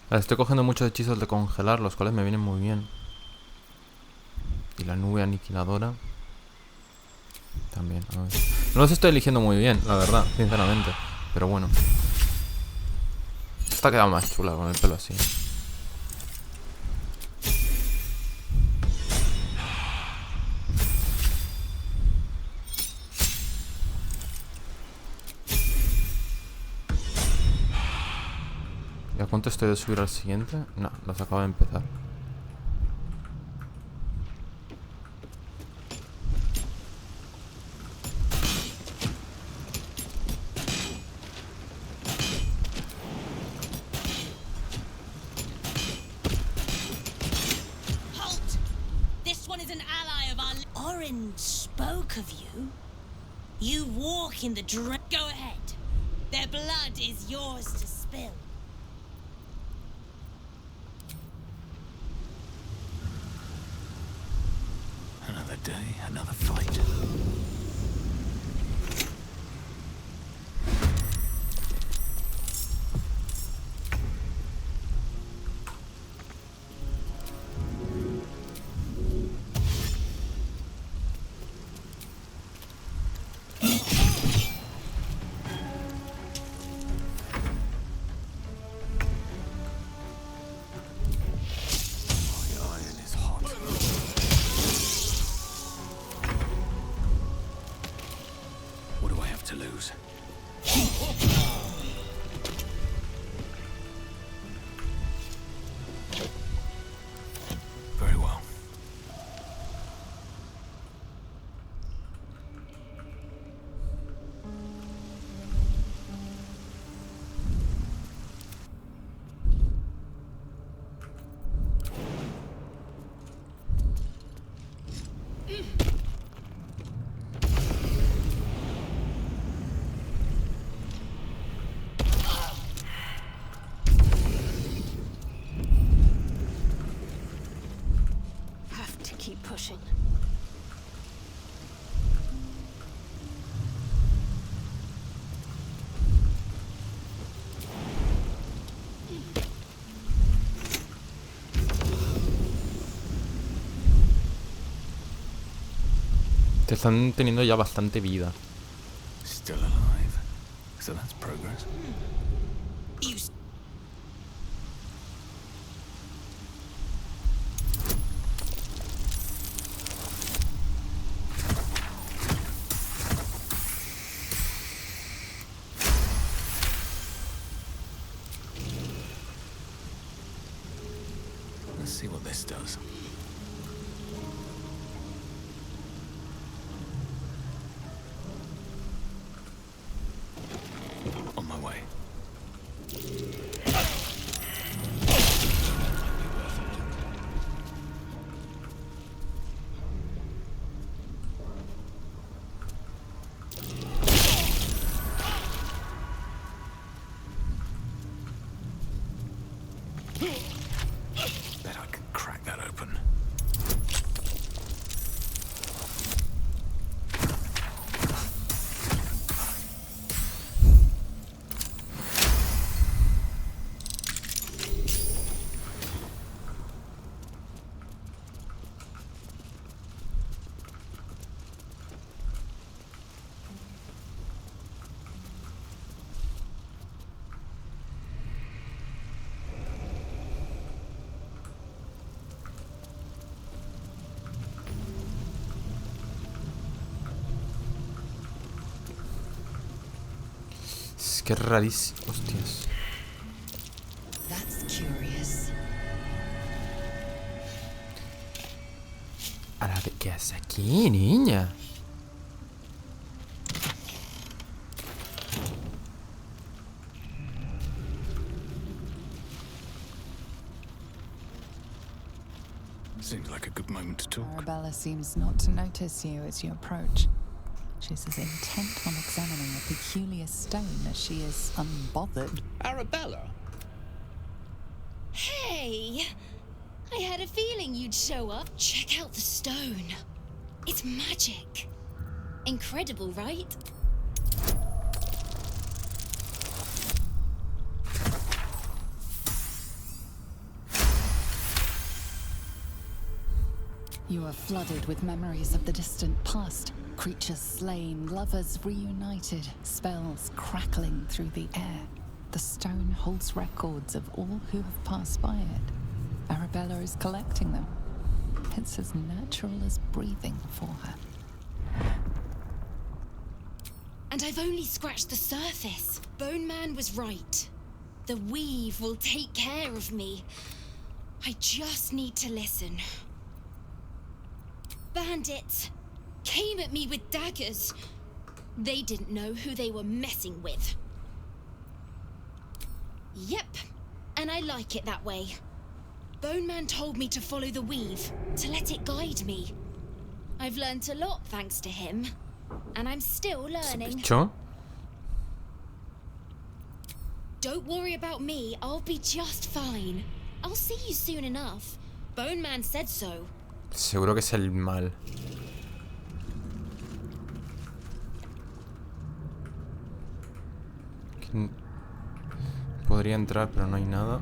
Estoy cogiendo muchos hechizos de congelar, los cuales me vienen muy bien. Y la nube aniquiladora también. A ver. No los estoy eligiendo muy bien, la verdad, sinceramente. Pero bueno. Esta ha quedado más chula con el pelo así. cuánto estoy de subir al siguiente? No, los acabo de empezar. Halt! This one is an ally of our... Orin spoke of you. You walk in the Go ahead. Their blood is yours to spill. Another day, another fight. Keep pushing. Te están teniendo ya bastante vida. Still alive. So that's progress. Let's see what this does. On my way. Bet I can crack that open. Es que es rarísimo, hostias. That's curious. Ahora, ¿qué haces aquí, niña? Seems like a good moment to talk. Arabella seems not to notice you as you approach. She's as intent on examining a peculiar stone as she is unbothered. Arabella? Hey! I had a feeling you'd show up. Check out the stone. It's magic. Incredible, right? You are flooded with memories of the distant past. Creatures slain, lovers reunited, spells crackling through the air. The stone holds records of all who have passed by it. Arabella is collecting them. It's as natural as breathing for her. And I've only scratched the surface. Bone Man was right. The weave will take care of me. I just need to listen. Bandits came at me with daggers. They didn't know who they were messing with. Yep, and I like it that way. Bone Man told me to follow the weave, to let it guide me. I've learned a lot thanks to him, and I'm still learning. ¿Bicho? Don't worry about me, I'll be just fine. I'll see you soon enough. Bone Man said so. Seguro que es el mal. Podría entrar, pero no hay nada.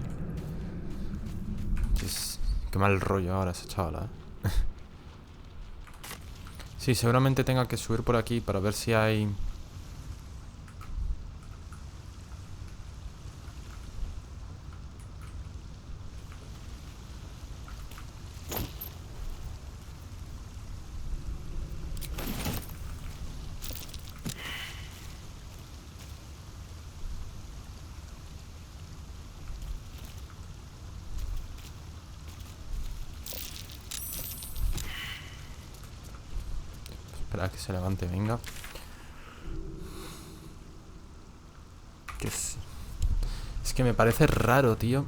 Qué mal rollo ahora esa chavala, ¿eh? Sí, seguramente tenga que subir por aquí para ver si hay... Espera que se levante, venga. Es que me parece raro, tío.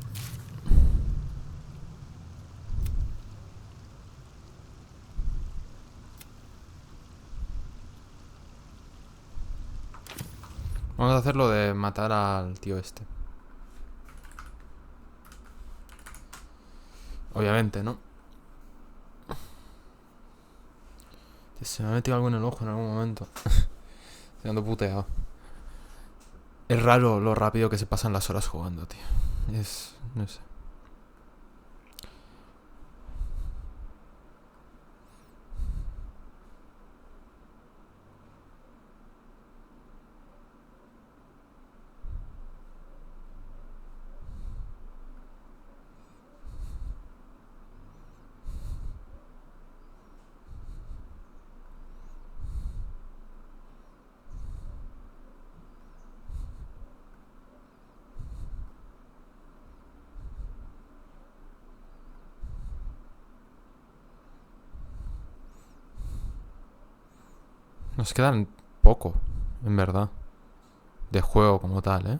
Vamos a hacer lo de matar al tío este. Obviamente, ¿no? Se me ha metido algo en el ojo en algún momento. Estoy ando puteado. Es raro lo rápido que se pasan las horas jugando, tío. No sé. Nos quedan poco, en verdad, de juego como tal, ¿eh?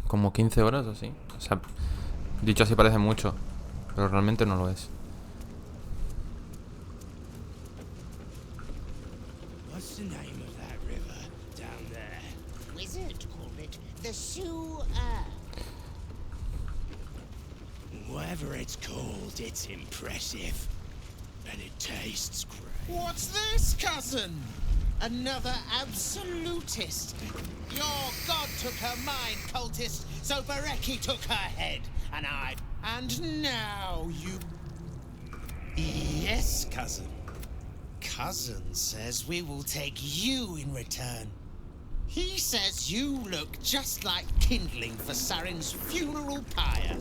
Como 15 horas o así. O sea, dicho así parece mucho, pero realmente no lo es. What's the name of that river down there? Wizard called it the sewer. Whatever it's called, it's impressive. And it tastes great. What's this, cousin? Another absolutist. Your god took her mind, cultist, so Bereki took her head. And now you... Yes, cousin. Cousin says we will take you in return. He says you look just like kindling for Saren's funeral pyre.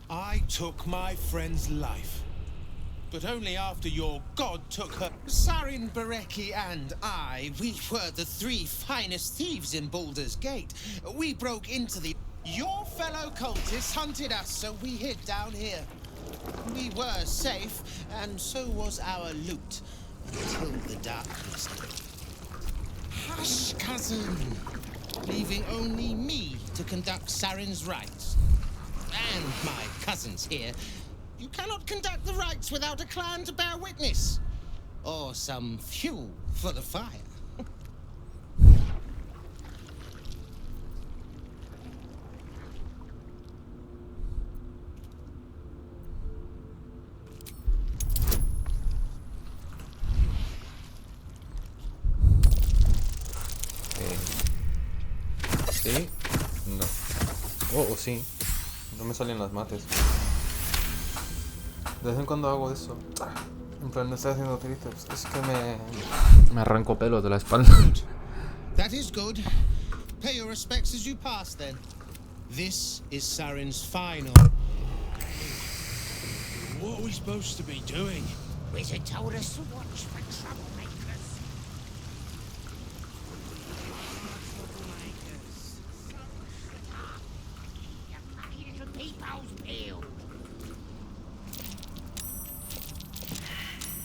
I took my friend's life, but only after your god took her. Sarin, Bereki, and I, we were the three finest thieves in Baldur's Gate. We broke into the... Your fellow cultists hunted us, so we hid down here. We were safe, and so was our loot, until the darkness. Hush, cousin. Leaving only me to conduct Sarin's rites. And my cousins here. You cannot conduct the rites without a clan to bear witness. Or some fuel for the fire. Oh, sí. No me salen las mates. De vez en cuando hago eso. En plan, no estoy haciendo tríceps. Es que me arranco pelos de la espalda. That is good. Pay your respects as you pass, then. This is Saren's final. What are we supposed to be doing? Wizard told us to watch for troublemakers. Lucky little peepholes peel.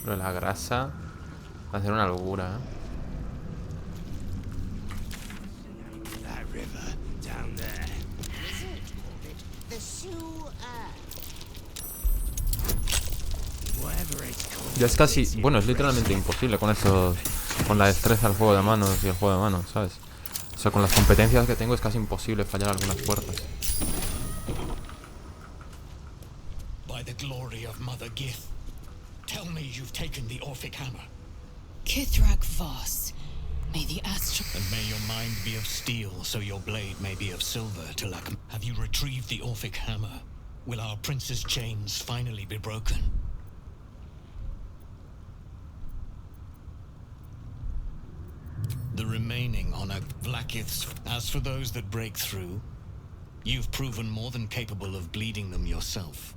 Pero la grasa va a ser una locura, That river down there. Wizard called it the sewer. Whatever it's called. Ya es casi... Bueno, es literalmente imposible con estos... Con la destreza del juego de manos y el juego de manos, ¿sabes? O sea, con las competencias que tengo es casi imposible fallar algunas puertas. By the glory of Mother Gith, tell me you've taken the Orphic Hammer. Kithrak Voss, may the astral... And may your mind be of steel, so your blade may be of silver, Talak. Have you retrieved the Orphic Hammer? Will our prince's chains finally be broken? The remaining honor Vlaakith's. As for those that break through, you've proven more than capable of bleeding them yourself.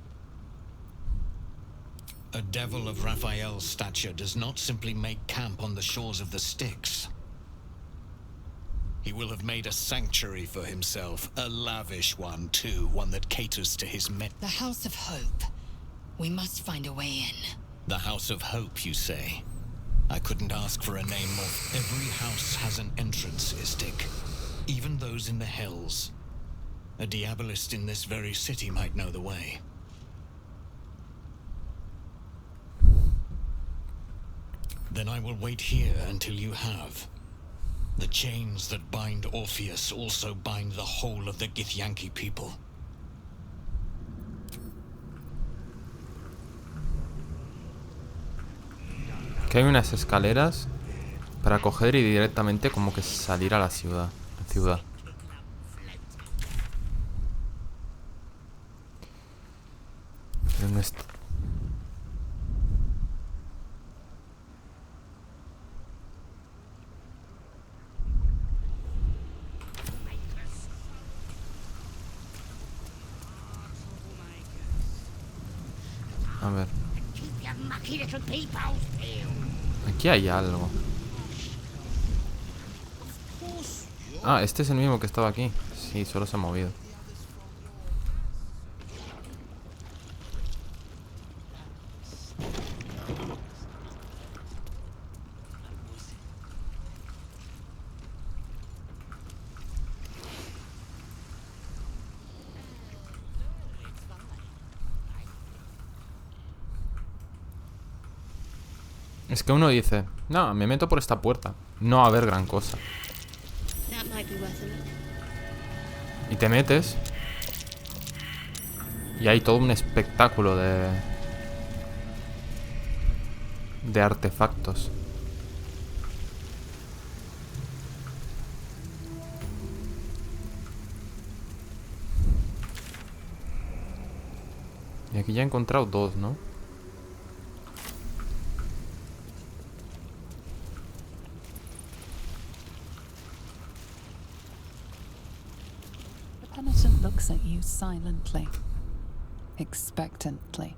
A devil of Raphael's stature does not simply make camp on the shores of the Styx. He will have made a sanctuary for himself, a lavish one too, one that caters to his men. The House of Hope. We must find a way in. The House of Hope, you say? I couldn't ask for a name more. Every house has an entrance, Istik. Even those in the Hells. A diabolist in this very city might know the way. Then I will wait here until you have. The chains that bind Orpheus also bind the whole of the Githyanki people. Que hay unas escaleras para coger y directamente como que salir a la ciudad. Pero no está... A ver. Aquí hay algo. Ah, este es el mismo que estaba aquí. Sí, solo se ha movido. Es que uno dice, no, me meto por esta puerta. No va a haber gran cosa. Y te metes y hay todo un espectáculo de artefactos. Y aquí ya he encontrado dos, ¿no? The penitent looks at you silently, expectantly.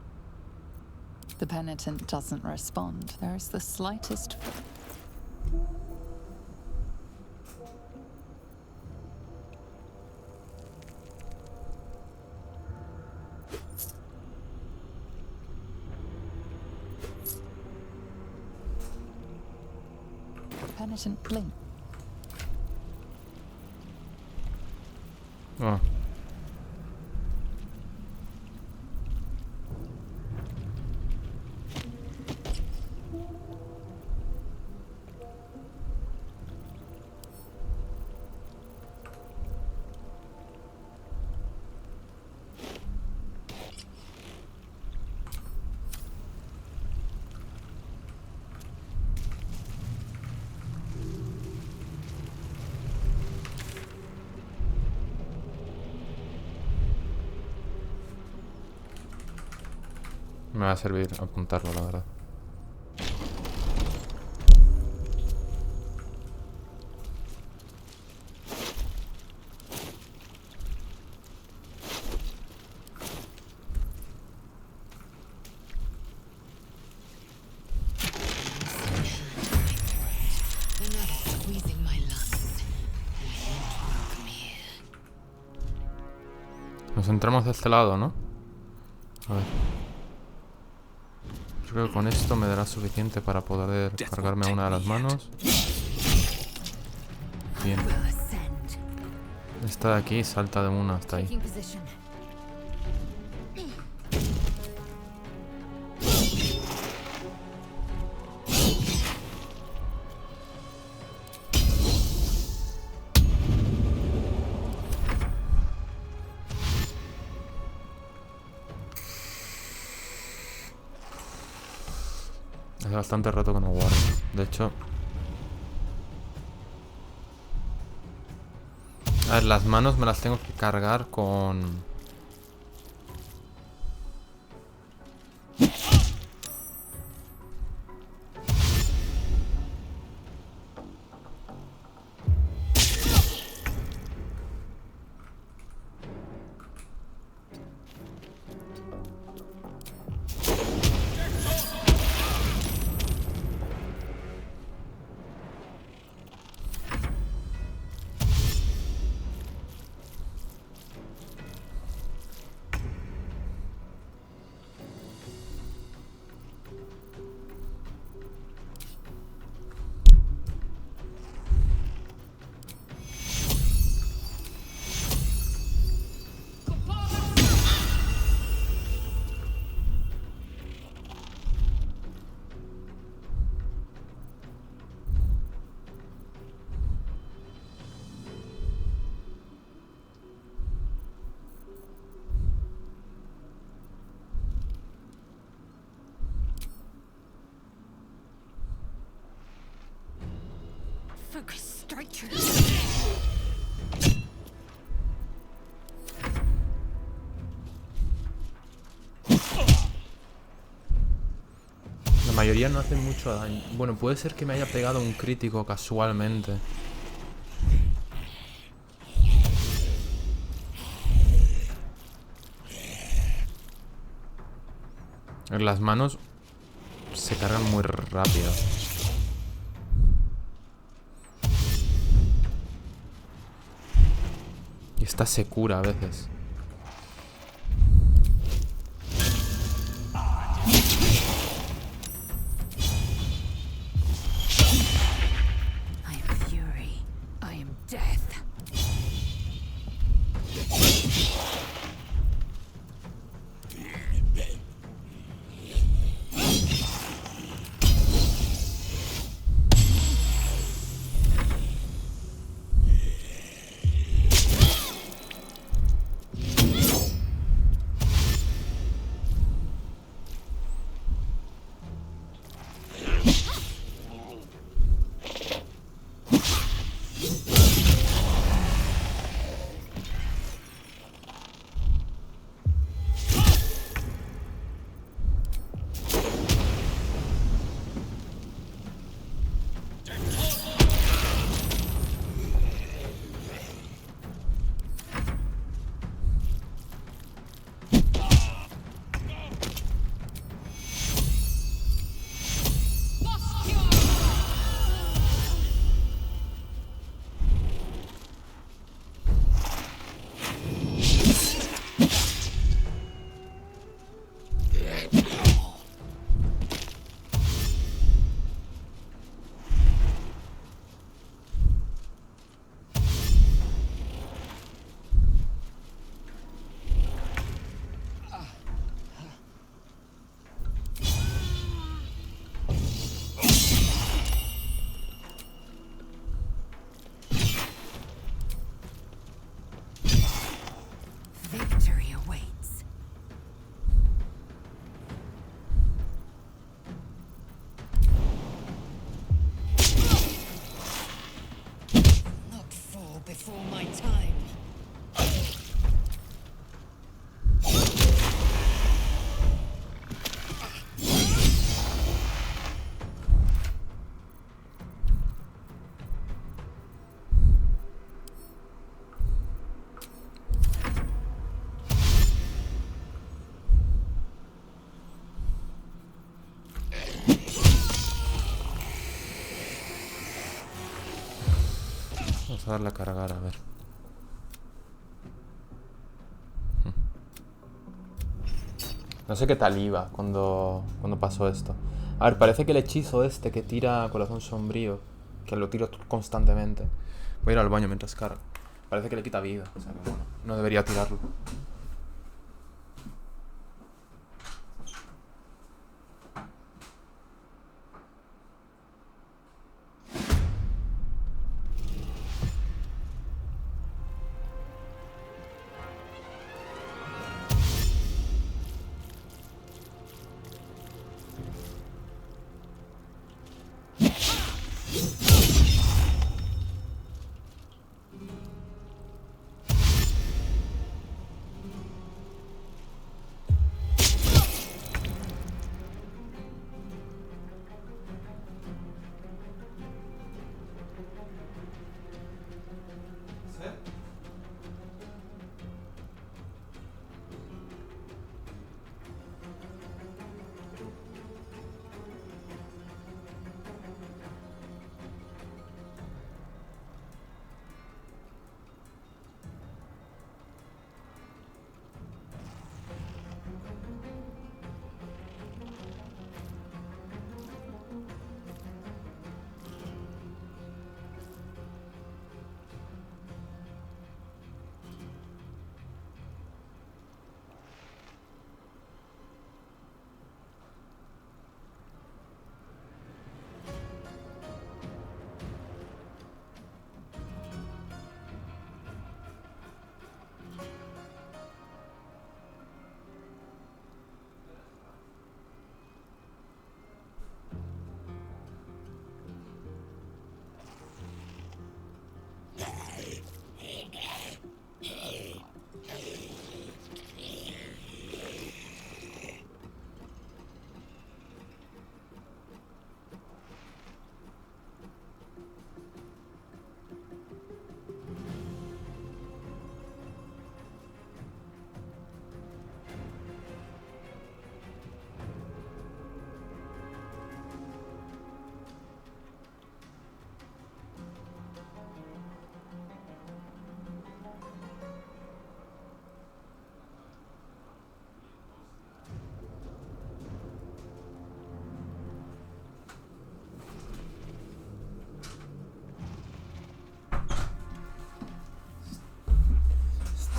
The penitent doesn't respond. There is the slightest... Penitent blink. Oh. Me va a servir apuntarlo, la verdad. Nos entramos de este lado, ¿no? A ver. Yo creo que con esto me dará suficiente para poder cargarme a una de las manos. Bien. Esta de aquí salta de una hasta ahí. Hace bastante rato que no guardo. De hecho... A ver, las manos me las tengo que cargar con... Focus straight through. La mayoría no hacen mucho daño. Bueno, puede ser que me haya pegado un crítico casualmente. En las manos se cargan muy rápido. Y esta se cura a veces. I am fury. I am death. Vamos a darle a cargar, a ver. No sé qué tal iba cuando pasó esto. A ver, parece que el hechizo este que tira corazón sombrío, que lo tiro constantemente. Voy a ir al baño mientras cargo. Parece que le quita vida, o sea que bueno, no debería tirarlo.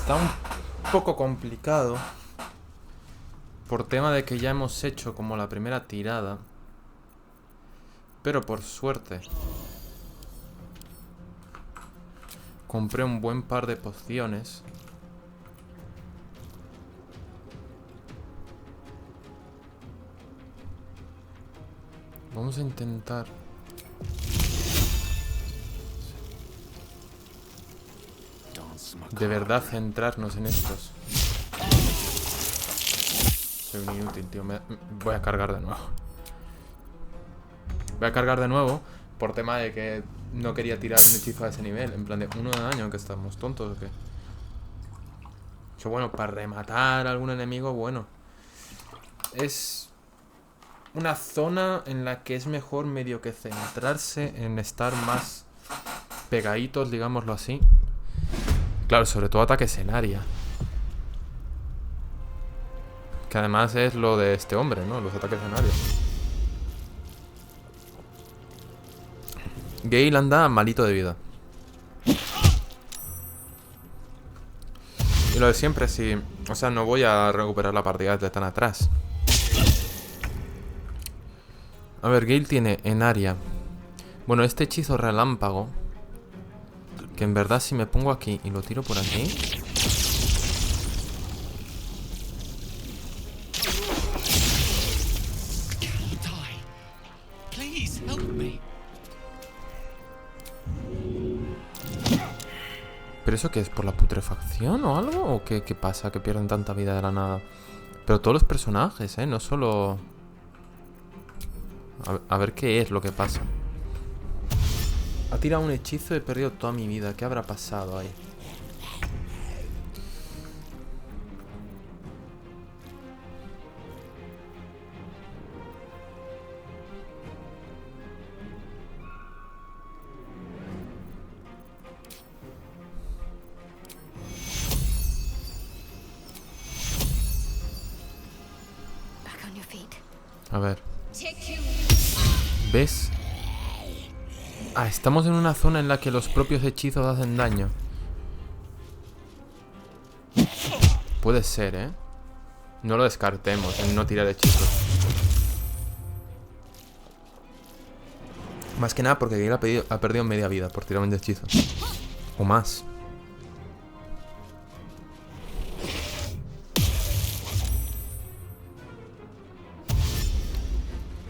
Está un poco complicado por tema de que ya hemos hecho como la primera tirada, pero por suerte compré un buen par de pociones. Vamos a intentar de verdad centrarnos en estos. Soy un inútil, tío. Voy a cargar de nuevo. Voy a cargar de nuevo por tema de que no quería tirar un hechizo a ese nivel. En plan de 1 de daño, que estamos tontos o qué. Yo, bueno, para rematar a algún enemigo, bueno. Es una zona en la que es mejor medio que centrarse en estar más pegaditos, digámoslo así. Claro, sobre todo ataques en área. Que además es lo de este hombre, ¿no? Los ataques en área. Gale anda malito de vida. Y lo de siempre, sí. O sea, no voy a recuperar la partida desde tan atrás. A ver, Gale tiene en área. Bueno, este hechizo relámpago. Que en verdad si me pongo aquí y lo tiro por aquí. ¿Pero eso qué es? ¿Por la putrefacción o algo? ¿O qué pasa? ¿Que pierden tanta vida de la nada? Pero todos los personajes, ¿eh? No solo... A ver qué es lo que pasa. Ha tirado un hechizo y he perdido toda mi vida. ¿Qué habrá pasado ahí? A ver. ¿Ves? Ah, estamos en una zona en la que los propios hechizos hacen daño. Puede ser, ¿eh? No lo descartemos, en no tirar hechizos. Más que nada porque Gale ha perdido media vida por tirar un hechizo. O más.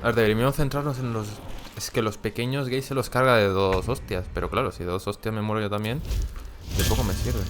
A ver, deberíamos centrarnos en los... Es que los pequeños Gale se los carga de 2 hostias. Pero claro, si de 2 hostias me muero yo también, de poco me sirve.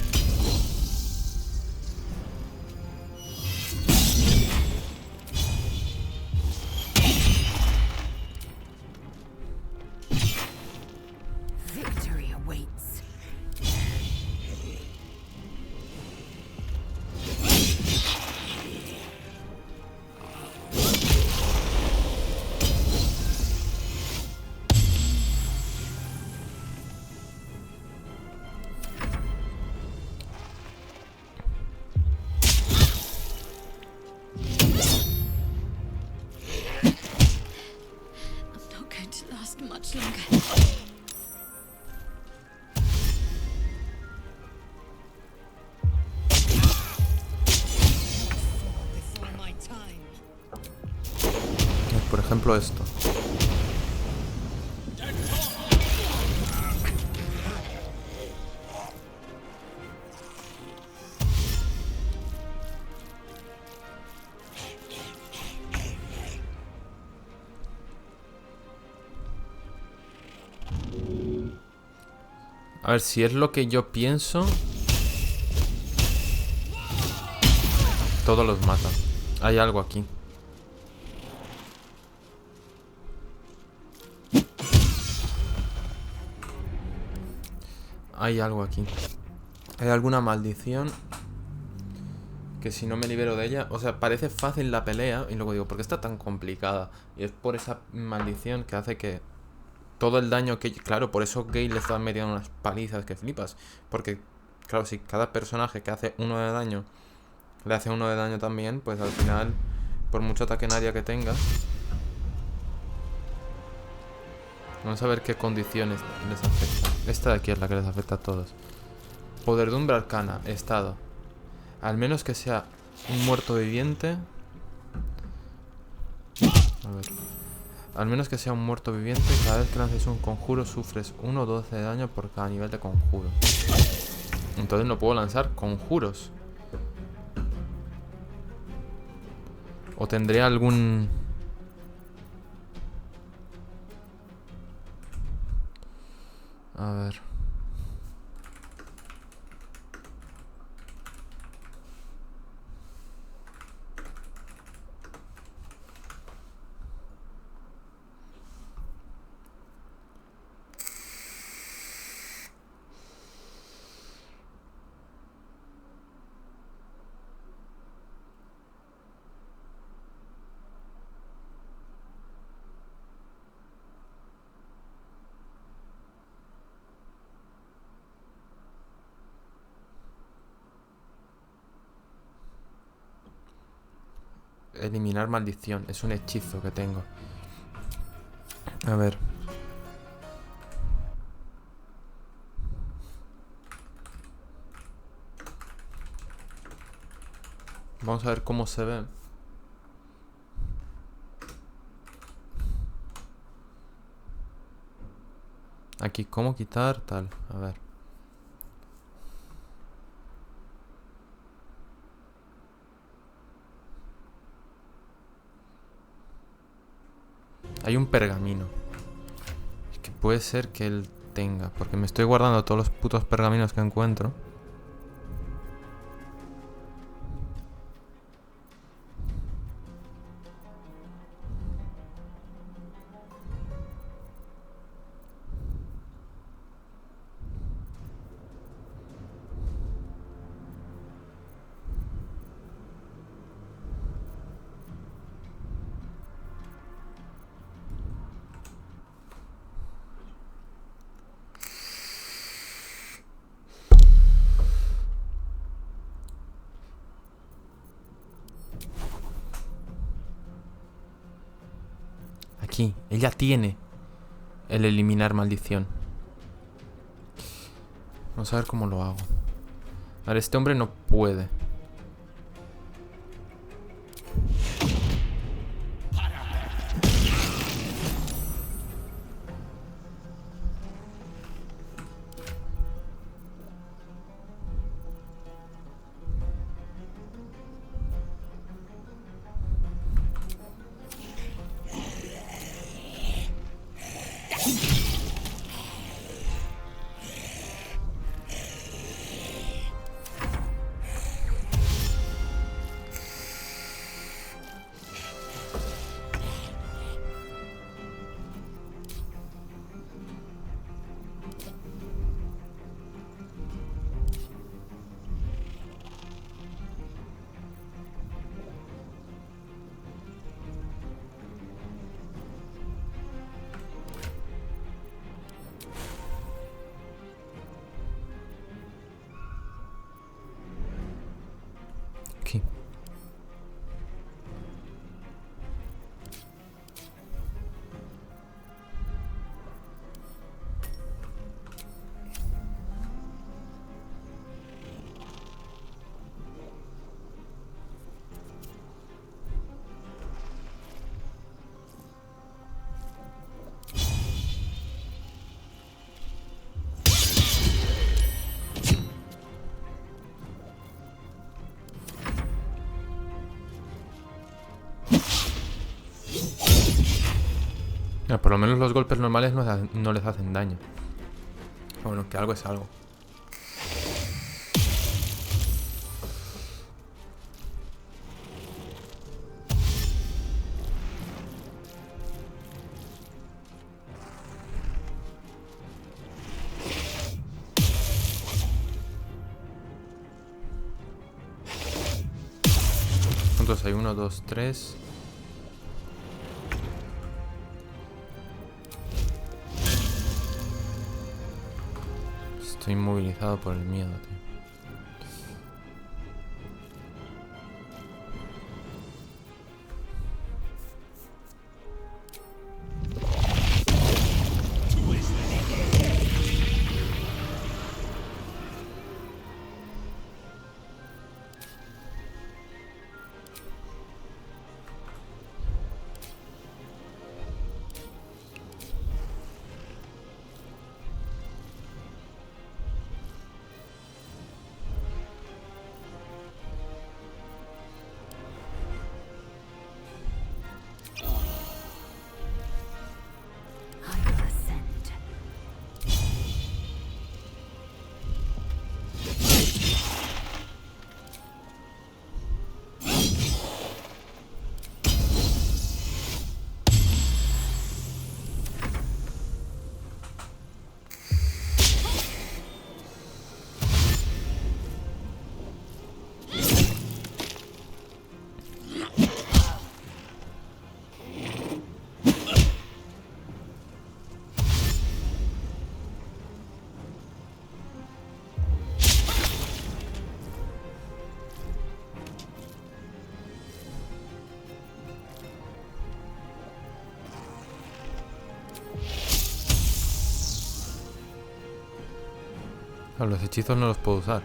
Por ejemplo esto. A ver, si es lo que yo pienso, todos los mata. Hay algo aquí. Hay algo aquí. Hay alguna maldición que si no me libero de ella... O sea, parece fácil la pelea. Y luego digo, ¿por qué está tan complicada? Y es por esa maldición que hace que... Todo el daño que... Claro, por eso Gale le está metiendo unas palizas que flipas. Porque, claro, si cada personaje que hace 1 de daño le hace 1 de daño también, pues al final, por mucho ataque en área que tenga... Vamos a ver qué condiciones les afecta. Esta de aquí es la que les afecta a todos. Poderdumbre arcana, estado. Al menos que sea un muerto viviente. A ver. Al menos que sea un muerto viviente, cada vez que lances un conjuro sufres 1 o 12 de daño por cada nivel de conjuro. Entonces no puedo lanzar conjuros. O tendré algún... A ver. Eliminar maldición. Es un hechizo que tengo. A ver. Vamos a ver cómo se ve. Aquí, cómo quitar tal. A ver. Hay un pergamino. Es que puede ser que él tenga. Porque me estoy guardando todos los putos pergaminos que encuentro. aquí. Ella tiene el eliminar maldición. Vamos a ver cómo lo hago. A ver, este hombre no puede. Aquí. Por lo menos los golpes normales no les hacen daño. Bueno, que algo es algo. ¿Cuántos hay? 1, 2, 3... Estoy inmovilizado por el miedo, tío. Los hechizos no los puedo usar.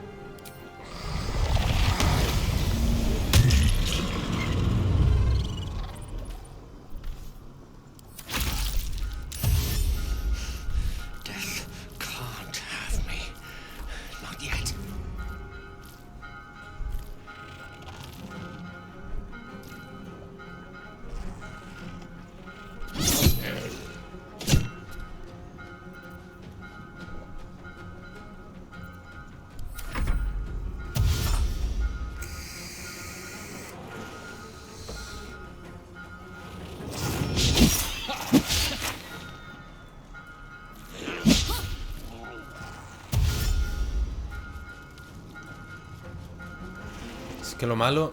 Que lo malo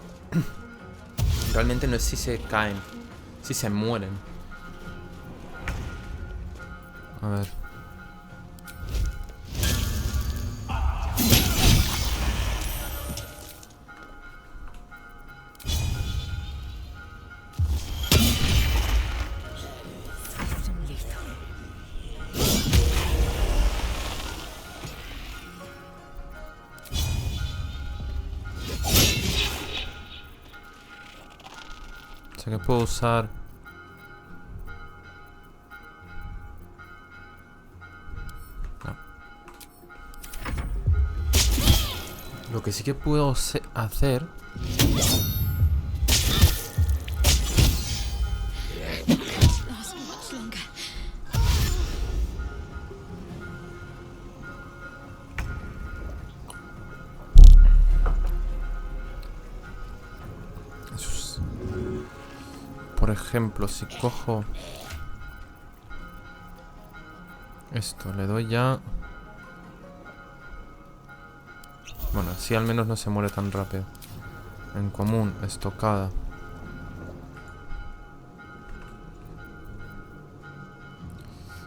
realmente no es si se caen, si se mueren. A ver. sea que puedo usar... No. Lo que sí que puedo hacer... Por ejemplo, si cojo esto, le doy ya... Bueno, así al menos no se muere tan rápido. En común, estocada.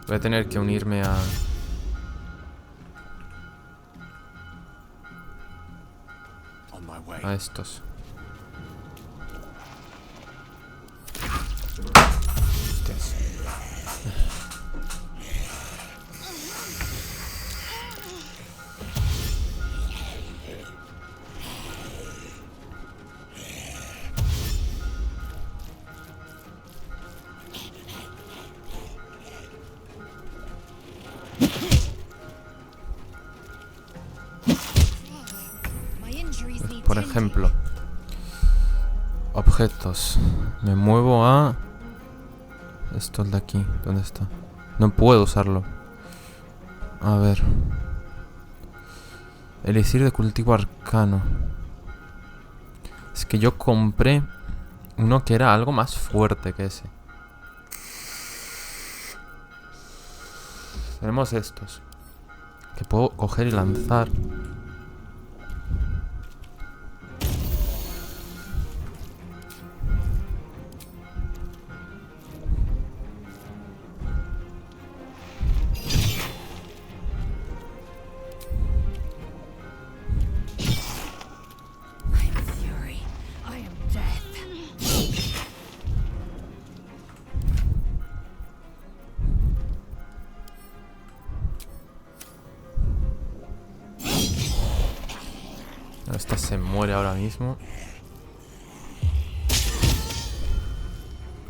Voy a tener que unirme a estos. Por ejemplo, objetos. Me muevo a... Esto es de aquí. ¿Dónde está? No puedo usarlo. A ver. Elixir de cultivo arcano. Es que yo compré uno que era algo más fuerte que ese. Tenemos estos que puedo coger y lanzar. Esta se muere ahora mismo.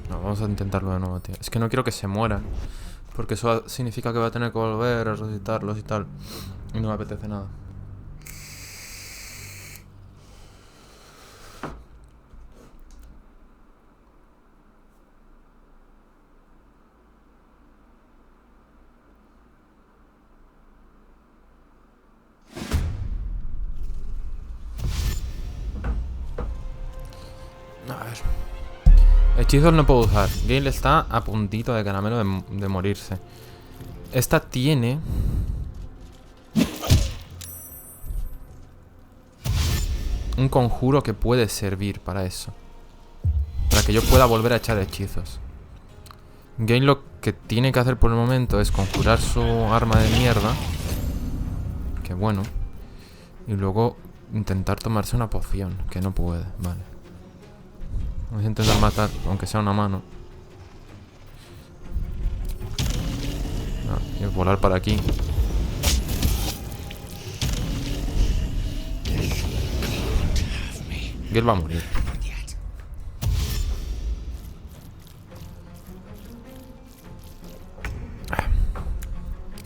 No, vamos a intentarlo de nuevo, tío. Es que no quiero que se muera, porque eso significa que va a tener que volver a resucitarlos y tal. Y no me apetece nada. A ver. Hechizos no puedo usar. Gale está a puntito de caramelo de morirse. Esta tiene... un conjuro que puede servir para eso. Para que yo pueda volver a echar hechizos. Gale lo que tiene que hacer por el momento es conjurar su arma de mierda. Que bueno. Y luego intentar tomarse una poción. Que no puede, vale. Vamos a intentar matar, aunque sea una mano. Y volar para aquí. Gale va a morir.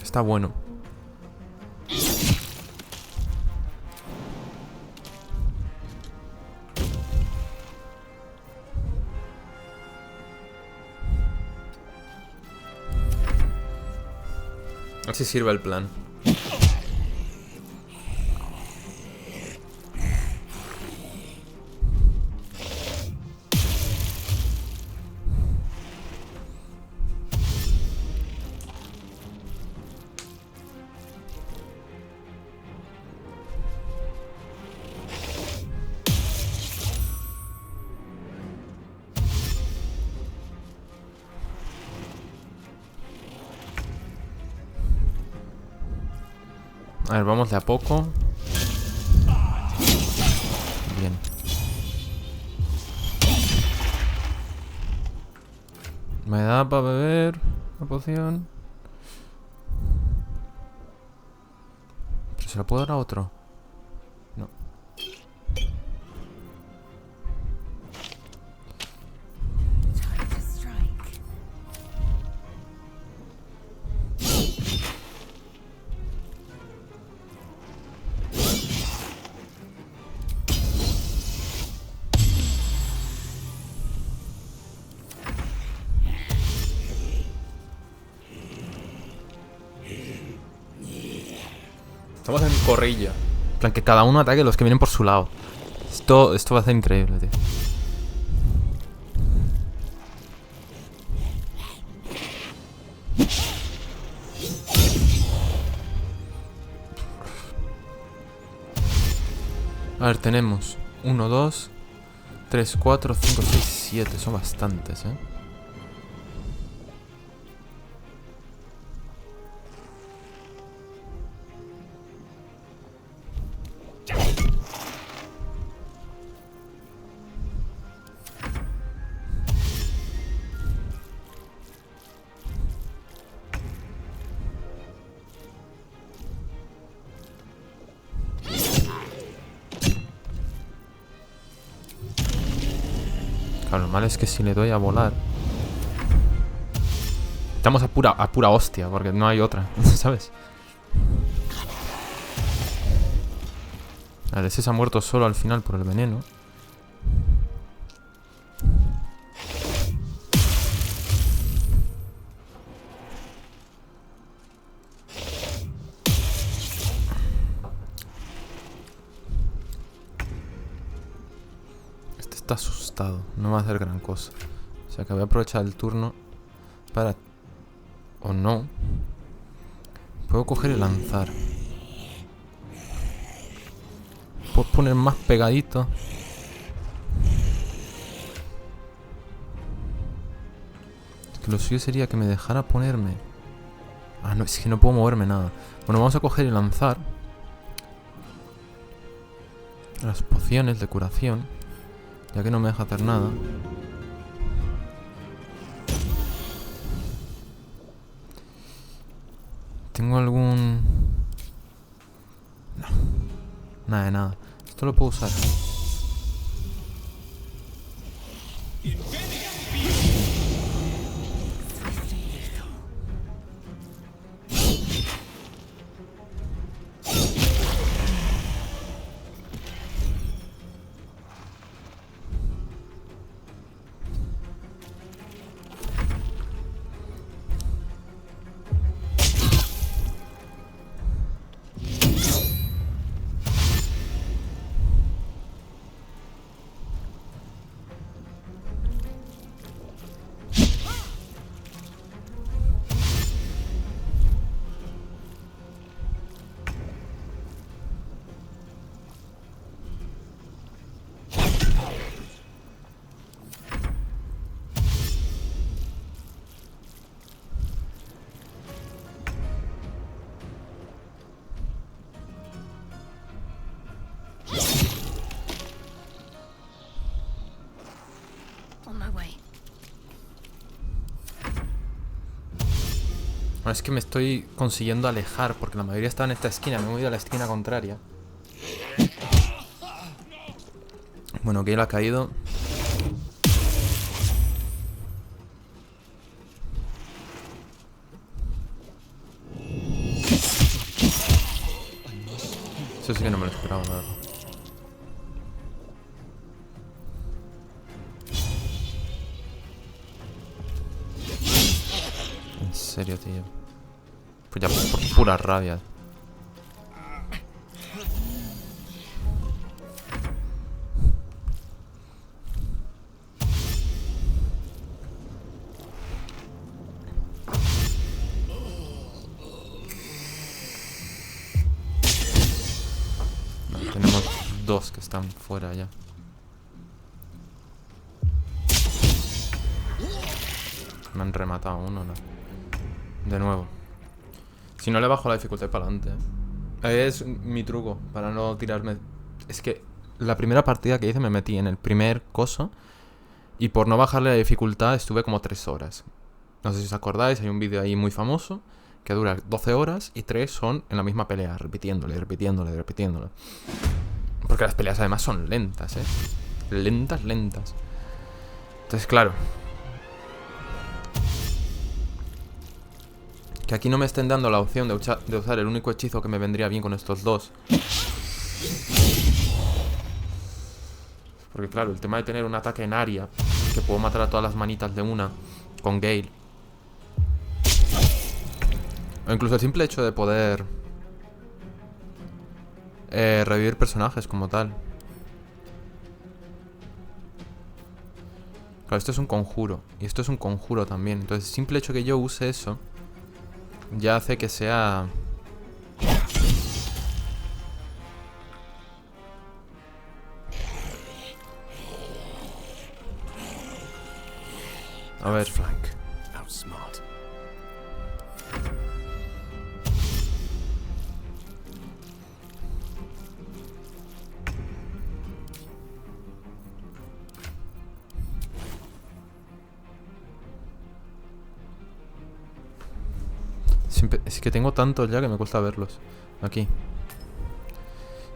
Está bueno. Así sirve el plan. A ver, vamos de a poco. Bien. ¿Me da para beber la poción? ¿Pero se la puedo dar a otro? No. Estamos en corrilla. En plan, que cada uno ataque los que vienen por su lado. Esto va a ser increíble, tío. A ver, tenemos 1, 2, 3, 4, 5, 6, 7. Son bastantes, ¿eh? Lo malo es que si le doy a volar estamos a pura hostia, porque no hay otra, ¿sabes? A ver, ese se ha muerto solo al final por el veneno. Está asustado, no va a hacer gran cosa. O sea que voy a aprovechar el turno para... O no. Puedo coger y lanzar. Puedo poner más pegadito. Es que lo suyo sería que me dejara ponerme... Ah, no, es que no puedo moverme nada. Bueno, vamos a coger y lanzar las pociones de curación, ya que no me deja hacer nada. ¿Tengo algún...? No. Nada de nada. Esto lo puedo usar. Es que me estoy consiguiendo alejar porque la mayoría está en esta esquina. Me he movido a la esquina contraria. Bueno, Gale ha caído. Eso sí que no me lo esperaba, la verdad. En serio, tío. Pues ya por pura rabia. No, tenemos dos que están fuera ya. Me han rematado uno, ¿no? De nuevo. Si no le bajo la dificultad para adelante, ¿eh? Es mi truco para no tirarme. Es que la primera partida que hice me metí en el primer coso y por no bajarle la dificultad estuve como 3 horas. No sé si os acordáis, hay un vídeo ahí muy famoso que dura 12 horas y 3 son en la misma pelea, repitiéndole. Porque las peleas además son lentas, ¿eh? Lentas. Entonces, claro, que aquí no me estén dando la opción de usar el único hechizo que me vendría bien con estos dos. Porque claro, el tema de tener un ataque en área, que puedo matar a todas las manitas de una con Gale, o incluso el simple hecho de poder revivir personajes como tal. Claro, esto es un conjuro. Y esto es un conjuro también. Entonces, el simple hecho que yo use eso ya hace que sea... A ver. Es que tengo tantos ya que me cuesta verlos. Aquí.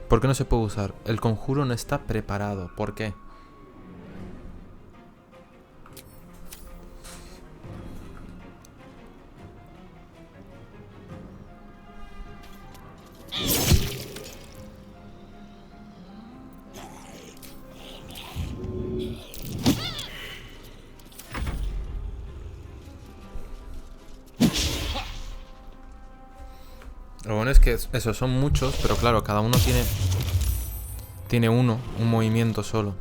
¿Por qué no se puede usar? El conjuro no está preparado. ¿Por qué? Lo bueno es que eso, son muchos, pero claro, cada uno tiene un movimiento solo.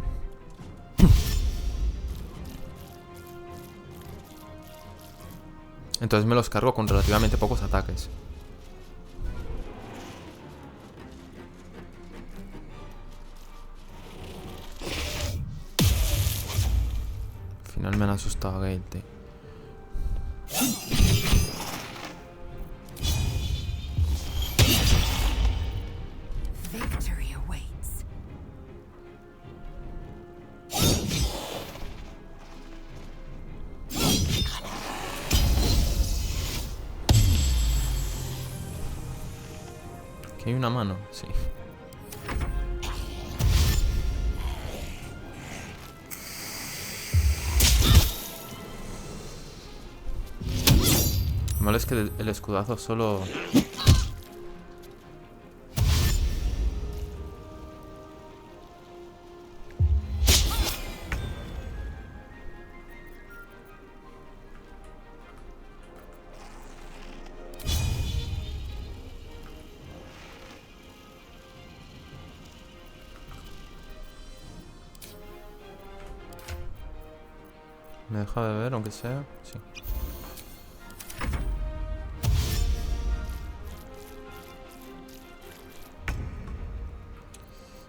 Entonces me los cargo con relativamente pocos ataques. Al final me han asustado a Gale, tío. Hay una mano, sí. Lo malo es que el escudazo solo... ¿Me deja de ver, aunque sea? Sí.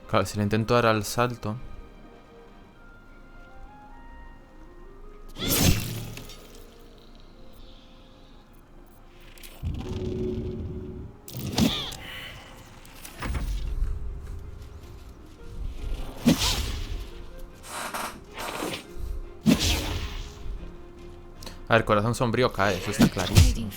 Claro, si le intento dar al salto... A ver, corazón sombrío cae, eso está clarísimo.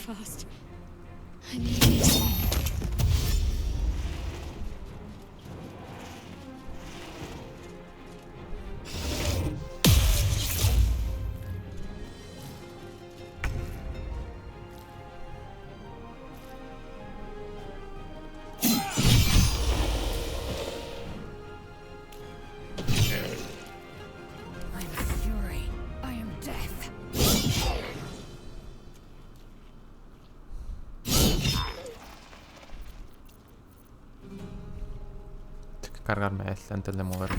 Cargarme este antes de moverme.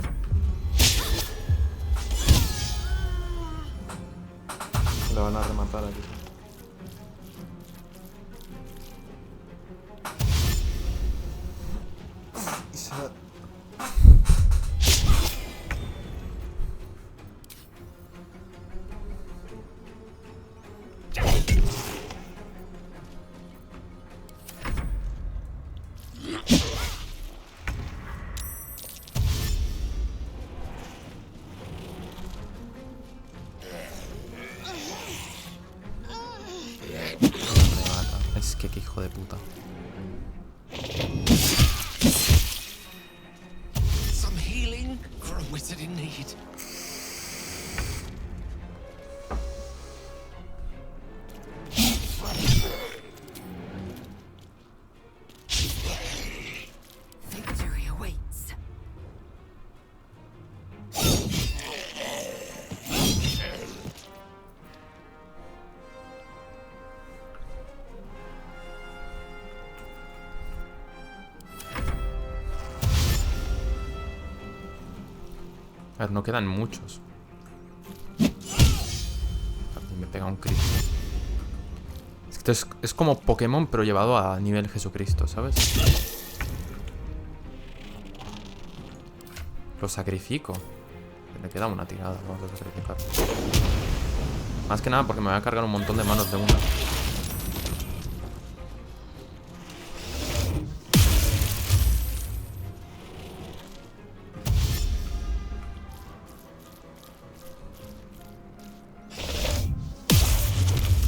Lo van a rematar aquí. Y se va... Es que qué hijo de puta. Some healing for a wizard in need. Victory awaits. A ver, no quedan muchos. Me pega un crítico. Esto es como Pokémon, pero llevado a nivel Jesucristo, ¿sabes? Lo sacrifico. Me queda una tirada, vamos a sacrificar. Más que nada porque me voy a cargar un montón de manos de una.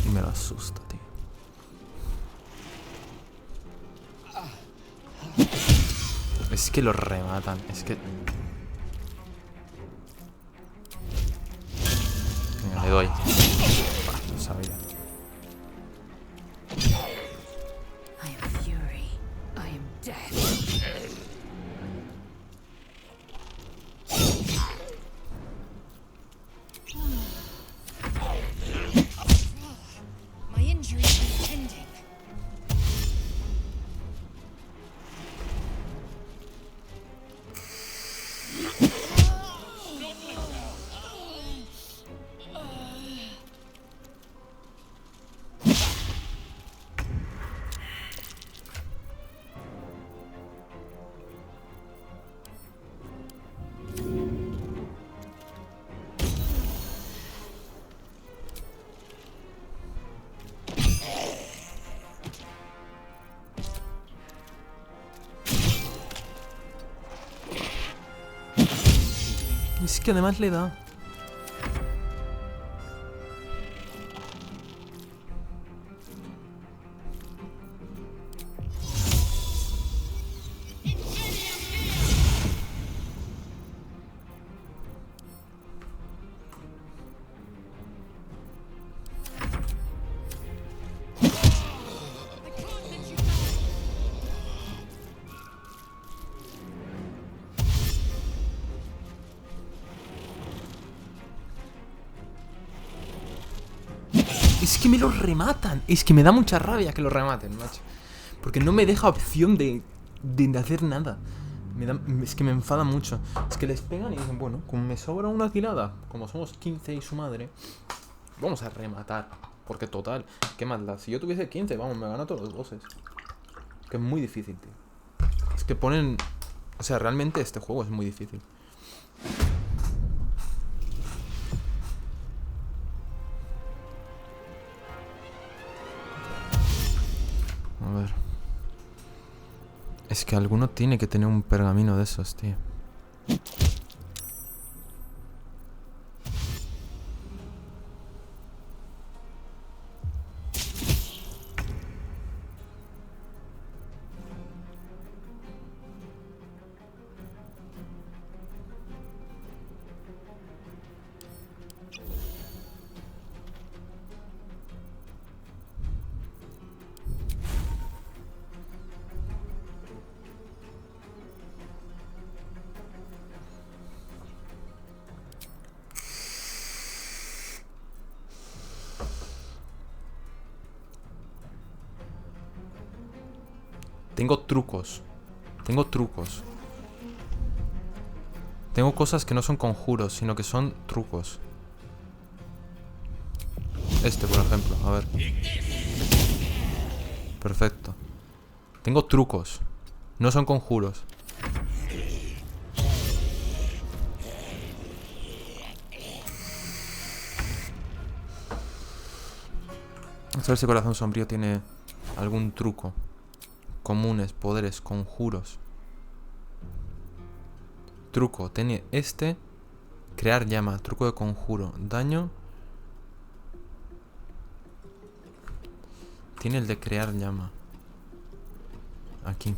Y me lo asusta, tío. Es que lo rematan, es que... Venga, le doy. Lo sabía. I am fury. I am death. My injury is pending. Es que además le da. Es que me lo rematan. Es que me da mucha rabia que lo rematen, macho. Porque no me deja opción de hacer nada. Es que me enfada mucho. Es que les pegan y dicen, bueno, como me sobra una tirada, como somos 15 y su madre, vamos a rematar. Porque total, qué más da. Si yo tuviese 15, vamos, me gano todos los bosses. Que es muy difícil, tío. Es que ponen... O sea, realmente este juego es muy difícil. A ver. Es que alguno tiene que tener un pergamino de esos, tío. Tengo trucos. Tengo trucos. Tengo cosas que no son conjuros, sino que son trucos. Este, por ejemplo, a ver. Perfecto. Tengo trucos. No son conjuros. Vamos a ver si Corazón Sombrío tiene algún truco. Comunes, poderes, conjuros. Truco, tiene este. Crear llama, truco de conjuro. Daño. Tiene el de crear llama. Aquí.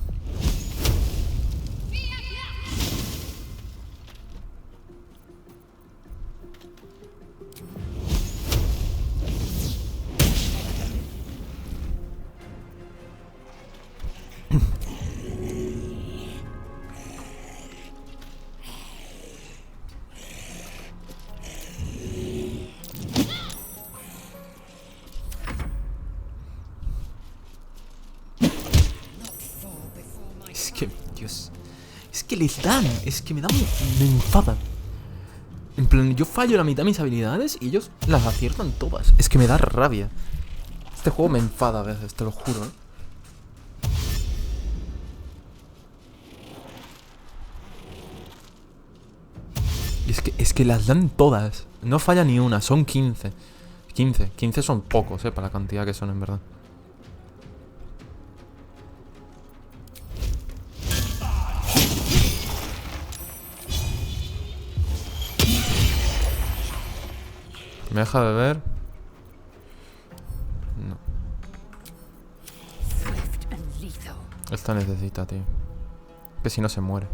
Es que, Dios. Es que les dan. Es que me da me enfadan. En plan, yo fallo la mitad de mis habilidades y ellos las aciertan todas. Es que me da rabia. Este juego me enfada a veces, te lo juro, ¿eh? Y es que las dan todas. No falla ni una, son 15. 15 son pocos, para la cantidad que son en verdad. ¿Me deja beber? No. Esta necesita, tío. Que si no se muere.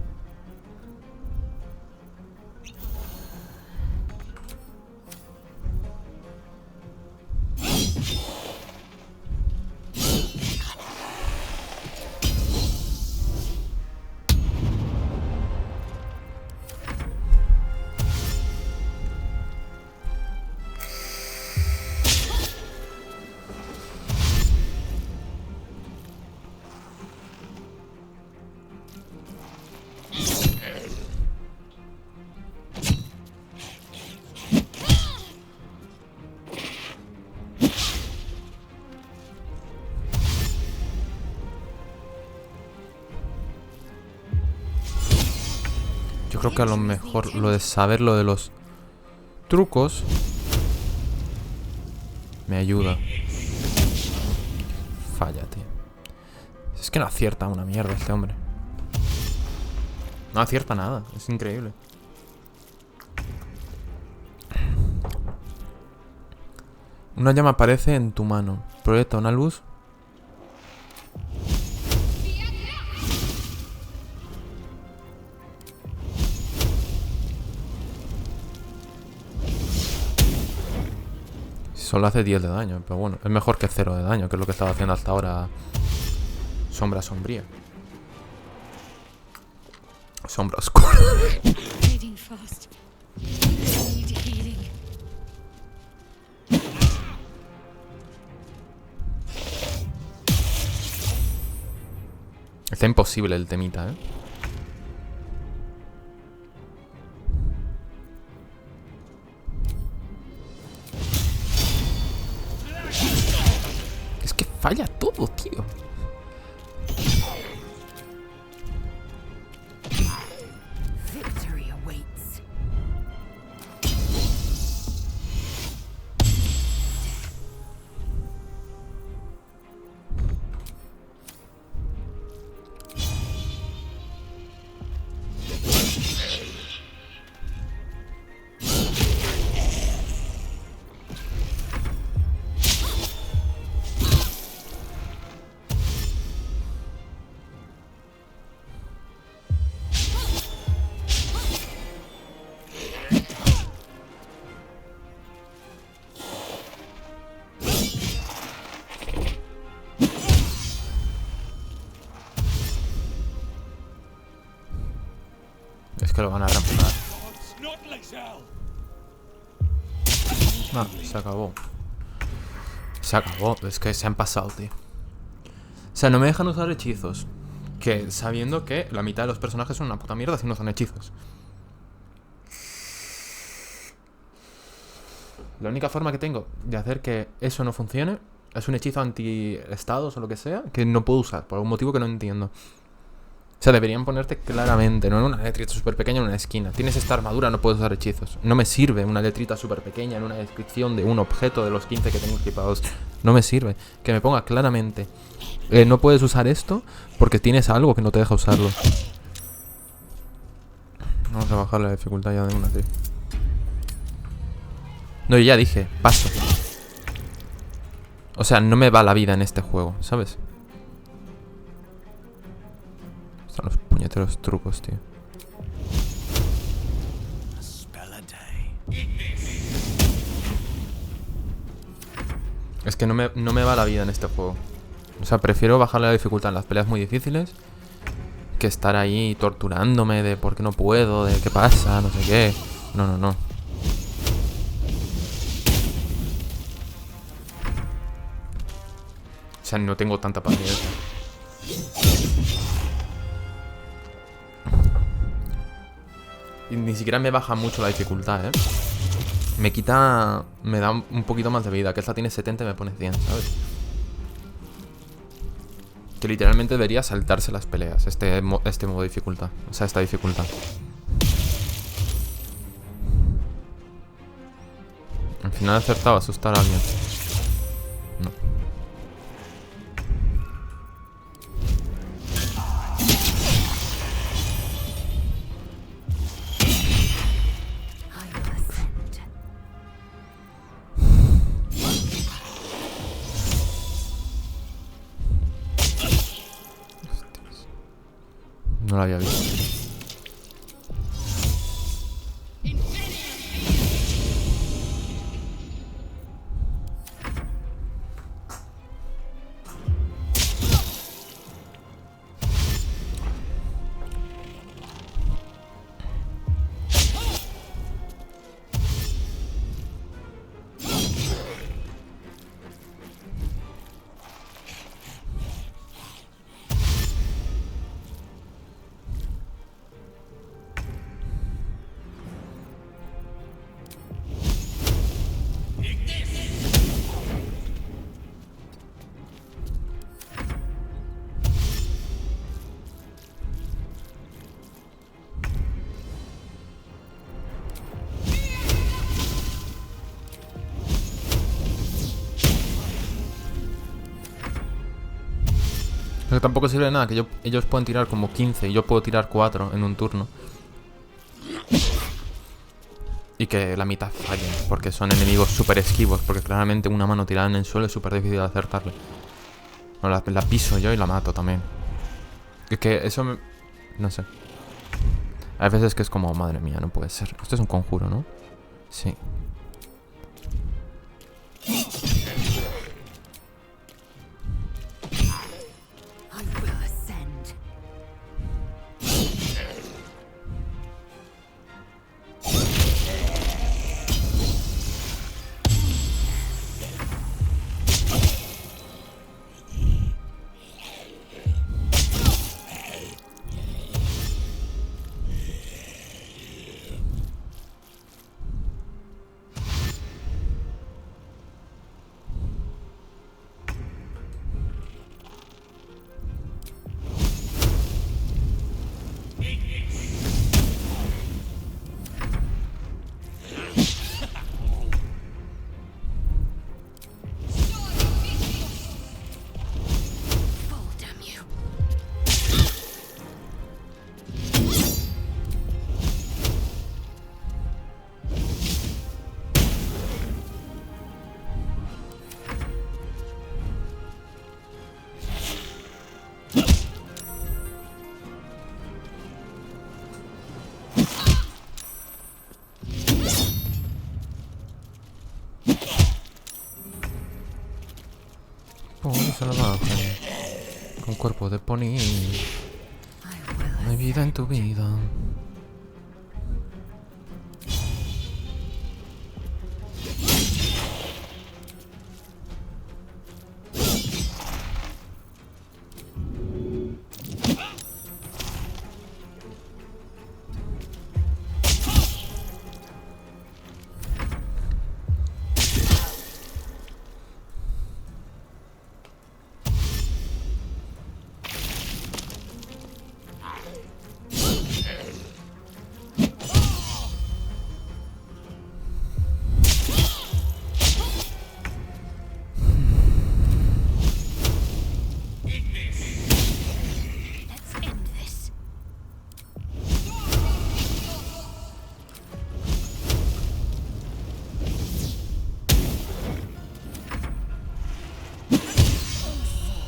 Yo creo que a lo mejor lo de saber lo de los trucos me ayuda. Falla, tío. Es que no acierta una mierda este hombre. No acierta nada, es increíble. Una llama aparece en tu mano. Proyecta una luz. Solo hace 10 de daño, pero bueno, es mejor que 0 de daño, que es lo que estaba haciendo hasta ahora Sombra Sombría. Sombra Oscura. Está imposible el temita, ¿eh? Es que falla todo, tío. Es que lo van a reemplazar. Ah, se acabó. Se acabó. Es que se han pasado, tío. O sea, no me dejan usar hechizos. Que sabiendo que la mitad de los personajes son una puta mierda si no son hechizos. La única forma que tengo de hacer que eso no funcione es un hechizo anti-estados o lo que sea que no puedo usar, por algún motivo que no entiendo. O sea, deberían ponerte claramente, no en una letrita súper pequeña en una esquina. Tienes esta armadura, no puedes usar hechizos. No me sirve una letrita súper pequeña en una descripción de un objeto de los 15 que tengo equipados. No me sirve. Que me ponga claramente, no puedes usar esto porque tienes algo que no te deja usarlo. Vamos a bajar la dificultad ya de una, tío. No, yo ya dije, paso. O sea, no me va la vida en este juego, ¿sabes? Están los puñeteros trucos, tío. Es que no me va la vida en este juego. O sea, prefiero bajarle la dificultad en las peleas muy difíciles que estar ahí torturándome de por qué no puedo, de qué pasa, no sé qué. No, no, no. O sea, no tengo tanta paciencia. Y ni siquiera me baja mucho la dificultad, ¿eh? Me quita... Me da un poquito más de vida. Que esta tiene 70 y me pone 100, ¿sabes? Que literalmente debería saltarse las peleas. Este modo de dificultad. O sea, esta dificultad. Al final he acertado a asustar a alguien. No. No lo había visto. Pero tampoco sirve de nada, que ellos pueden tirar como 15 y yo puedo tirar 4 en un turno. Y que la mitad fallen, porque son enemigos súper esquivos, porque claramente una mano tirada en el suelo es súper difícil de acertarle. No, la piso yo y la mato también. Es que eso me... No sé. Hay veces que es como, madre mía, no puede ser. Esto es un conjuro, ¿no? Sí. Salvaje, con cuerpo de pony, no hay vida en tu vida.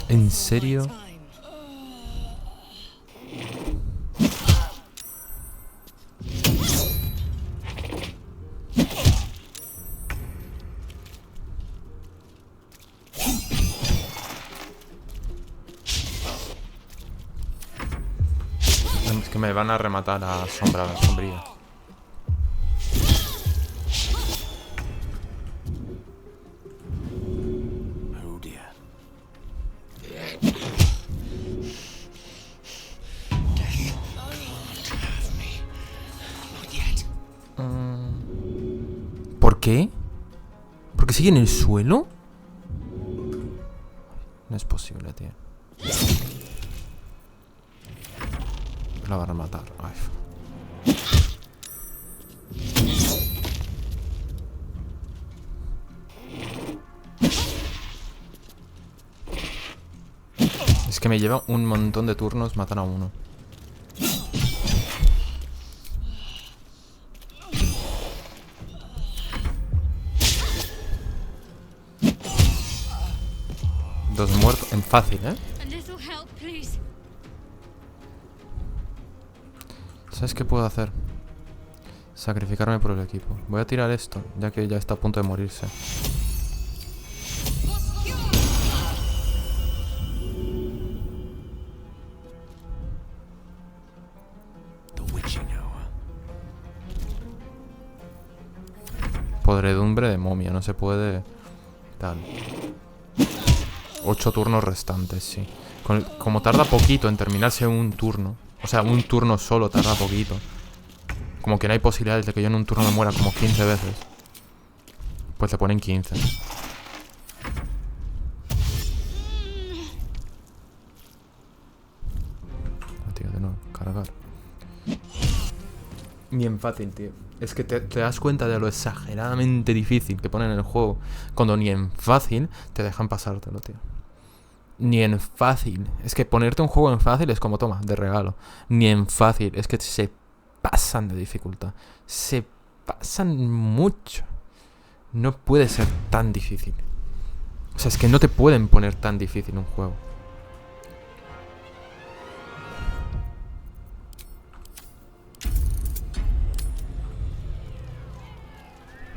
¿En serio? Es que me van a rematar a sombría. qué? ¿Por qué sigue en el suelo? No es posible, tío. La van a matar. Ay. Es que me lleva un montón de turnos matar a uno. Dos muertos en fácil, ¿eh? ¿Sabes qué puedo hacer? Sacrificarme por el equipo. Voy a tirar esto, ya que ya está a punto de morirse. Podredumbre de momia, no se puede... Tal. 8 turnos restantes, sí. Como tarda poquito en terminarse un turno. O sea, un turno solo tarda poquito. Como que no hay posibilidades de que yo en un turno me muera como 15 veces. Pues le ponen 15. Tío, de nuevo, cargar. Ni en fácil, tío. Es que te das cuenta de lo exageradamente difícil que ponen en el juego. Cuando ni en fácil te dejan pasártelo, tío. Ni en fácil. Es que ponerte un juego en fácil es como, toma, de regalo. Ni en fácil. Es que se pasan de dificultad. Se pasan mucho. No puede ser tan difícil. O sea, es que no te pueden poner tan difícil un juego.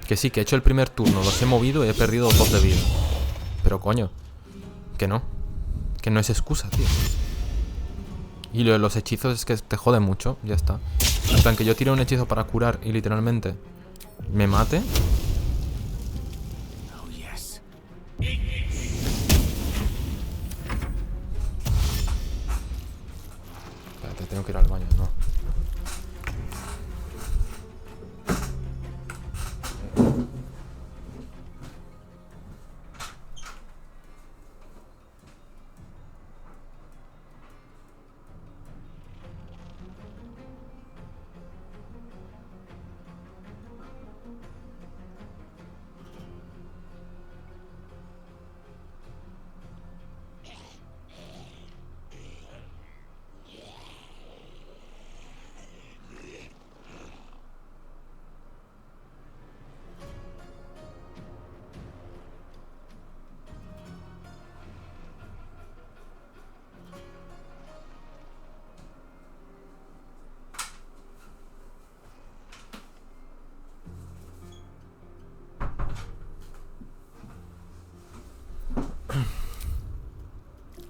Que sí, que he hecho el primer turno, los he movido y he perdido 2 de vida. Pero coño, que no. Que no es excusa, tío. Y lo de los hechizos es que te joden mucho, ya está. En plan, que yo tire un hechizo para curar y literalmente me mate. Espérate, tengo que ir al baño, ¿no?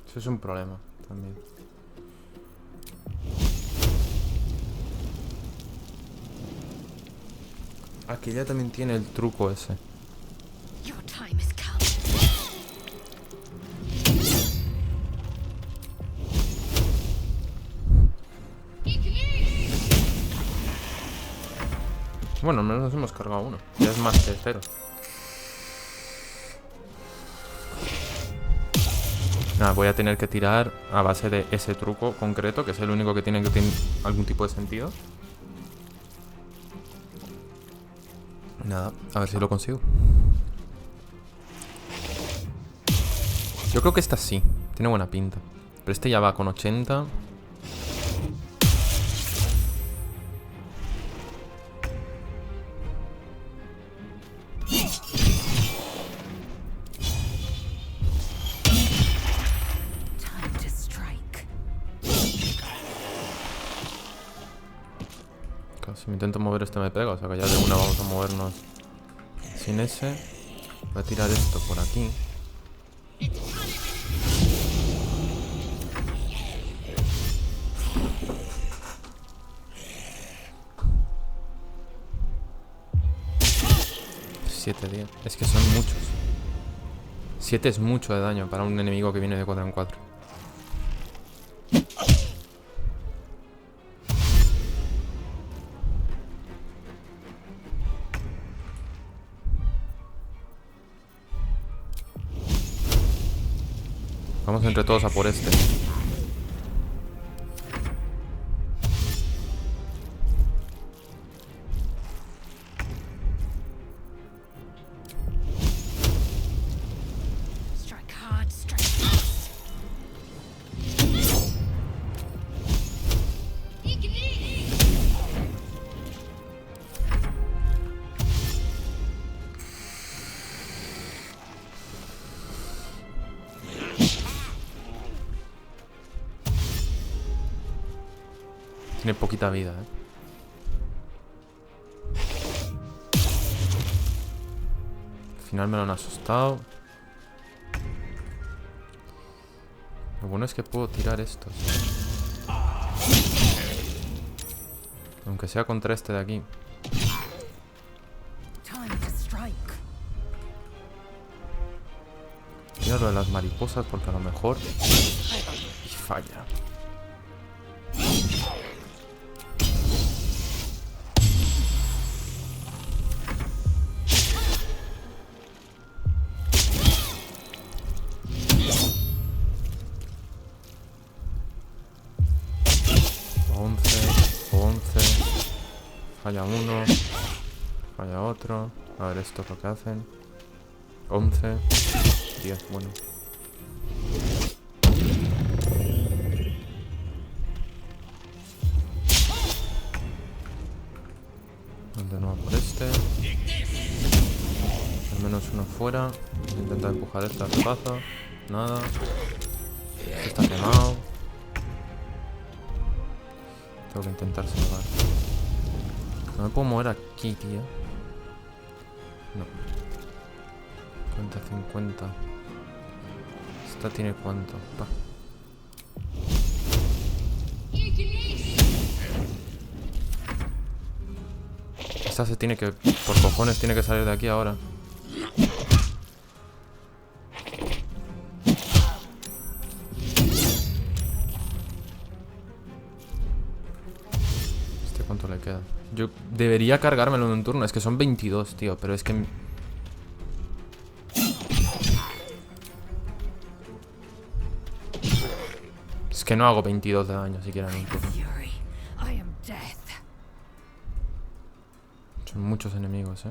Eso es un problema también. Aquí ya también tiene el truco ese. Bueno, al menos nos hemos cargado uno. Ya es más que 0. Nada, voy a tener que tirar a base de ese truco concreto, que es el único que tiene algún tipo de sentido. Nada, a ver si lo consigo. Yo creo que esta sí, tiene buena pinta. Pero este ya va con 80. Si me intento mover este me pega, o sea que ya de una vamos a movernos sin ese. Voy a tirar esto por aquí. Siete, tío. Es que son muchos. 7 es mucho de daño para un enemigo que viene de 4 en 4. Vamos entre todos a por este. Strike hard, strike fast. Tiene poquita vida, Al final me lo han asustado. Lo bueno es que puedo tirar estos. Aunque sea contra este de aquí. Tira lo de las mariposas porque a lo mejor... Y falla. Falla uno, falla otro. A ver, esto es lo que hacen. 11, 10, bueno. De nuevo por este. Al menos uno fuera. Intenta empujar este al paso. Nada. Este está quemado. Tengo que intentar salvar. No me puedo mover aquí, tío. No. 50. Esta tiene cuánto. Pa. Esta se tiene que... Por cojones tiene que salir de aquí ahora. ¿Cuánto le queda? Yo debería cargármelo en un turno. Es que son 22, tío. Pero es que... Es que no hago 22 de daño siquiera en un turno. Son muchos enemigos,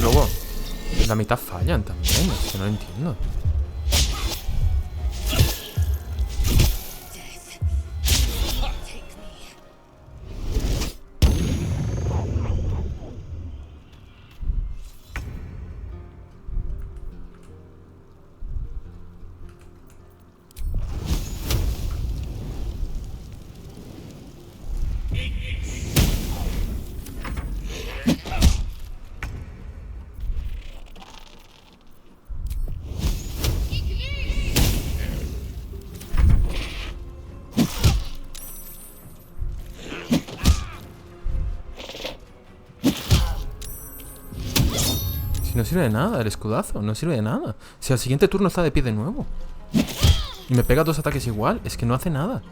Luego, la mitad fallan también, es que no lo entiendo. No sirve de nada el escudazo, no sirve de nada. Si al siguiente turno está de pie de nuevo y me pega dos ataques igual, es que no hace nada.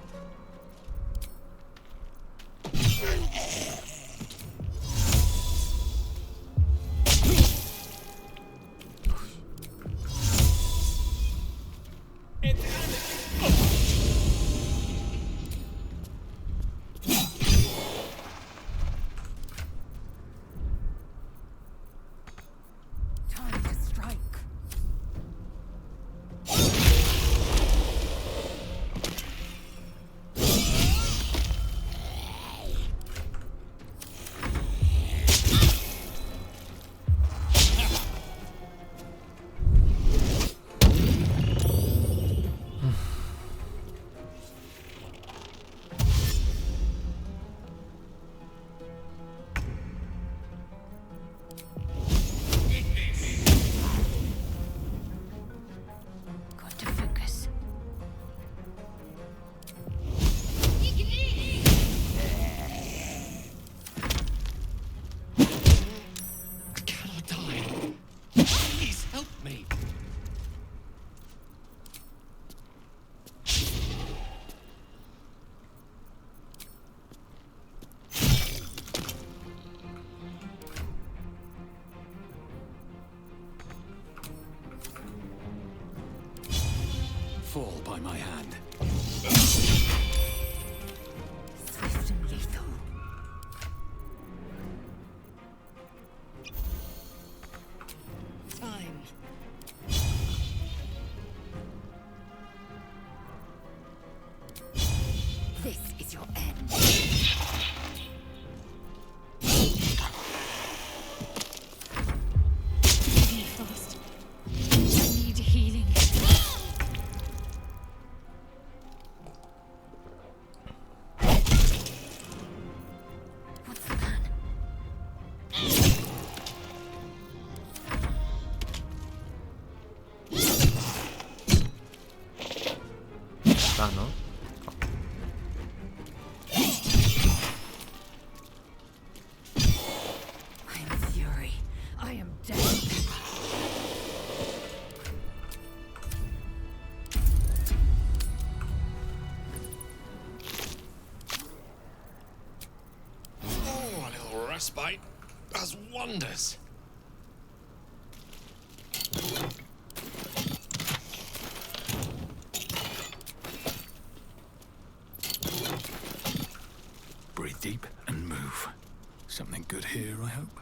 This is your end. Leave me fast. I need healing. What's the plan? Está, ¿no? I am fury. I am dead. Oh, a little respite does wonders. Breathe deep and move. Something good here, I hope.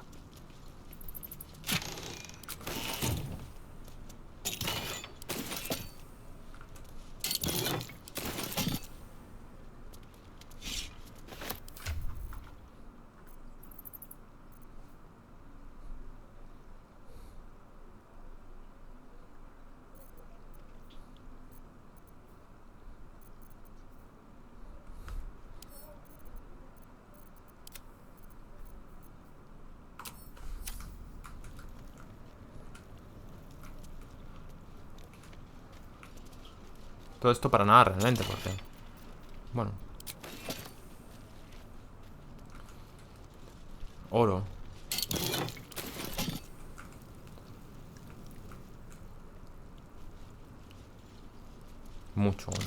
Todo esto para nada realmente, porque... Bueno. Oro. Mucho oro.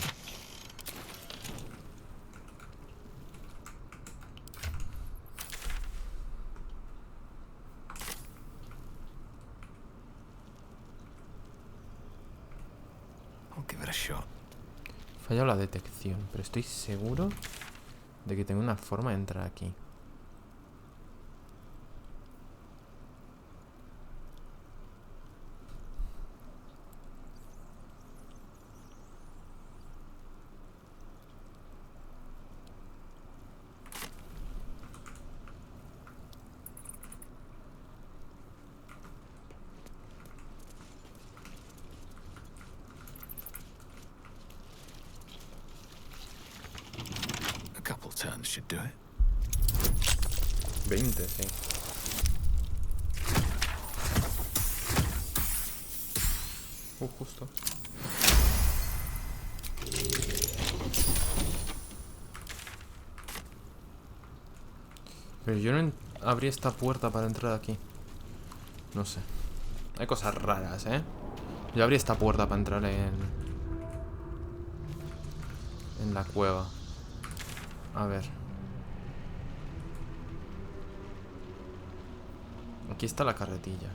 I'll give it a shot. Fallado la detección, pero estoy seguro de que tengo una forma de entrar aquí. A couple turns should do it. 20, sí. Justo. Pero yo no abrí esta puerta para entrar aquí. No sé. Hay cosas raras, ¿eh? Yo abrí esta puerta para entrar en la cueva. A ver. Aquí está la carretilla.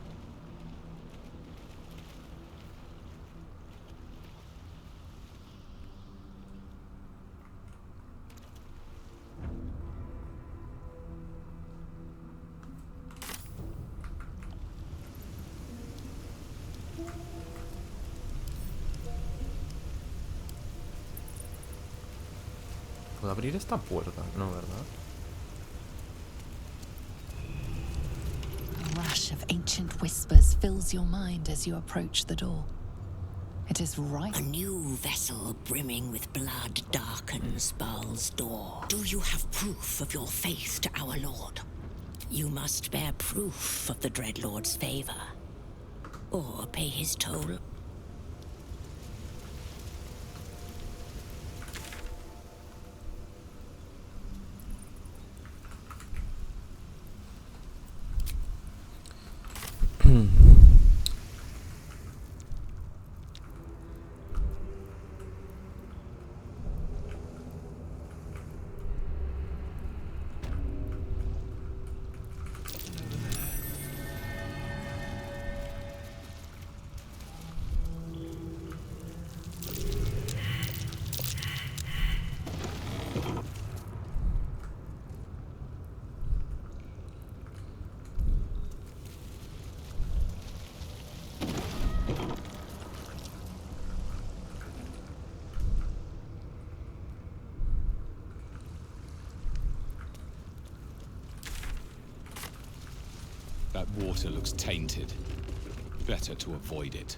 ¿Puedo abrir esta puerta? No, ¿verdad? A rush of ancient whispers fills your mind as you approach the door. It is right. A new vessel brimming with blood darkens Baal's door. Do you have proof of your faith to our Lord? You must bear proof of the Dreadlord's favor, or pay his toll. That water looks tainted. Better to avoid it.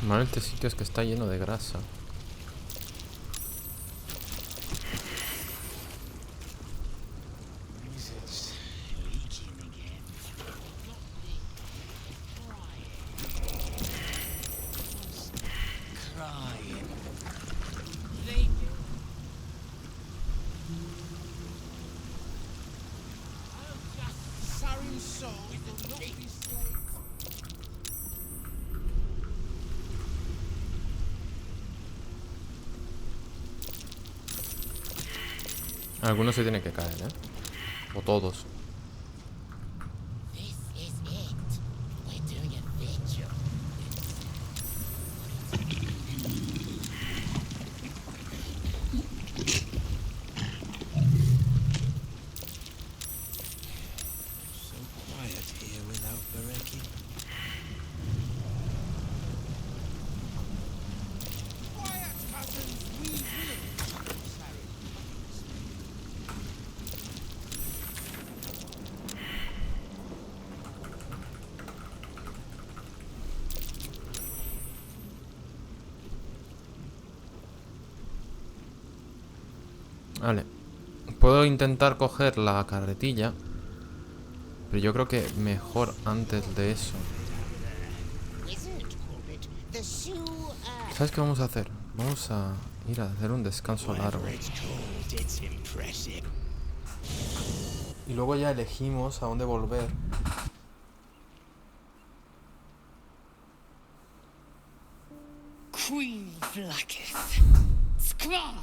Mal, este sitio es que está lleno de grasa. Algunos se tienen que caer, ¿eh? O todos. Vale. Puedo intentar coger la carretilla, pero yo creo que mejor antes de eso. ¿Sabes qué vamos a hacer? Vamos a ir a hacer un descanso largo. Y luego ya elegimos a dónde volver. Queen Blacketh. Skra!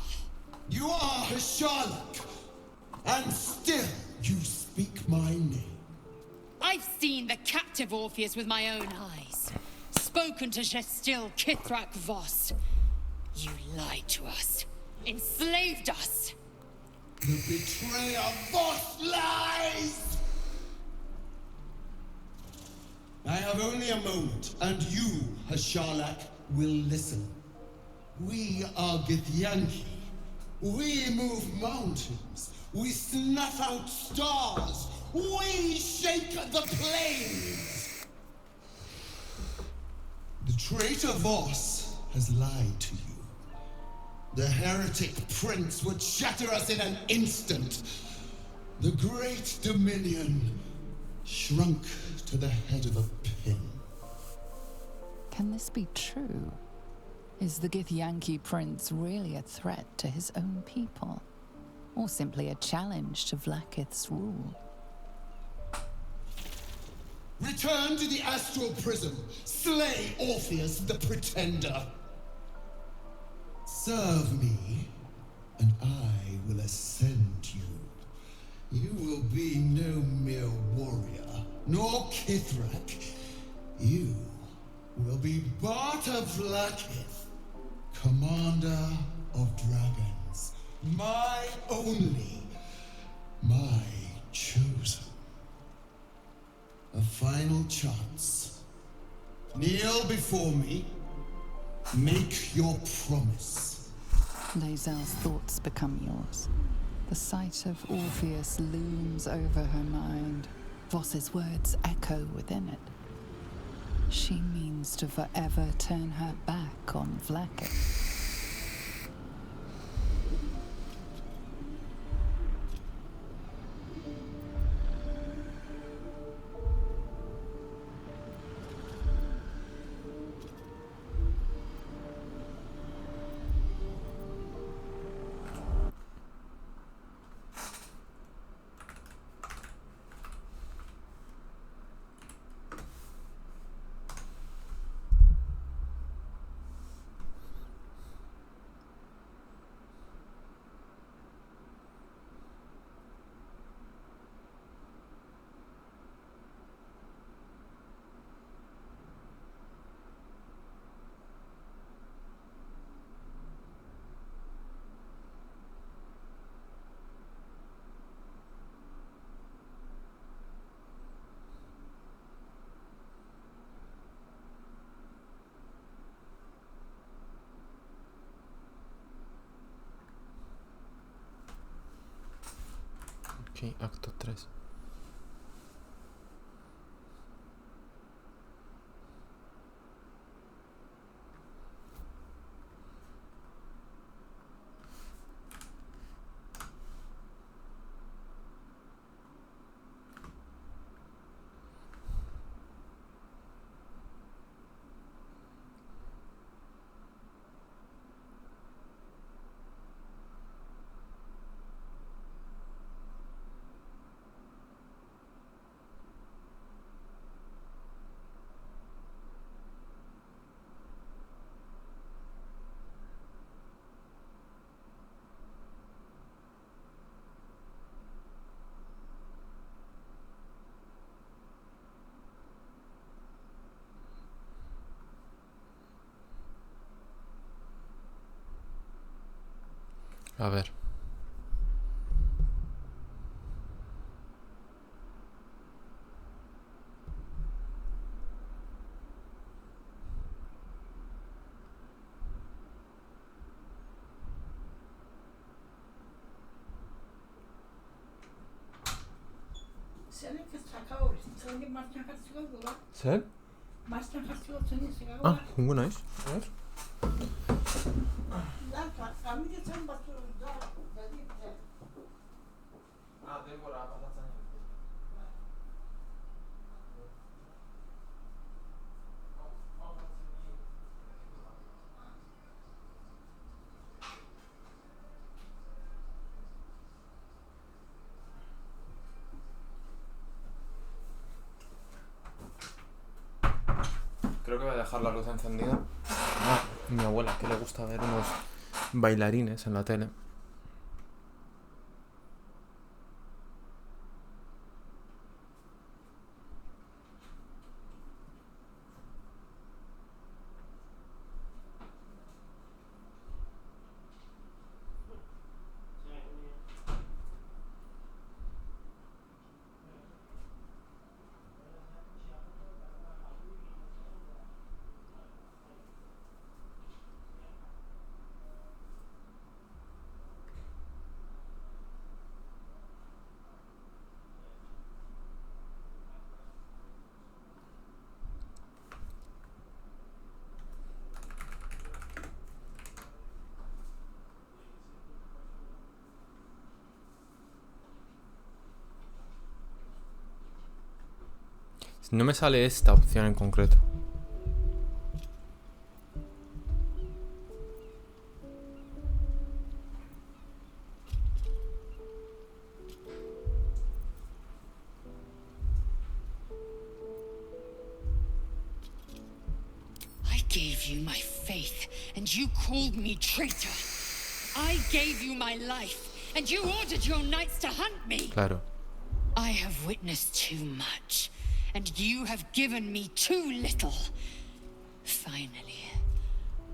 You are Hasharlok, and still you speak my name. I've seen the captive Orpheus with my own eyes. Spoken to Gestil Kithrak Voss. You lied to us. Enslaved us. The betrayer Voss lies! I have only a moment, and you, Hasharlok, will listen. We are Githyanki. We move mountains. We snuff out stars. We shake the plains. The traitor Voss has lied to you. The heretic prince would shatter us in an instant. The great dominion shrunk to the head of a pin. Can this be true? Is the Githyanki prince really a threat to his own people? Or simply a challenge to Vlaakith's rule? Return to the astral prism. Slay Orpheus the Pretender. Serve me, and I will ascend you. You will be no mere warrior, nor Kithrak. You will be Barta Vlaakith, commander of dragons. My only, my chosen. A final chance. Kneel before me. Make your promise. Lae'zel's thoughts become yours. The sight of Orpheus looms over her mind. Voss's words echo within it. She means to forever turn her back on Vlaakith. Ok, acto 3. A ver. ¿Sí? Ah, muy nice. A ver. Creo que voy a dejar la luz encendida. Mi abuela, que le gusta ver unos bailarines en la tele. No me sale esta opción en concreto. I gave you my faith, and you called me traitor. I gave you my life, and you ordered your knights to hunt me. Claro. I have witnessed too much, and you have given me too little. Finally,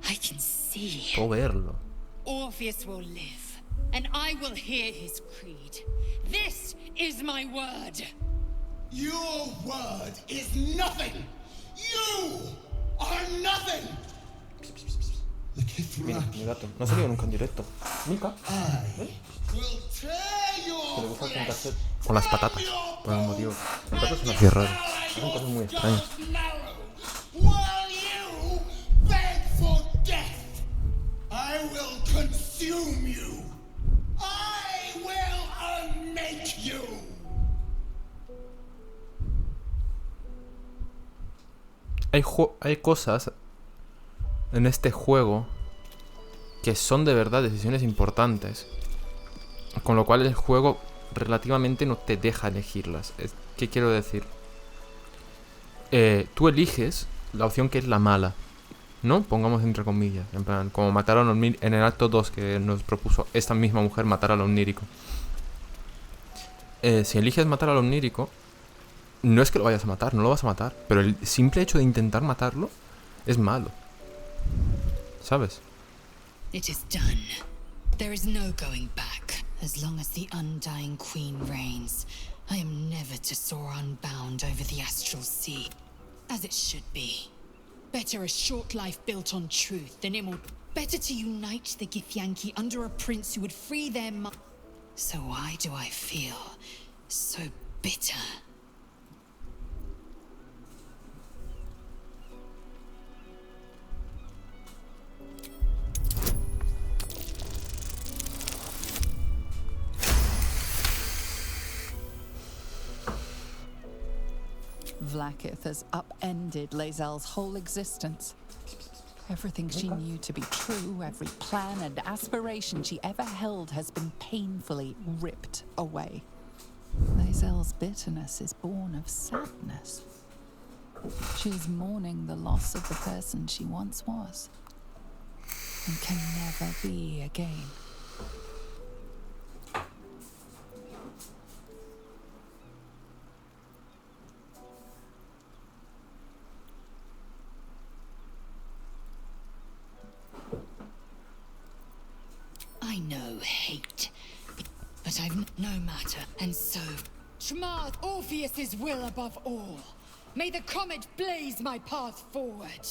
I can see. Puedo verlo. Orpheus will live, and I will hear his creed. This is my word. Your word is nothing. You are nothing. Mira, mi gato. No ha salido nunca en directo. Mica. Will tear Que your le gusta flesh. contarse con las patatas. Por algún motivo. Los gatos son así raros. Hacen cosas muy extrañas. While you beg for death, I will consume you. I will unmake you. Hay cosas en este juego que son de verdad decisiones importantes. Con lo cual el juego relativamente no te deja elegirlas. ¿Qué quiero decir? Tú eliges la opción que es la mala, ¿no? Pongamos entre comillas. En plan, como matar a un omnírico. En el acto 2 que nos propuso esta misma mujer matar al omnírico. Si eliges matar al omnírico, no es que lo vayas a matar, no lo vas a matar. Pero el simple hecho de intentar matarlo es malo. ¿Sabes? It is done. There is no going back. As long as the undying queen reigns, I am never to soar unbound over the astral sea. As it should be. Better a short life built on truth than immortal. Better to unite the Githyanki under a prince who would free their So why do I feel so bitter? Vlaakith has upended Lae'zel's whole existence. Everything she knew to be true, every plan and aspiration she ever held has been painfully ripped away. Lae'zel's bitterness is born of sadness. She's mourning the loss of the person she once was, and can never be again. I know hate, but I've no matter. And so, Shmart Orpheus's will above all. May the comet blaze my path forward.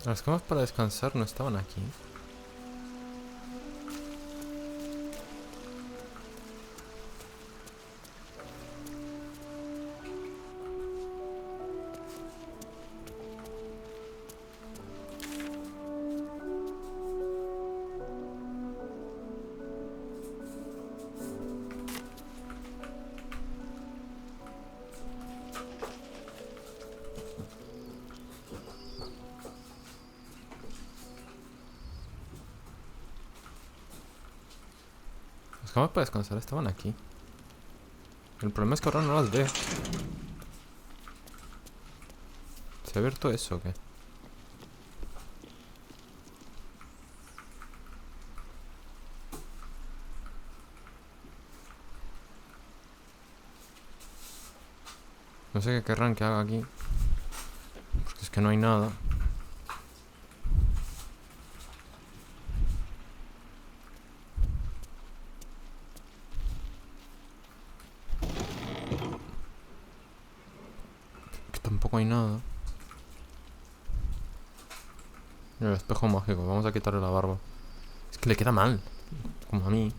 Las camas para descansar no estaban aquí. Las camas para descansar estaban aquí. El problema es que ahora no las veo. ¿Se ha abierto eso o qué? No sé qué querrán que haga aquí. Porque es que no hay nada. Tampoco hay nada. El espejo mágico. Vamos a quitarle la barba. Es que le queda mal. Como a mí.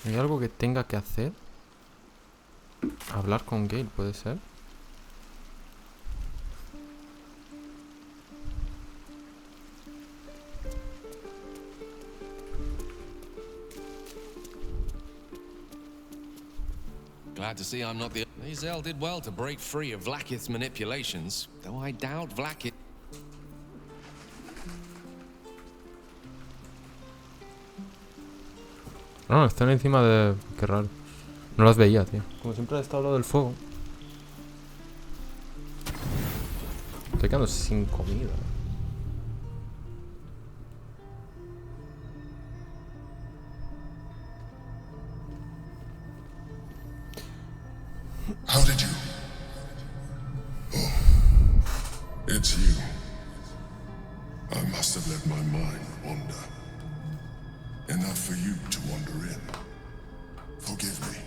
¿Hay algo que tenga que hacer? Hablar con Gale, puede ser. Glad to see I'm not the... Lae'zel did well to break free of Vlaakith's manipulations, though I doubt Vlaakith... No, están encima de... Qué raro. No las veía, tío. Como siempre he estado al lado del fuego. Estoy quedando sin comida. How did you? Oh, it's you. I must have let my mind wander. Enough for you to wander in. Forgive me.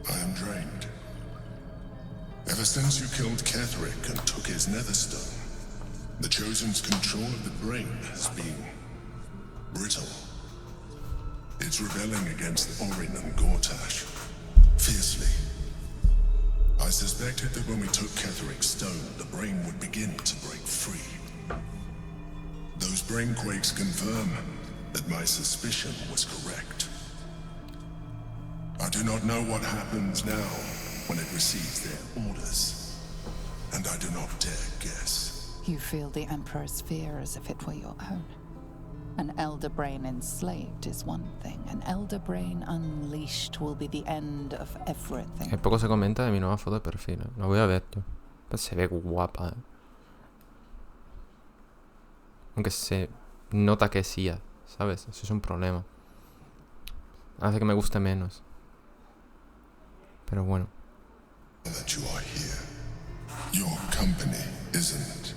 I am drained. Ever since you killed Ketherick and took his netherstone, the Chosen's control of the brain has been brittle. It's rebelling against Orin and Gortash fiercely. I suspected that when we took Ketherick's stone, the brain would begin to break free. Those brain quakes confirm that my suspicion was correct. I do not know what happens now when it receives their orders, and I do not dare guess. You feel the Emperor's fear as if it were your own. An elder brain enslaved is one thing. An elder brain unleashed will be the end of everything. Que poco se comenta de mi nueva foto de perfil, ¿eh? La voy a ver, tío. Pues se ve guapa, ¿eh? Aunque se nota que sí, ¿sabes? Eso es un problema. Hace que me guste menos. Pero bueno. That you are here. Your company isn't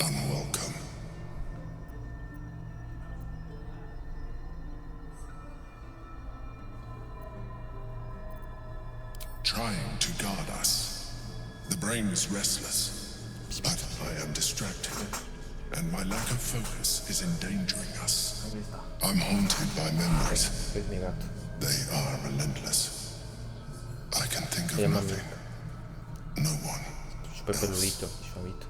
unwelcome. Trying to guard us. The brain is restless, but I am distracted, and my lack of focus is endangering us. I'm haunted by memories. They are relentless. I can think of nothing. No one. Súper peludito, suavito.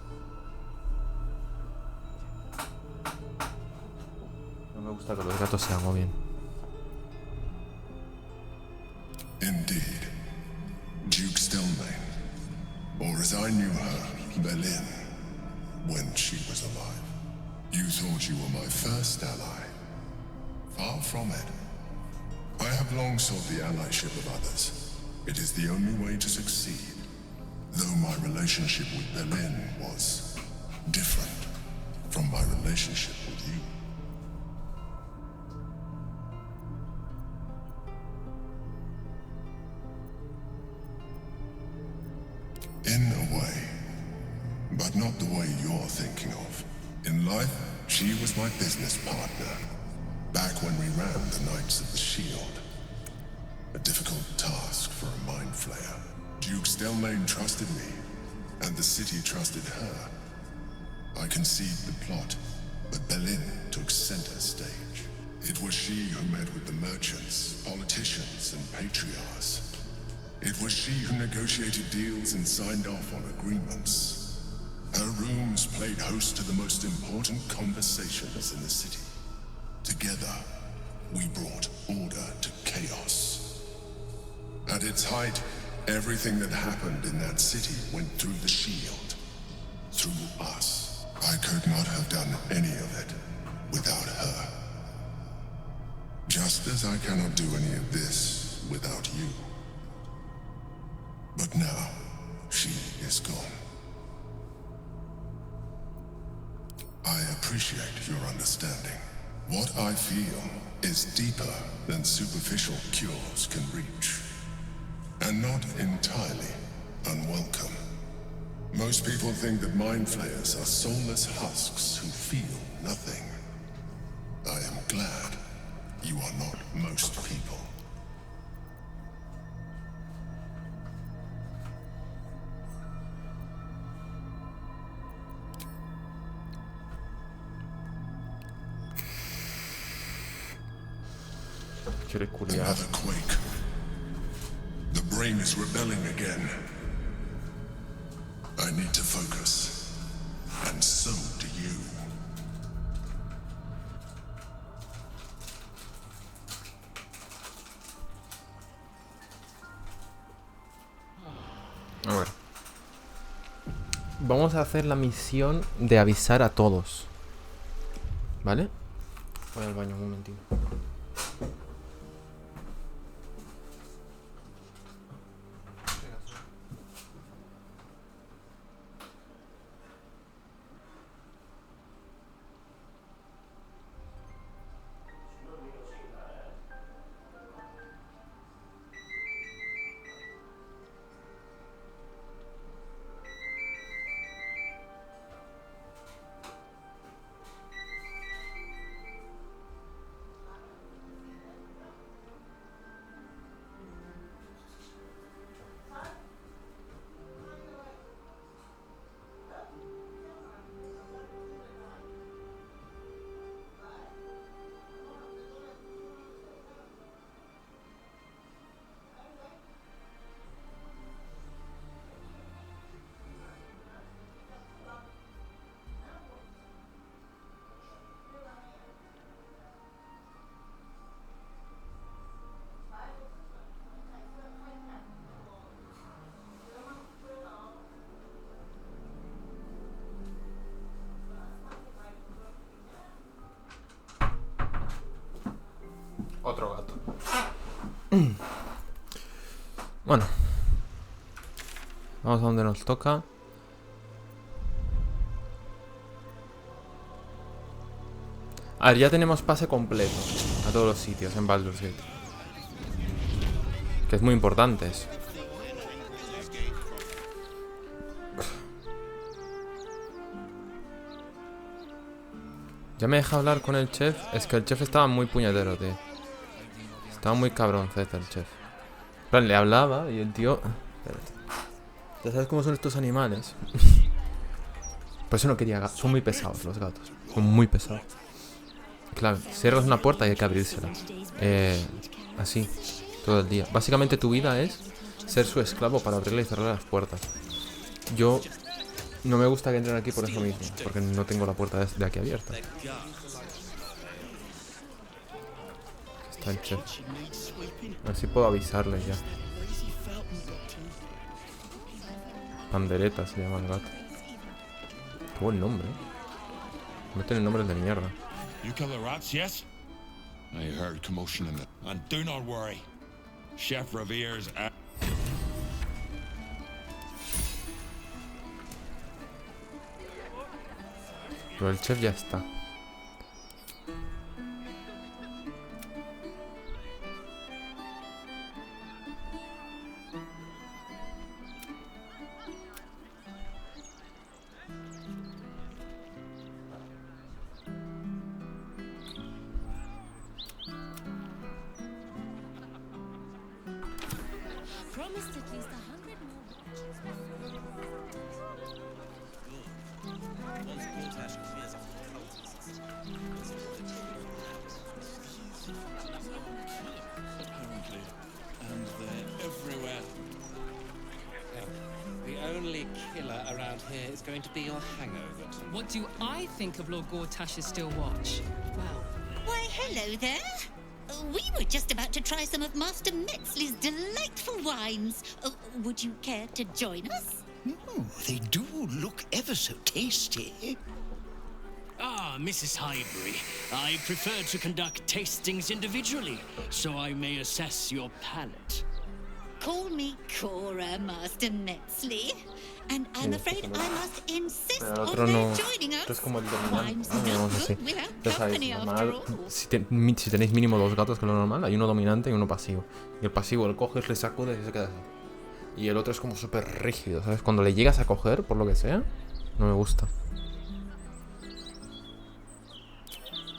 No me gusta que los gatos se agobien. Indeed. Duke Stelmane, or as I knew her, Berlin, when she was alive. You thought you were my first ally. Far from it. I have long sought the allyship of others. It is the only way to succeed. Though my relationship with Berlin was different from my relationship with you. In a way, but not the way you're thinking of. In life, she was my business partner, back when we ran the Knights of the Shield. A difficult task for a mind flayer. Duke Stelmane trusted me, and the city trusted her. I conceived the plot, but Berlin took center stage. It was she who met with the merchants, politicians, and patriarchs. It was she who negotiated deals and signed off on agreements. Her rooms played host to the most important conversations in the city. Together, we brought order to chaos. At its height, everything that happened in that city went through the shield. Through us. I could not have done any of it without her. Just as I cannot do any of this without you. But now, she is gone. I appreciate your understanding. What I feel is deeper than superficial cures can reach. And not entirely unwelcome. Most people think that mind flayers are soulless husks who feel nothing. I am glad you are not most people. Another quake. The brain is rebelling again. I need to focus. And so do you. A ver. Vamos a hacer la misión de avisar a todos. ¿Vale? Voy al baño un momentito. Otro gato. Bueno. Vamos a donde nos toca. A ver, ya tenemos pase completo a todos los sitios en Baldur's Gate. Que es muy importante eso. Ya me deja hablar con el chef. Es que el chef estaba muy puñetero, tío. Estaba muy cabroncete el chef. En plan, le hablaba y el tío... Espérate. Ya sabes cómo son estos animales. Por eso no quería gatos. Son muy pesados los gatos. Son muy pesados. Claro, cierras una puerta y hay que abrírsela. Así, todo el día. Básicamente tu vida es ser su esclavo para abrirle y cerrar las puertas. Yo no me gusta que entren aquí por eso mismo, porque no tengo la puerta de aquí abierta. Está el chef. A ver si puedo avisarle ya. Pandereta se llama el gato. Qué buen nombre, No tienen nombres de mierda. You kill the rats, yes? I heard commotion in it. And do not worry. Chef Revere's at... Pero el chef ya está. Promised at least 100 more. Apparently. And they're everywhere. The only killer around here is going to be your hangover. What do I think of Lord Gortash's still watch? Well, Why, hello there. We were just about to try some of Master Metzley's delightful wines. Would you care to join us? Oh, they do look ever so tasty. Ah, Mrs. Highbury, I prefer to conduct tastings individually, so I may assess your palate. Call me Cora, Master Metzley. And I'm afraid I must insist Pero el on otro their no. joining Esto es us. como el dominante. Wine's Ah, digamos no así. good without Ya sabéis, company, after normal. all. Si tenéis mínimo 2 gatos, que es lo normal, hay uno dominante y uno pasivo. Y el pasivo, el coges, le sacudes y se queda así. Y el otro es como súper rígido, ¿sabes? Cuando le llegas a coger, por lo que sea, no me gusta.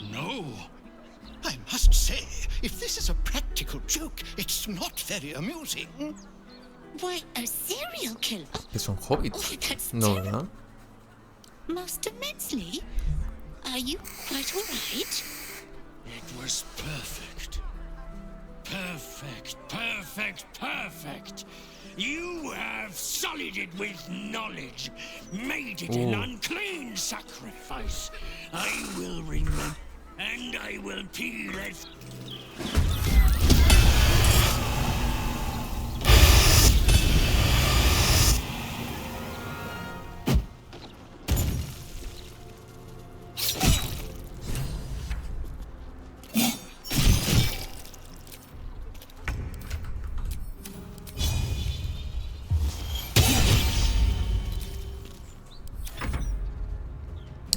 No. I must say, if this is a practical joke, it's not very amusing. Why, a serial killer? Que son hobbits. Oh, that's No, terrible. ¿verdad? Master Metzley, are you quite all right? It was perfect. Perfect, perfect, perfect. You have sullied it with knowledge, made it an Ooh. unclean sacrifice. I will remember, and I will peel it.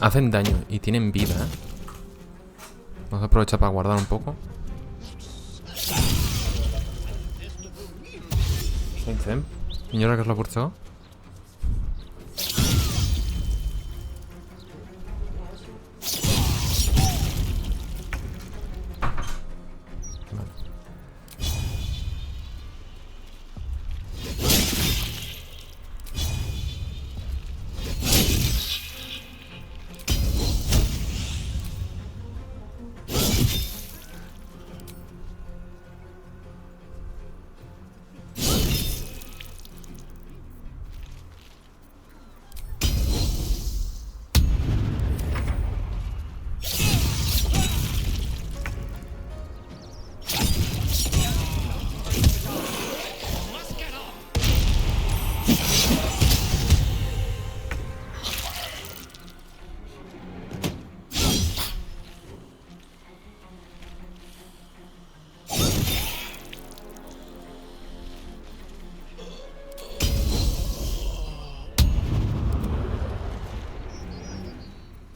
Hacen daño y tienen vida, ¿eh? Vamos a aprovechar para guardar un poco. Señora, ¿qué es lo curso?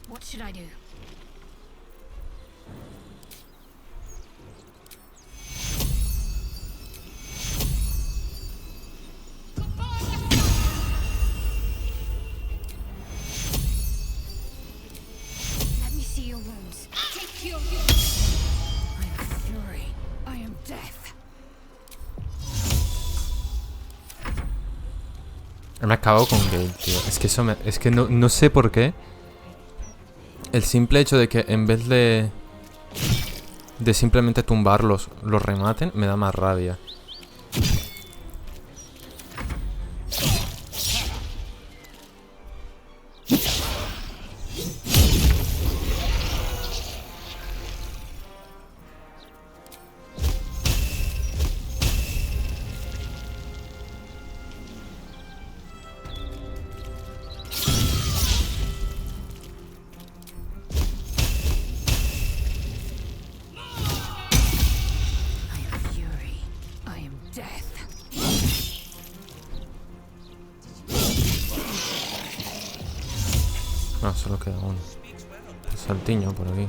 What should I do? Let me see your wound. Me acabo con Gale, tío. Es que eso me... Es que no sé por qué. El simple hecho de que en vez de simplemente tumbarlos, los rematen, me da más rabia. No, solo queda uno. Un saltiño por aquí.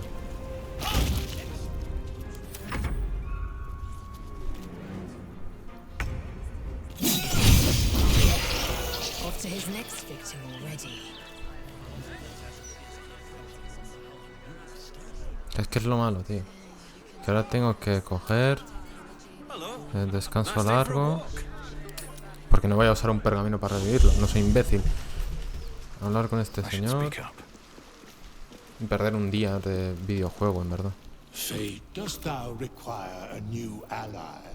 Off to his next victim already. Es que es lo malo, tío. Que ahora tengo que coger el descanso largo. Porque no voy a usar un pergamino para revivirlo. No soy imbécil. Hablar con este señor. Y perder un día de videojuego, en verdad. Fate, dost thou require a new ally?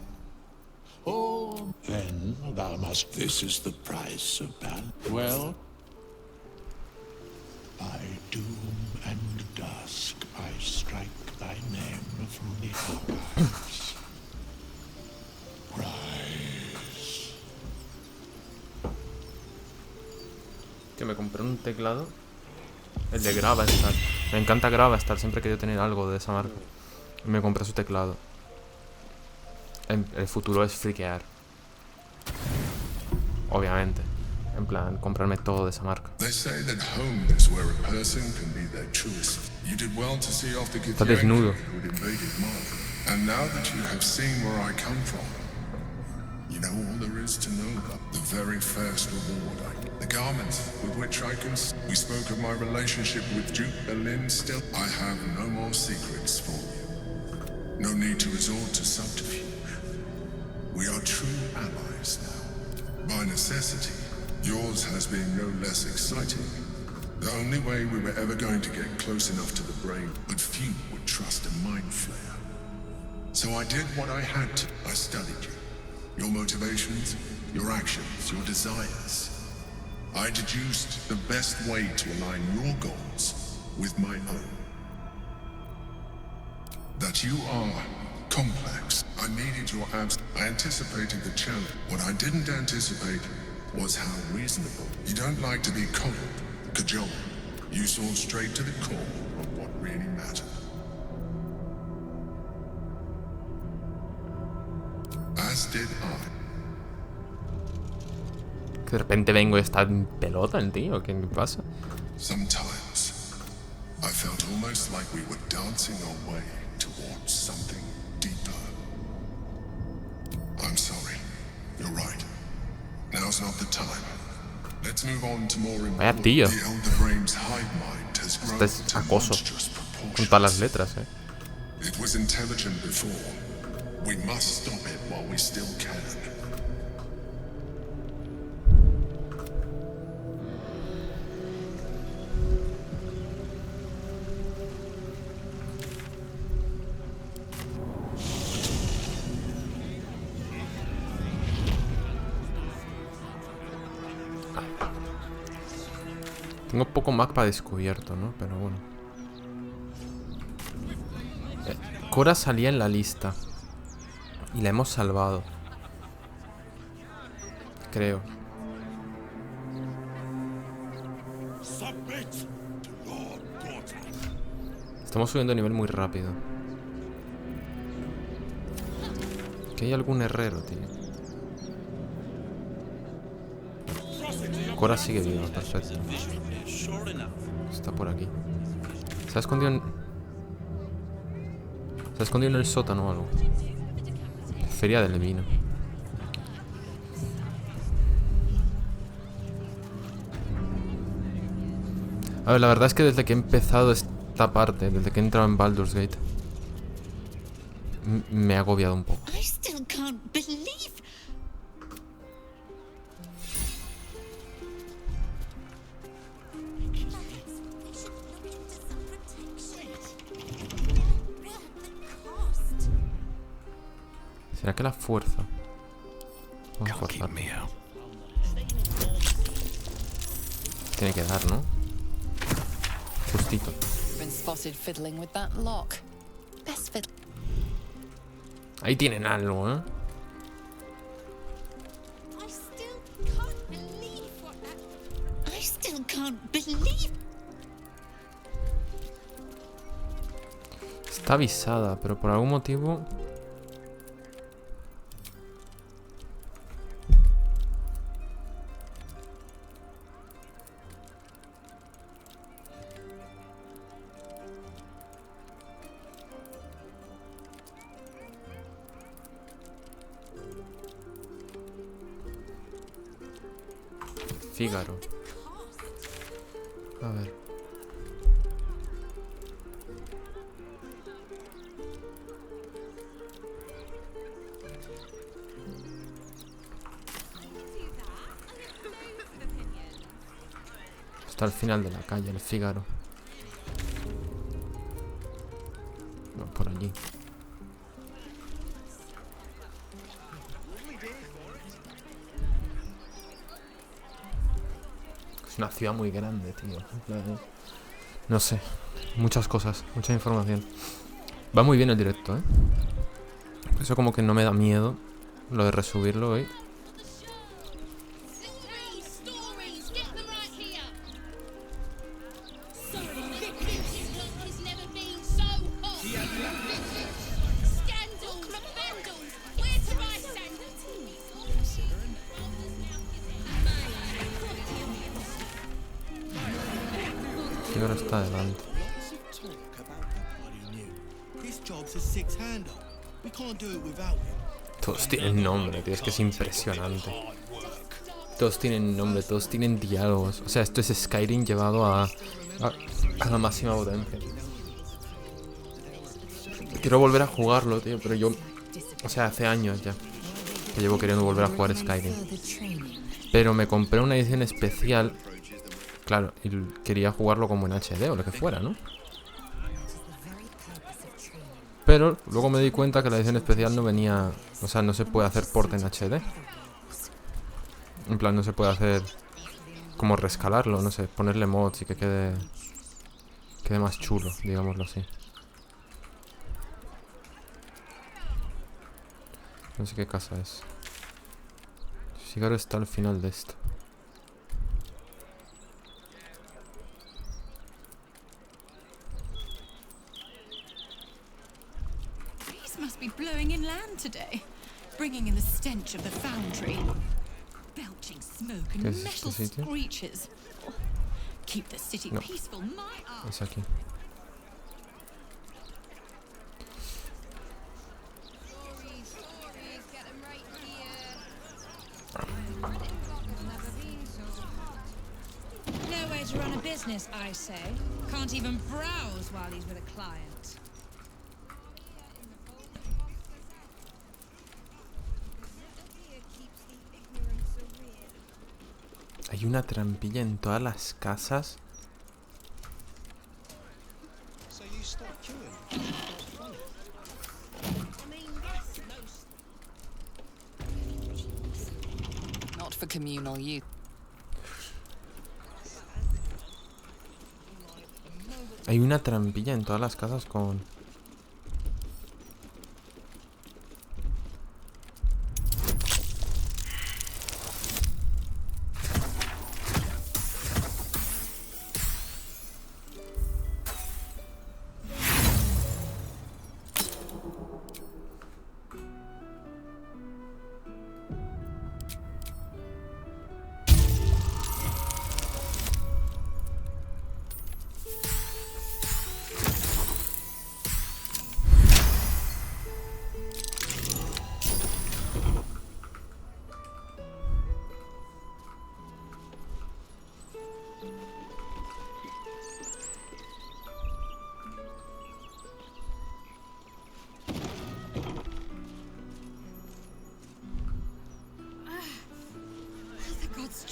Oh, then thou must. This is the price of battle. Well, by doom and dusk, I strike thy name from the archives. Rise. Tío, me compré un teclado. El de Gravastar. Me encanta Gravastar, siempre he querido tener algo de esa marca. Y me compré su teclado. El futuro es friquear. Obviamente. En plan, comprarme todo de esa marca. Está desnudo. You know all there is to know about the very first reward. The garments with which I can... We spoke of my relationship with Duke Berlin still. I have no more secrets for you. No need to resort to subterfuge. We are true allies now. By necessity, yours has been no less exciting. The only way we were ever going to get close enough to the brain, but few would trust a mind flayer. So I did what I had to. I studied you. Your motivations, your actions, your desires. I deduced the best way to align your goals with my own. That you are complex. I needed your abs. I anticipated the challenge. What I didn't anticipate was how reasonable. You don't like to be coddled, cajoled. You saw straight to the core of what really mattered. As did I. De repente vengo y está en pelota el tío. ¿Qué me pasa? Sometimes I felt almost like we were dancing our way towards something deeper. I'm sorry. You're right. Now's not the time. Let's move on to more important. Vaya tío. The elder brain's hive mind has grown Este es to acoso. monstrous proportions. Con todas las letras, It was intelligent before. We must stop it while we still can. Tengo poco mapa descubierto, ¿no? Pero bueno. Cora salía en la lista. Y la hemos salvado. Creo. Estamos subiendo de nivel muy rápido. Que hay algún herrero, tío. Cora sigue viva, perfecto. Está por aquí. Se ha escondido en... Se ha escondido en el sótano o algo. Feria del vino. A ver, la verdad es que desde que he empezado esta parte, desde que he entrado en Baldur's Gate, me ha agobiado un poco. I still can't believe. ¿Será que la fuerza? Vamos a forzar. Tiene que dar, ¿no? Justito. Ahí tienen algo, ¿eh? I still can't believe. Está avisada, pero por algún motivo... Fígaro. A ver. Está al final de la calle, el Fígaro. No, por allí. Es una ciudad muy grande, tío. No sé. Muchas cosas, mucha información. Va muy bien el directo, ¿eh? Eso como que no me da miedo lo de resubirlo hoy. Y ahora está adelante. Todos tienen nombre, tío, es que es impresionante. Todos tienen nombre, todos tienen diálogos. O sea, esto es Skyrim llevado a la máxima potencia. Quiero volver a jugarlo, tío, pero yo... O sea, hace años ya que llevo queriendo volver a jugar Skyrim. Pero me compré una edición especial. Claro, y quería jugarlo como en HD o lo que fuera, ¿no? Pero luego me di cuenta que la edición especial no venía... O sea, no se puede hacer port en HD. En plan, no se puede hacer... Como rescalarlo, no sé, ponerle mods y que quede más chulo, digámoslo así. No sé qué casa es. Fígaro está al final de esto. Must be blowing inland today, bringing in the stench of the foundry, belching smoke and metal screeches. Keep the city peaceful, my art. Es aquí. No way to run a business, I say. Can't even browse while he's with a client. Hay una trampilla en todas las casas. Not for communal use. Hay una trampilla en todas las casas con...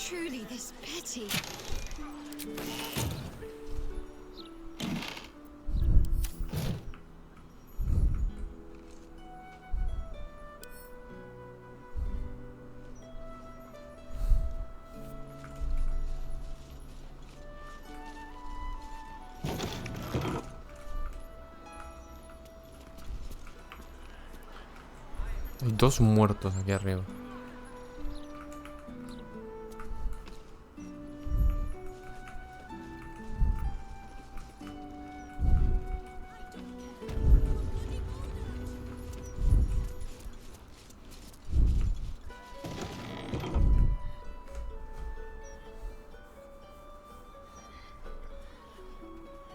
Truly this petty. Dos muertos aquí arriba.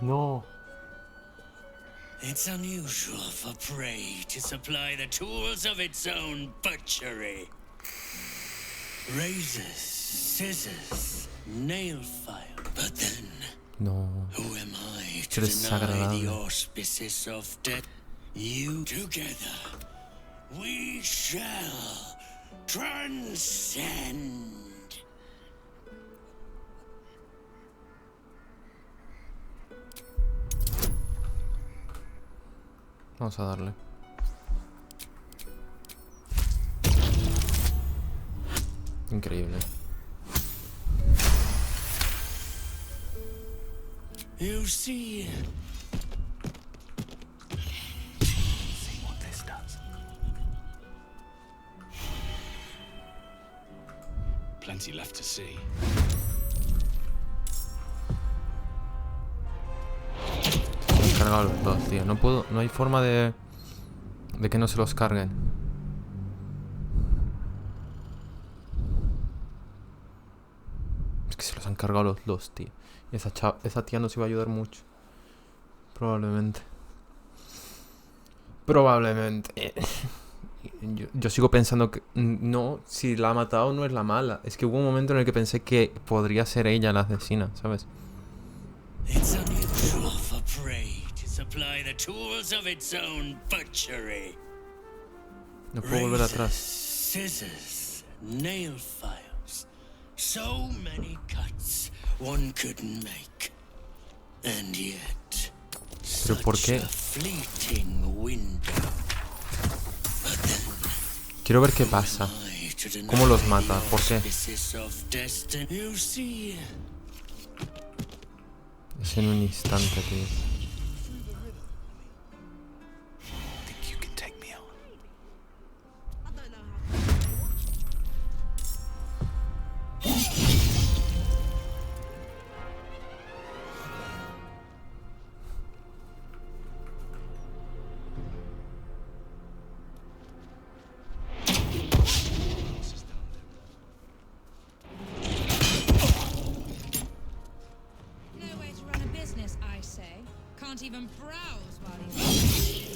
No. It's unusual for prey to supply the tools of its own butchery. Razors, scissors, nail file. But then, no. Who am I to deny the auspices of death? You together, we shall transcend. Vamos a darle. Increíble. You see what this does. Plenty left to see. Cargado los dos, tío. No puedo, no hay forma de que no se los carguen. Es que se los han cargado los dos, tío. Y esa tía nos iba a ayudar mucho. Probablemente. Yo sigo pensando que no, si la ha matado no es la mala. Es que hubo un momento en el que pensé que podría ser ella la asesina, ¿sabes? it's unusual for prey to supply the tools of its own butchery. No puedo volver atrás. Scissors, nail files, so many cuts one couldn't make, and yet Pero ¿por qué? such a fleeting window. But then, Quiero ver qué pasa. ¿Cómo los mata? ¿Por qué? auspices of destiny. You see, Es en un instante, tío. No way to run a business, I say. Can't even browse while he's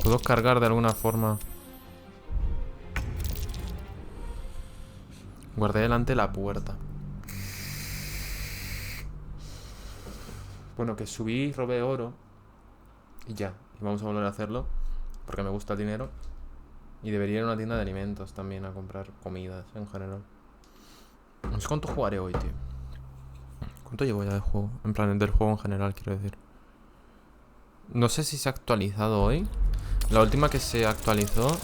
¿Puedo cargar de alguna forma? Guardé delante la puerta. Bueno, que subí, robé oro. Y ya. Y vamos a volver a hacerlo. Porque me gusta el dinero. Y debería ir a una tienda de alimentos también a comprar comidas en general. No sé cuánto jugaré hoy, tío. ¿Cuánto llevo ya de juego? En plan, del juego en general, quiero decir. No sé si se ha actualizado hoy. La última que se actualizó...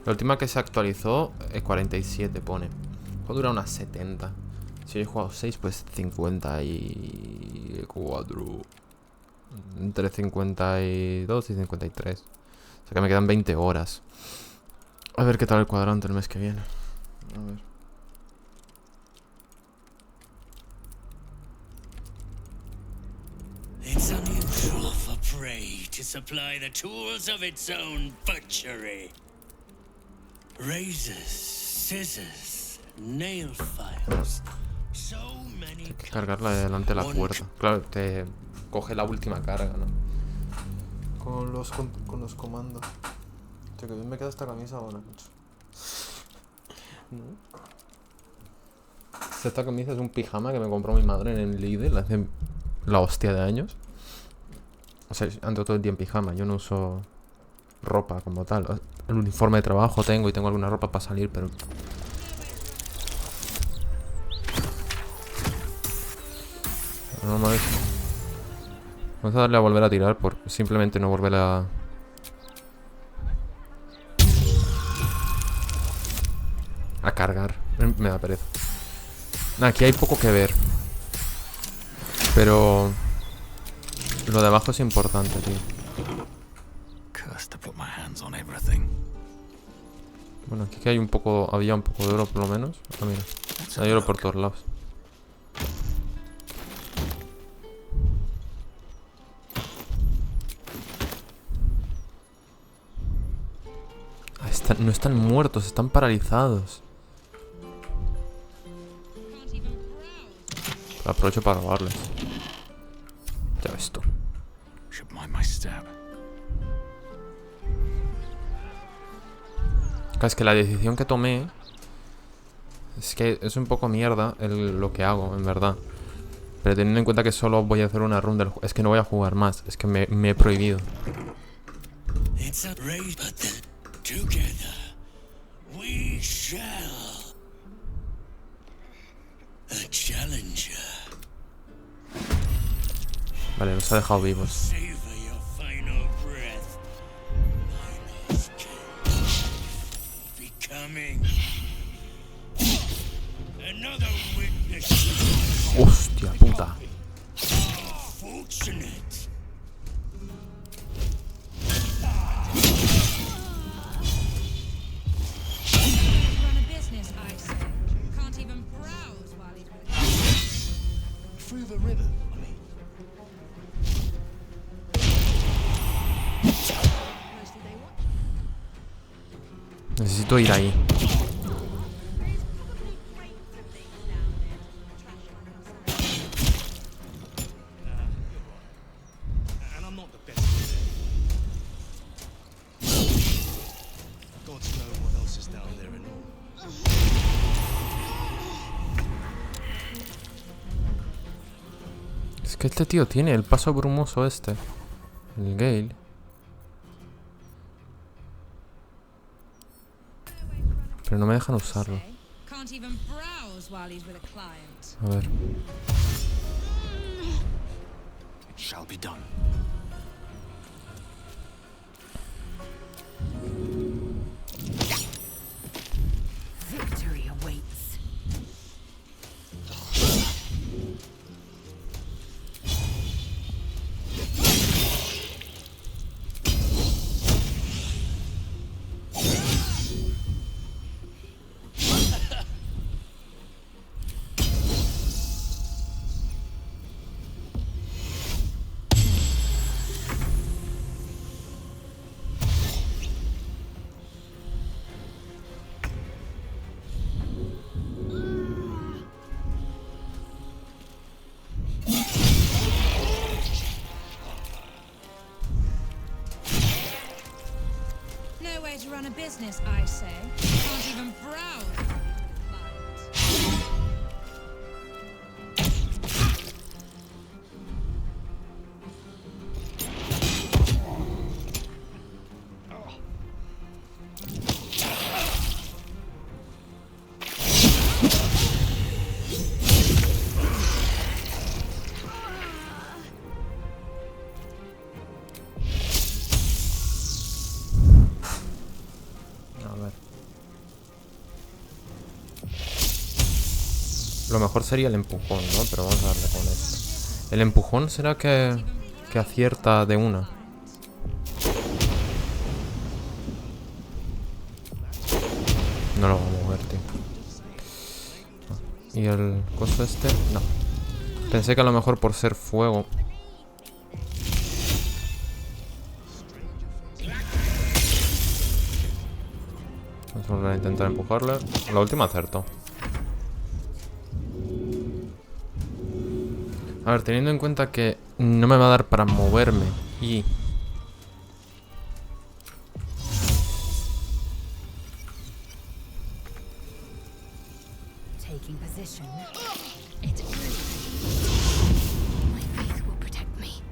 La última que se actualizó, 47 pone. Puedo durar unas 70. Si he jugado 6, pues 54. Entre 52 y 53. O sea que me quedan 20 horas. A ver qué tal el cuadrante el mes que viene. A ver. It's unusual for prey to supply the tools of its own butchery. Razors, scissors, nail files. So many Hay que cargarla de delante de la puerta. Claro, te coge la última carga, ¿no? Con los comandos. Tío, que bien me queda esta camisa ahora, macho. ¿No? Esta camisa es un pijama que me compró mi madre en el Lidl hace la hostia de años. O sea, ando todo el día en pijama. Yo no uso ropa como tal. El uniforme de trabajo tengo y tengo alguna ropa para salir, pero... No más. Vamos a darle a volver a tirar por simplemente no volver a cargar. Me da pereza. Aquí hay poco que ver. Pero lo de abajo es importante, tío. Bueno, aquí que hay un poco... Había un poco de oro por lo menos. Ah, mira. Hay oro por todos lados. No están muertos, están paralizados. Aprovecho para robarles. Ya ves tú. Es que la decisión que tomé es que es un poco mierda lo que hago, en verdad. Pero teniendo en cuenta que solo voy a hacer una ronda, es que no voy a jugar más. Es que me he prohibido. Together, we shall. A challenger. Vale, los ha dejado vivos. Hostia puta. Necesito ir ahí. Es que este tío tiene el paso brumoso este. El Gale. Pero no me dejan usarlo. A ver. Victory awaits. To run a business, I say. Can't even browse. Lo mejor sería el empujón, ¿no? Pero vamos a darle con esto. El empujón será que acierta de una. No lo voy a mover, tío. ¿Y el coso este? No. Pensé que a lo mejor por ser fuego. Vamos a volver a intentar empujarle. La última acertó. A ver, teniendo en cuenta que no me va a dar para moverme y... taking position. It's good. My faith will protect me.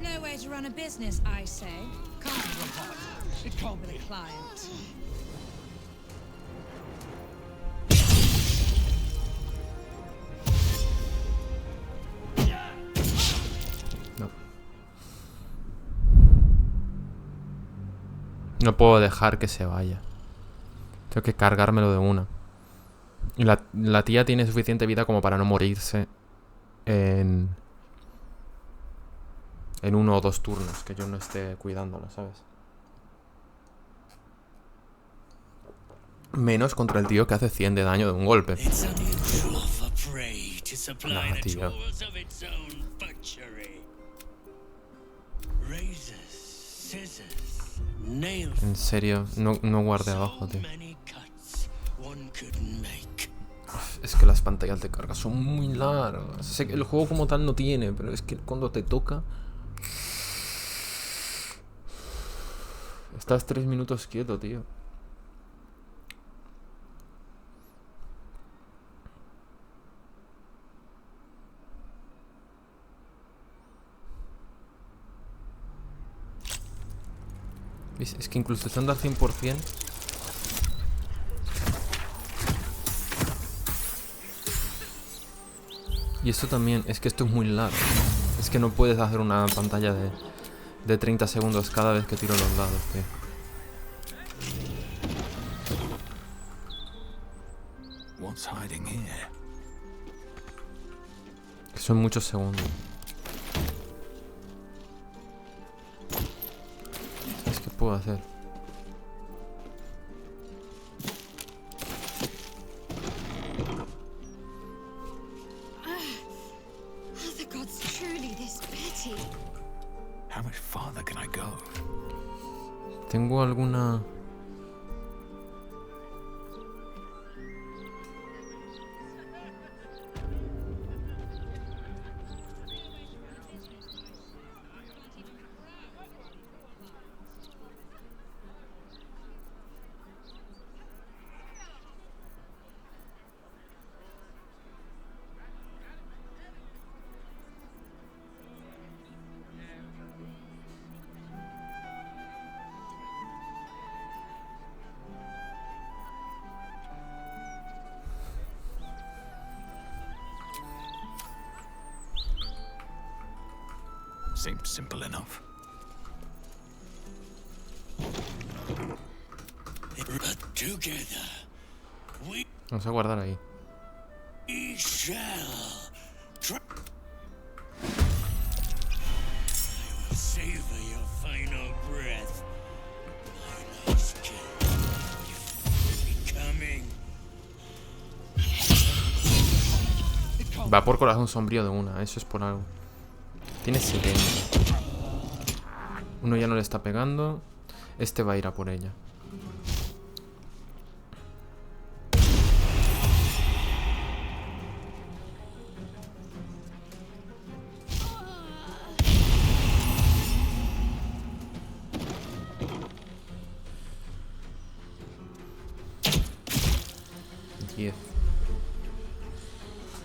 No way to run a business, I say. Can't be what? It can't be a client. No puedo dejar que se vaya. Tengo que cargármelo de una. Y la tía tiene suficiente vida como para no morirse en 1 o 2 turnos, que yo no esté cuidándola, ¿sabes? Menos contra el tío que hace 100 de daño de un golpe. No, tío. En serio, no guarde abajo, tío. Es que las pantallas de carga son muy largas. Sé que el juego como tal no tiene, pero es que cuando te toca... Estás 3 minutos quieto, tío. Es que incluso estando al 100%... Y esto también, es que esto es muy largo. Es que no puedes hacer una pantalla de 30 segundos cada vez que tiro los dados, tío. Que son muchos segundos. ¿Sabes qué puedo hacer? ¿Tengo alguna...? Seems simple enough. Vamos a guardar ahí. Va por corazón sombrío de una, eso es por algo. Tiene 70. Uno ya no le está pegando. Este va a ir a por ella.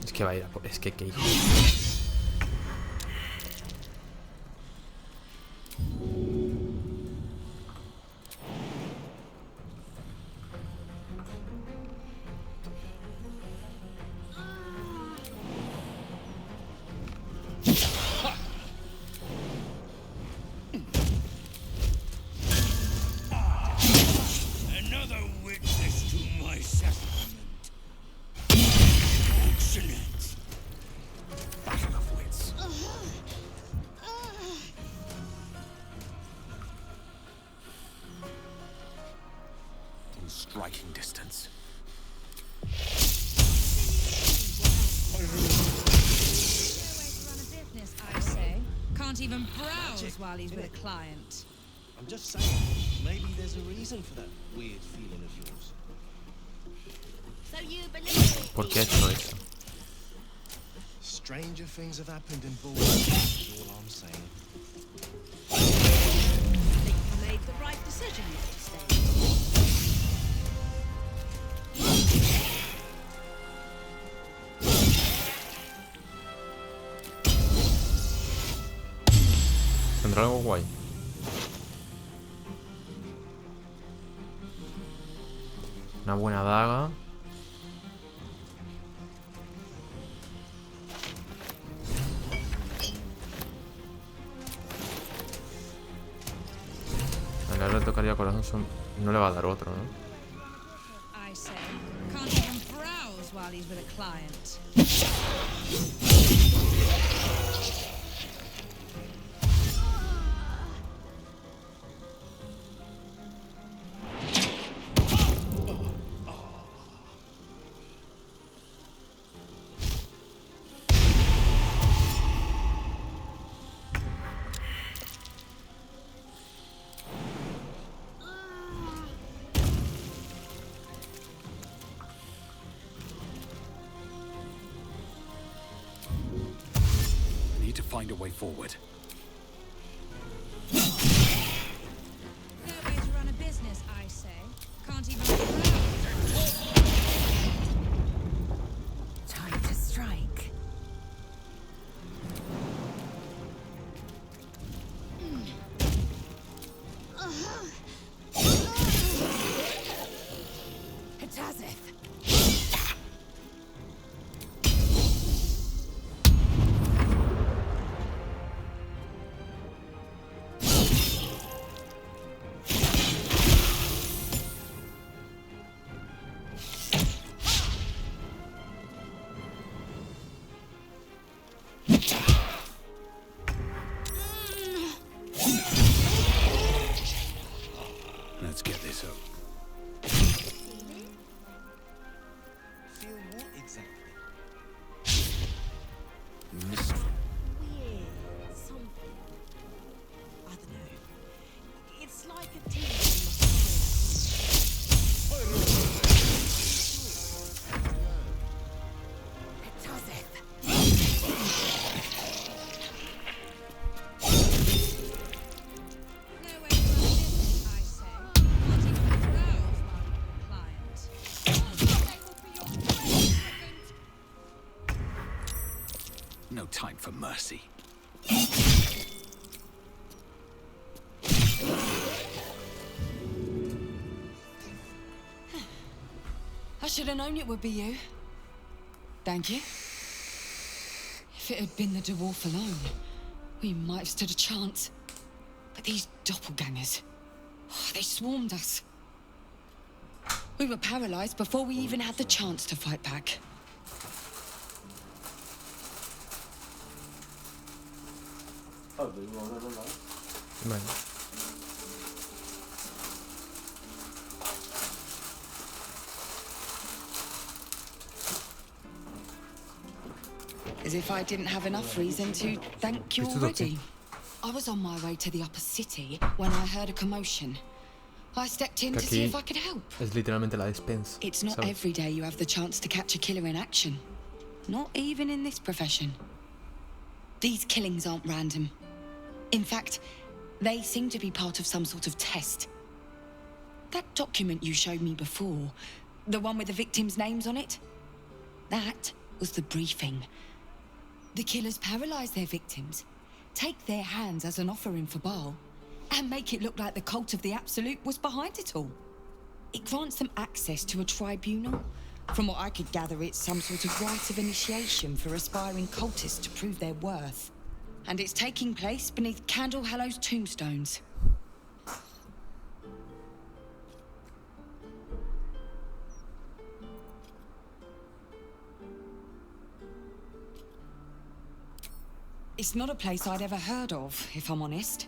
Es que va a ir a por... Es que qué hijo. Striking distance. Can't even browse while he's with a client. I'm just saying, maybe there's a reason for that weird feeling of yours. So you believe ¿Por qué ha hecho eso? Stranger things have happened in Baldur, is all I'm saying. I think I made the right decision yesterday. Tendrá algo guay. Una buena daga. Ahora le tocaría corazón. No le va a dar otro, ¿no? I say, can't even browse while he's with a client. Find a way forward. No way to run a business, I say. Can't even browse. Time to strike. Let's get this up. Feel what exactly? Mystery. Weird. Something. I don't know. It's like a team. No time for mercy. I should have known it would be you. Thank you. If it had been the dwarf alone, we might have stood a chance. But these doppelgangers, they swarmed us. We were paralyzed before we even had the chance to fight back. Vale. As if I didn't have enough reason to thank you already. I was on my way to the upper city when I heard a commotion. I stepped in to see if I could help. Es literalmente la despensa. It's not every day you have the chance to catch a killer in action. Not even in this profession. These killings aren't random. In fact, they seem to be part of some sort of test. That document you showed me before, the one with the victims' names on it, that was the briefing. The killers paralyze their victims, take their hands as an offering for Baal, and make it look like the cult of the Absolute was behind it all. It grants them access to a tribunal. From what I could gather, it's some sort of rite of initiation for aspiring cultists to prove their worth. And it's taking place beneath Candle Hallow's tombstones. It's not a place I'd ever heard of, if I'm honest.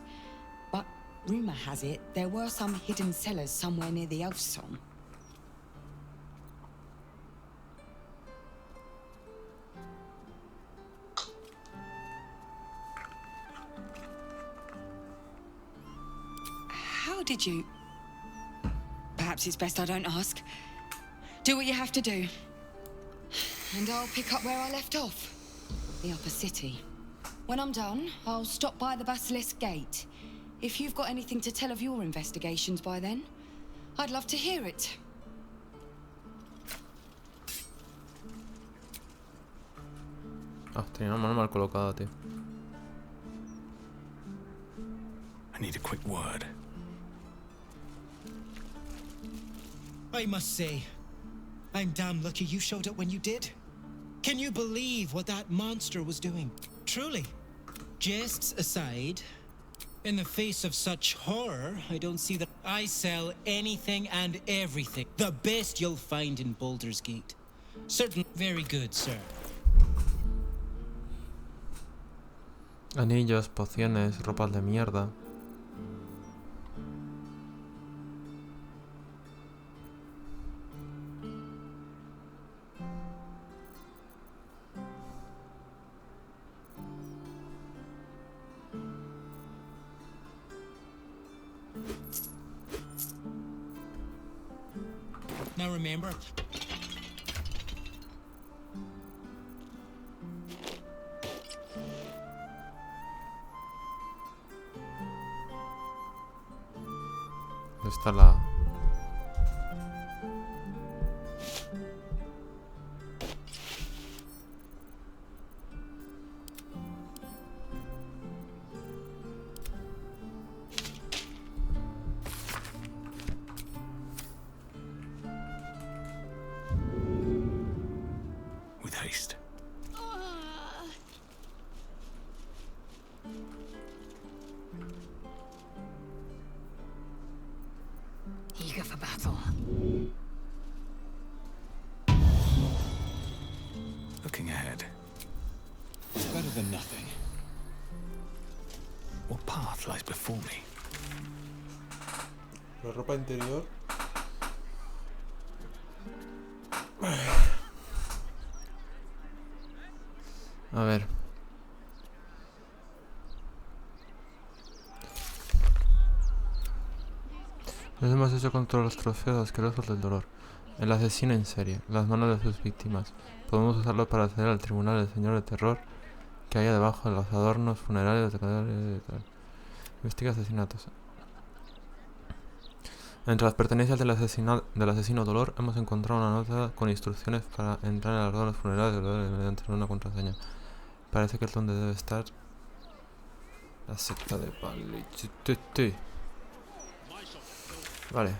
But rumor has it there were some hidden cellars somewhere near the Elf Song. How did you... Perhaps it's best I don't ask. Do what you have to do. And I'll pick up where I left off. The upper city. When I'm done, I'll stop by the Basilisk Gate. If you've got anything to tell of your investigations by then, I'd love to hear it. Ah, tenía una mano mal colocada, tío. I need a quick word. I must say, I'm damn lucky you showed up when you did. Can you believe what that monster was doing? Truly. Jests aside, in the face of such horror, I don't see that. I sell anything and everything. The best you'll find in Baldur's Gate. Certainly very good, sir. Anillos, pociones, ropas de mierda. Now remember, ¿dónde está la...? With haste. Eager for battle. Looking ahead. Better than nothing. What path lies before me? La ropa interior. A ver. Nos hemos hecho con todos los trofeos asquerosos del dolor. El asesino en serie, las manos de sus víctimas. Podemos usarlo para acceder al tribunal del señor de terror que haya debajo de los adornos funerarios de cadáveres. Investiga asesinatos. Entre las pertenencias del asesino dolor hemos encontrado una nota con instrucciones para entrar en los adornos funerarios mediante una contraseña. Parece que es donde debe estar la secta de Palit. Vale,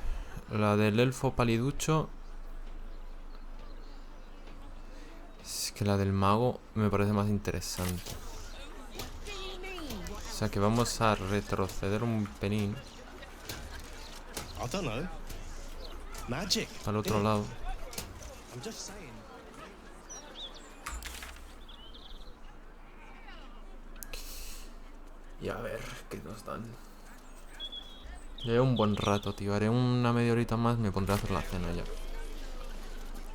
la del elfo paliducho. Es que la del mago me parece más interesante. O sea que vamos a retroceder un pelín. I don't know. Magic. Al otro lado. I'm just saying. Y a ver qué nos dan. Llevo un buen rato, tío. Haré una media horita más y me pondré a hacer la cena ya.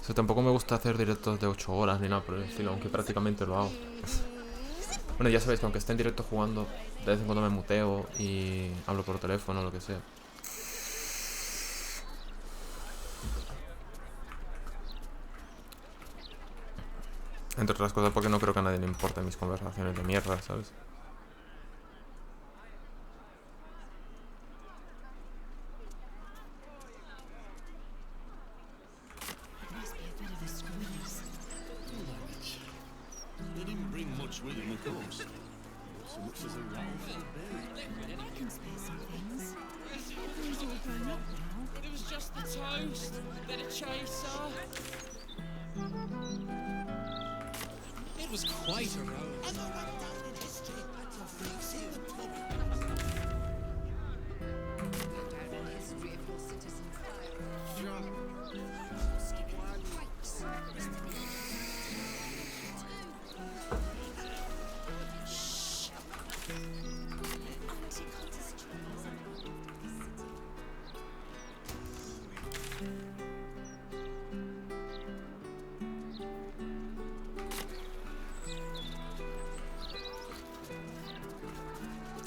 O sea, tampoco me gusta hacer directos de 8 horas ni nada por el estilo, aunque prácticamente lo hago. Bueno, ya sabéis que aunque esté en directo jugando, de vez en cuando me muteo y hablo por teléfono o lo que sea. Entre otras cosas porque no creo que a nadie le importen mis conversaciones de mierda, ¿sabes? They didn't bring much with them, of course. So much as a round. I can spare some things. Everyone's all grown up now. It was just the toast, then a chaser. It was quite a road.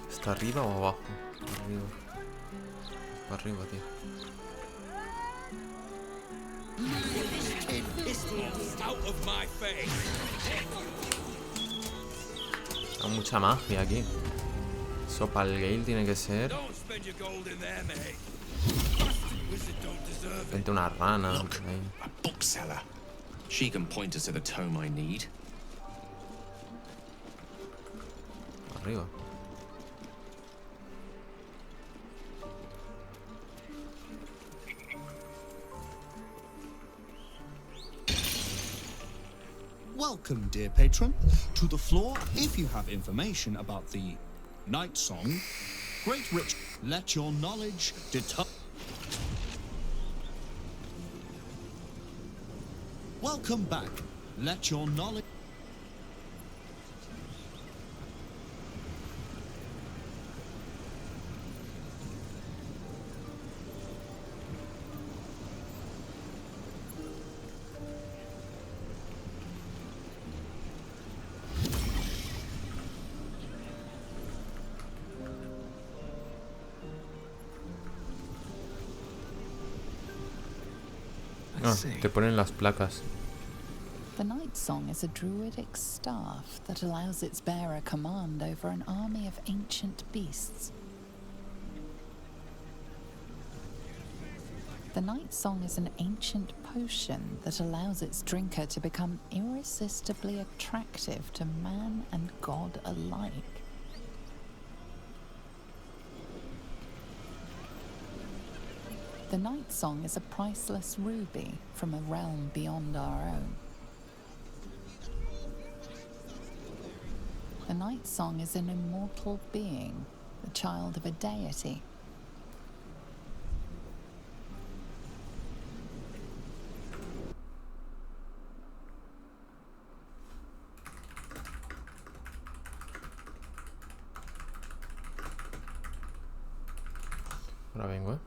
¿Está arriba o abajo? Arriba. Para arriba, tío. Hay mucha magia aquí. Sopa al Gale tiene que ser. Frente a una rana. Ahí. Bookseller. She can point us to the tome I need. Arriba. Welcome, dear patron, to the floor. If you have information about the night song, great rich, let your knowledge deter. Welcome back. Let your knowledge. Ah, te ponen las placas. The Night Song is a druidic staff that allows its bearer command over an army of ancient beasts. The Night Song is an ancient potion that allows its drinker to become irresistibly attractive to man and god alike. The Night Song is a priceless ruby from a realm beyond our own. The Night Song is an immortal being, the child of a deity. Ahora vengo,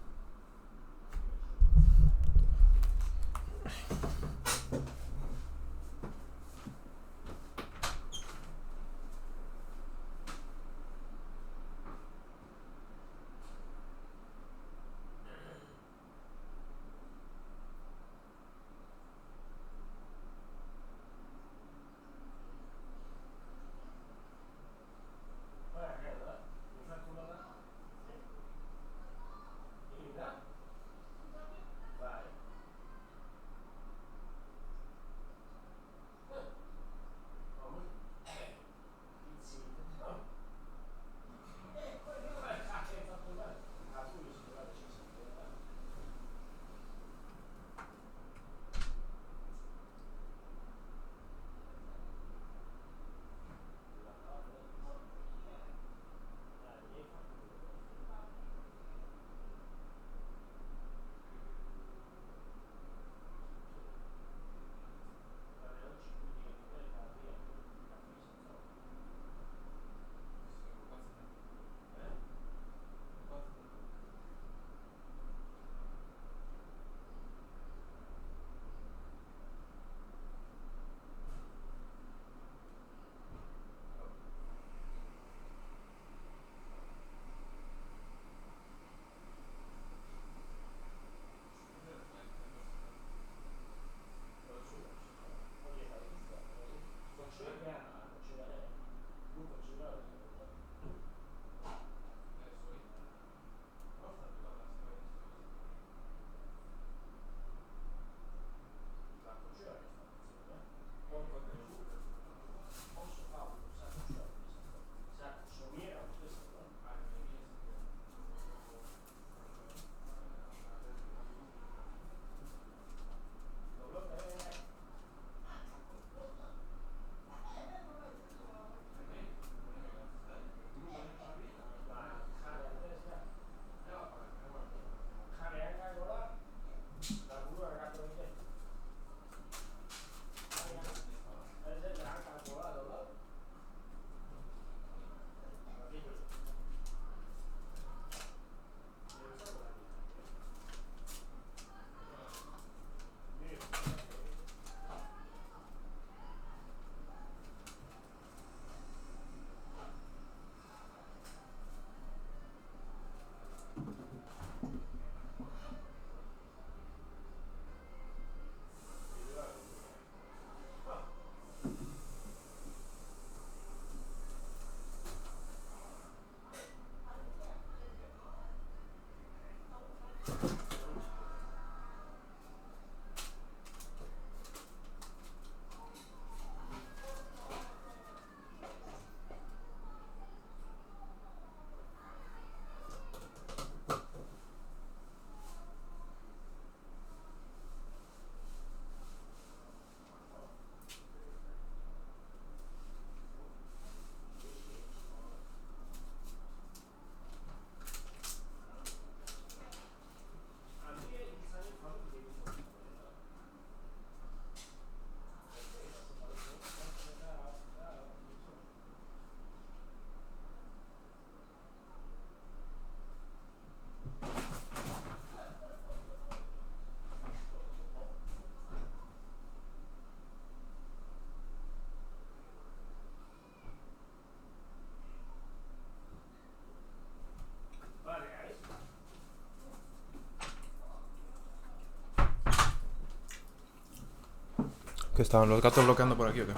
¿Qué estaban los gatos bloqueando por aquí o qué?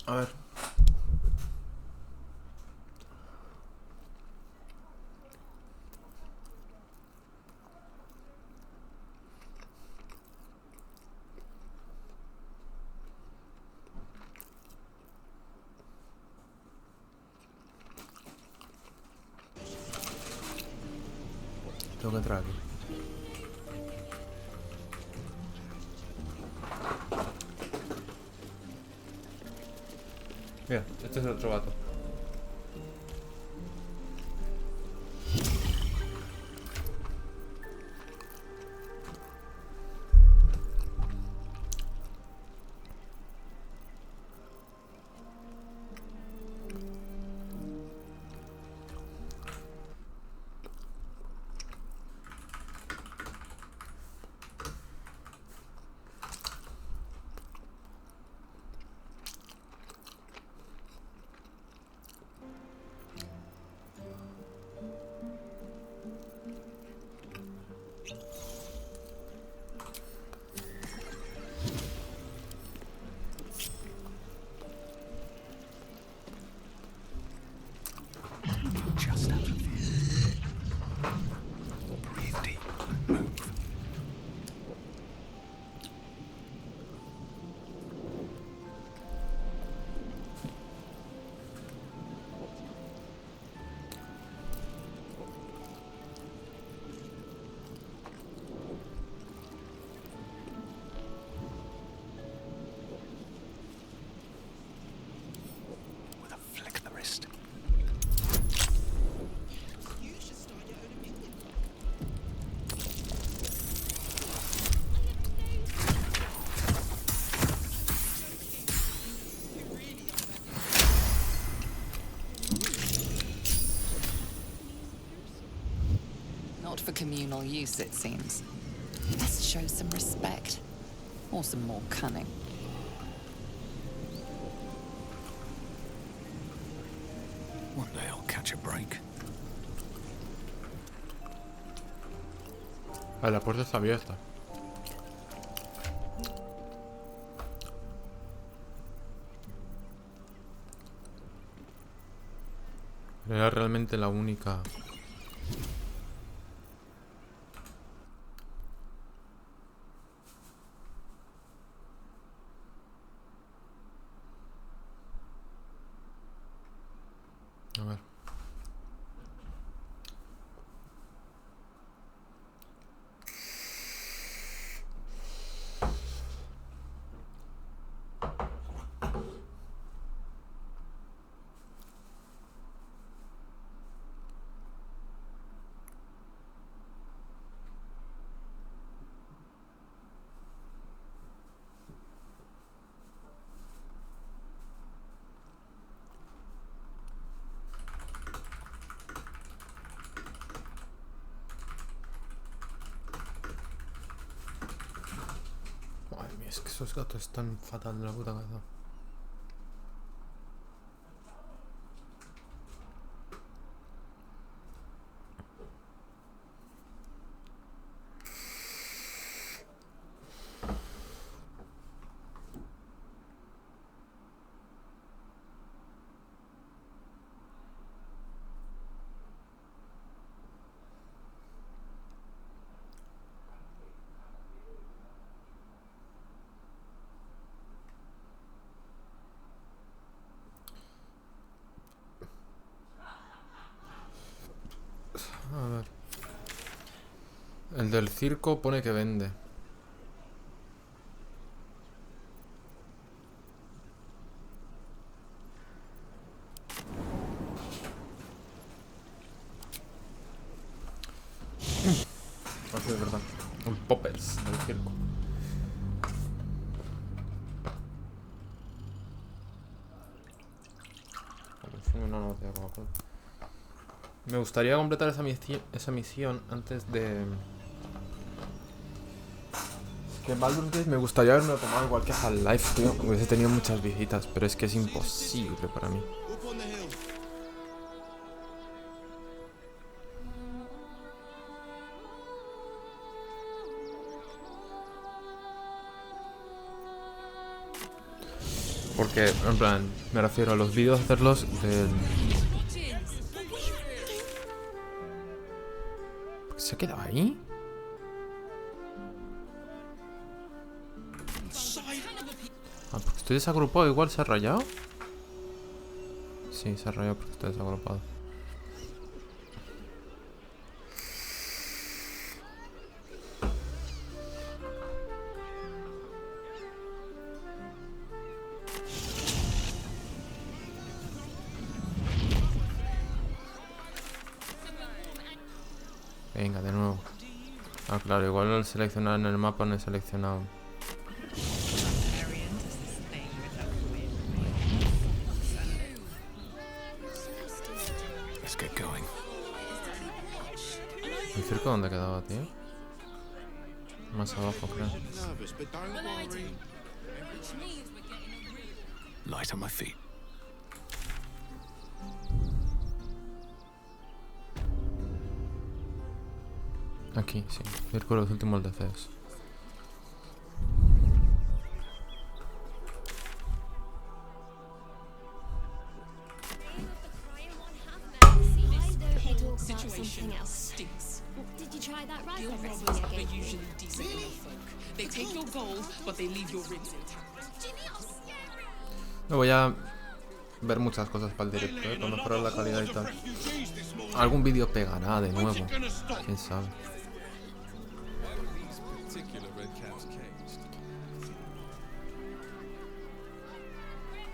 A ver. Tengo que entrar aquí. Mira, este es el otro gato. Just out of here. Breathe deep and move. With a flick of the wrist. Not for communal use, it seems. Best show some respect. Or some more cunning. One day I'll catch a break. Ah, la puerta está abierta. Era realmente la única. A ver. Madre mía, es que esos gatos están fatal de la puta cabeza. A ver. El del circo pone que vende. Así es verdad. Un poppers del circo. No, te hago acuerdo. Me gustaría completar esa misión antes de... Es que Baldur me gustaría haberme tomado igual que Half-Life, tío. Hubiese tenido muchas visitas, pero es que es imposible para mí. Porque, en plan, me refiero a los vídeos, hacerlos del... ¿Se ha quedado ahí? Ah, porque estoy desagrupado, igual se ha rayado. Sí, se ha rayado porque estoy desagrupado. Venga, de nuevo. Ah, claro, igual al seleccionar en el mapa no he seleccionado. ¿El circo dónde quedaba, tío? Más abajo, creo. Light on my feet. Aquí, sí. Circo de los últimos deseos. Something else stinks. Did you try that rifle recipe I gave you? Usually decent folk. They take your gold, but they leave your rings intact. No voy a ver muchas cosas para el directo, para mejorar la calidad y tal. Algún vídeo pegará de nuevo. Quién sabe.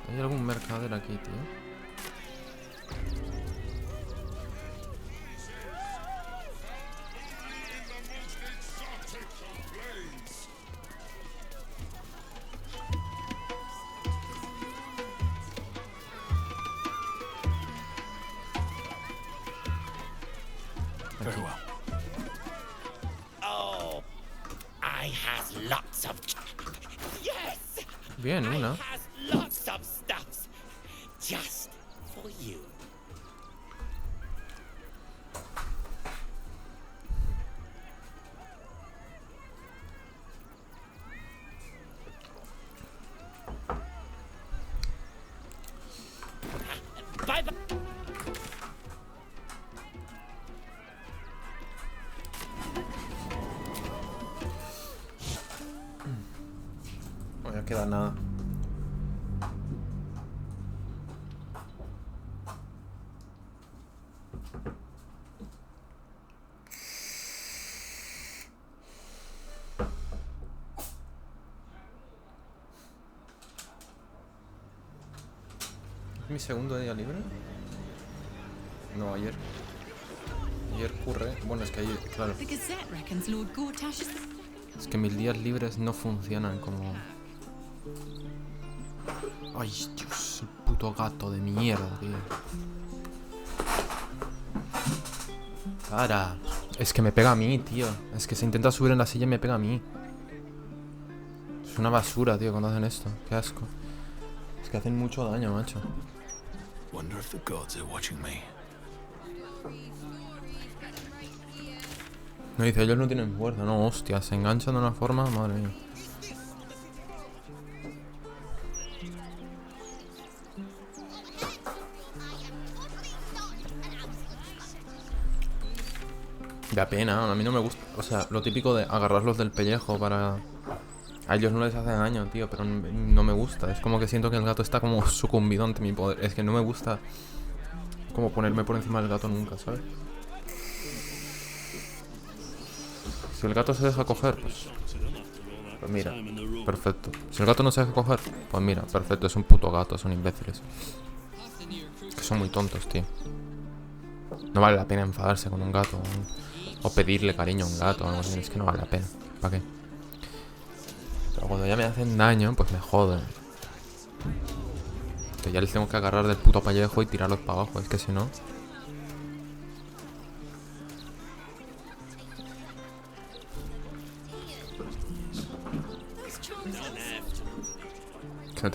¿Hay algún mercader aquí, tío? Oh, I has lots of. Yes. Bien, una. Has lots of stuffs just for you. Bye bye. No me queda nada. ¿Es mi segundo día libre? No, ayer. Ayer curré. Bueno, es que ayer, claro. Es que mis días libres no funcionan como... Ay, Dios, el puto gato de mierda, tío. Para. Es que me pega a mí, tío. Es que se intenta subir en la silla y me pega a mí. Es una basura, tío, cuando hacen esto. Qué asco. Es que hacen mucho daño, macho. Wonder if the gods are watching me. No, dice, ellos no tienen fuerza. No, hostia, se enganchan de una forma, madre mía. Da pena, a mí no me gusta. O sea, lo típico de agarrarlos del pellejo para... A ellos no les hace daño, tío, pero no me gusta. Es como que siento que el gato está como sucumbido ante mi poder. Es que no me gusta como ponerme por encima del gato nunca, ¿sabes? Si el gato se deja coger, pues mira, perfecto. Si el gato no se deja coger, pues mira, perfecto. Es un puto gato, son imbéciles. Que son muy tontos, tío. No vale la pena enfadarse con un gato o pedirle cariño a un gato o algo así. Es que no vale la pena. ¿Para qué? Pero cuando ya me hacen daño, pues me joden. Que ya les tengo que agarrar del puto pellejo y tirarlos para abajo. Es que si no... Que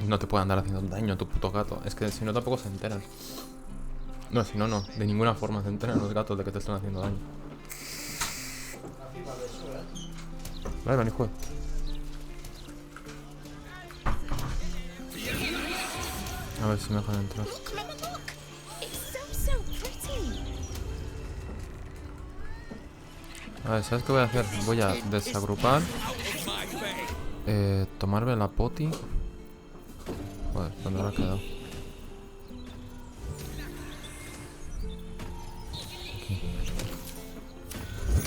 no te puede andar haciendo daño a tu puto gato. Es que si no tampoco se enteran. No, si no, no. De ninguna forma se enteran los gatos de que te están haciendo daño. Vale, vale, juego. A ver si me dejan entrar. Look, Mama, look! It's so pretty. A ver, ¿sabes qué voy a hacer? Voy a desagrupar. Tomarme la poti. Joder, ¿dónde habrá quedado? Aquí.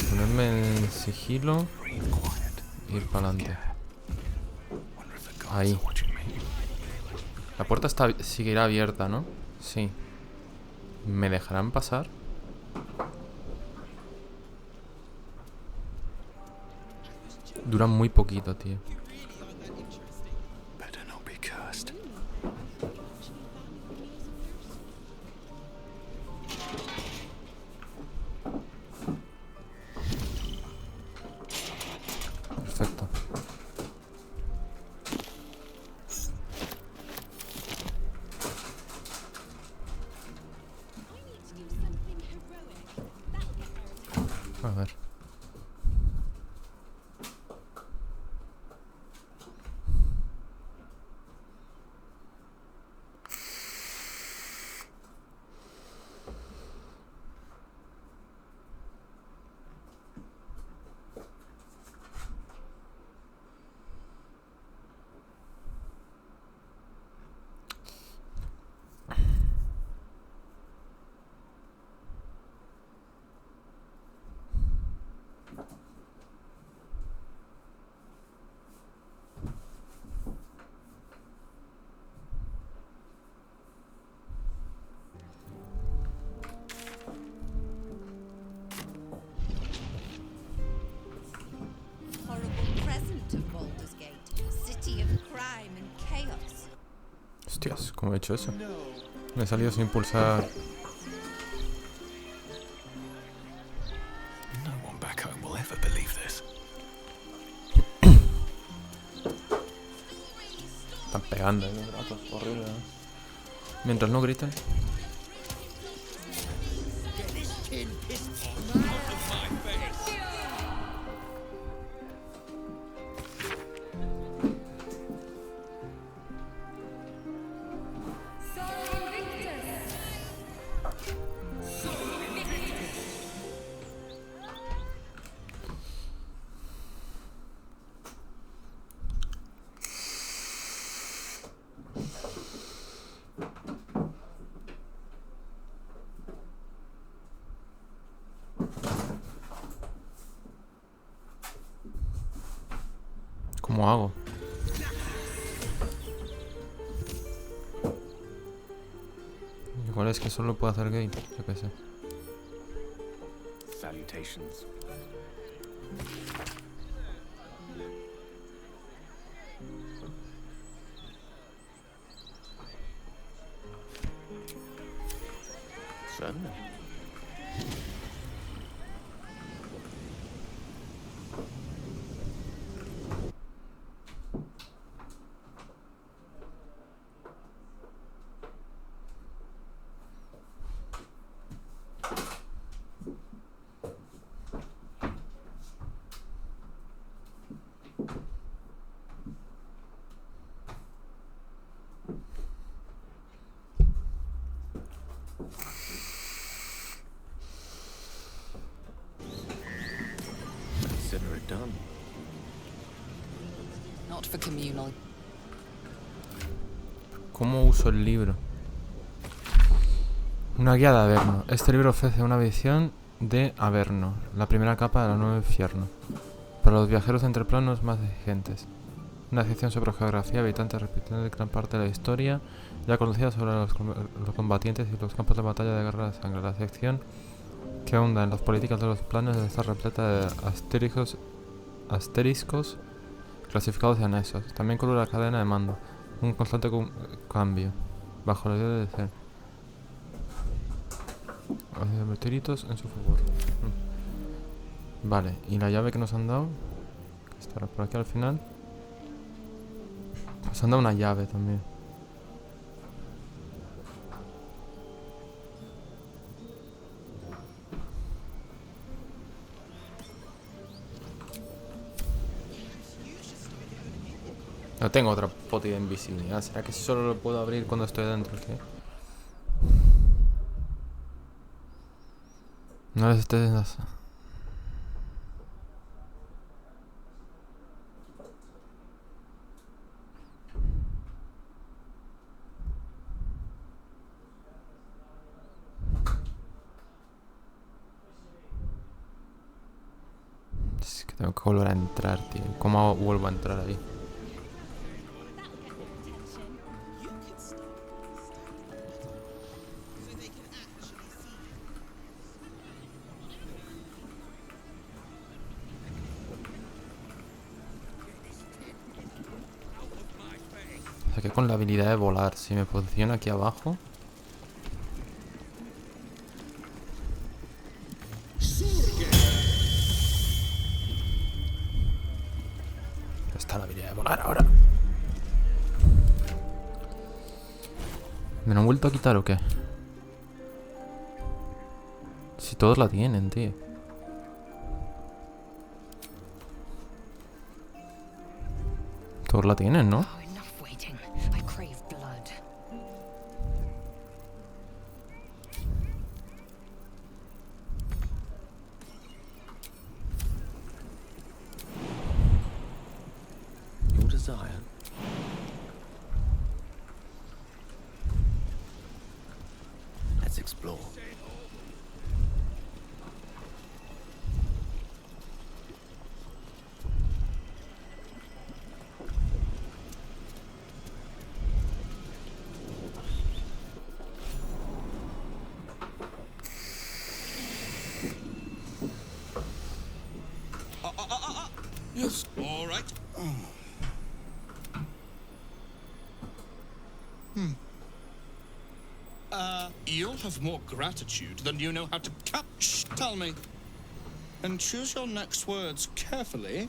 Ponerme en sigilo. Ir para adelante. Ahí. La puerta seguirá abierta, ¿no? Sí. ¿Me dejarán pasar? Dura muy poquito, tío. Perfecto. A ver. Hostias, ¿cómo he hecho eso? Me he salido sin pulsar. No one back home will ever believe this. Están pegando los gatos, horrible, ¿eh? Mientras no griten. ¿Cómo hago? Igual es que solo puedo hacer gate, yo qué sé. Salutations. Certainly. Consider it done. Not for communal. ¿Cómo uso el libro? Una guía de Averno. Este libro ofrece una visión de Averno, la primera capa de la nueva infierno, para los viajeros entre planos más exigentes. Una sección sobre geografía, habitantes repitiendo de gran parte de la historia, ya conocida sobre los combatientes y los campos de batalla de guerra de sangre. La sección que ahonda en las políticas de los planes está repleta de asteriscos clasificados y anexos. También cubre la cadena de mando, un constante cambio, bajo la idea de ser. Meteoritos en su favor. Vale, y la llave que nos han dado, que estará por aquí al final. Nos han dado una llave también. No tengo otra poti de invisibilidad. ¿Será que solo lo puedo abrir cuando estoy dentro? ¿Qué? No les estés... Es que tengo que volver a entrar, tío. ¿Cómo vuelvo a entrar ahí? O sea que con la habilidad de volar, si me posiciono aquí abajo... Está la habilidad de volar ahora. ¿Me lo han vuelto a quitar o qué? Si todos la tienen, tío. Todos la tienen, ¿no? Let's explore. Yes, all right. You'll have more gratitude than you know how to catch. Tell me. And choose your next words carefully.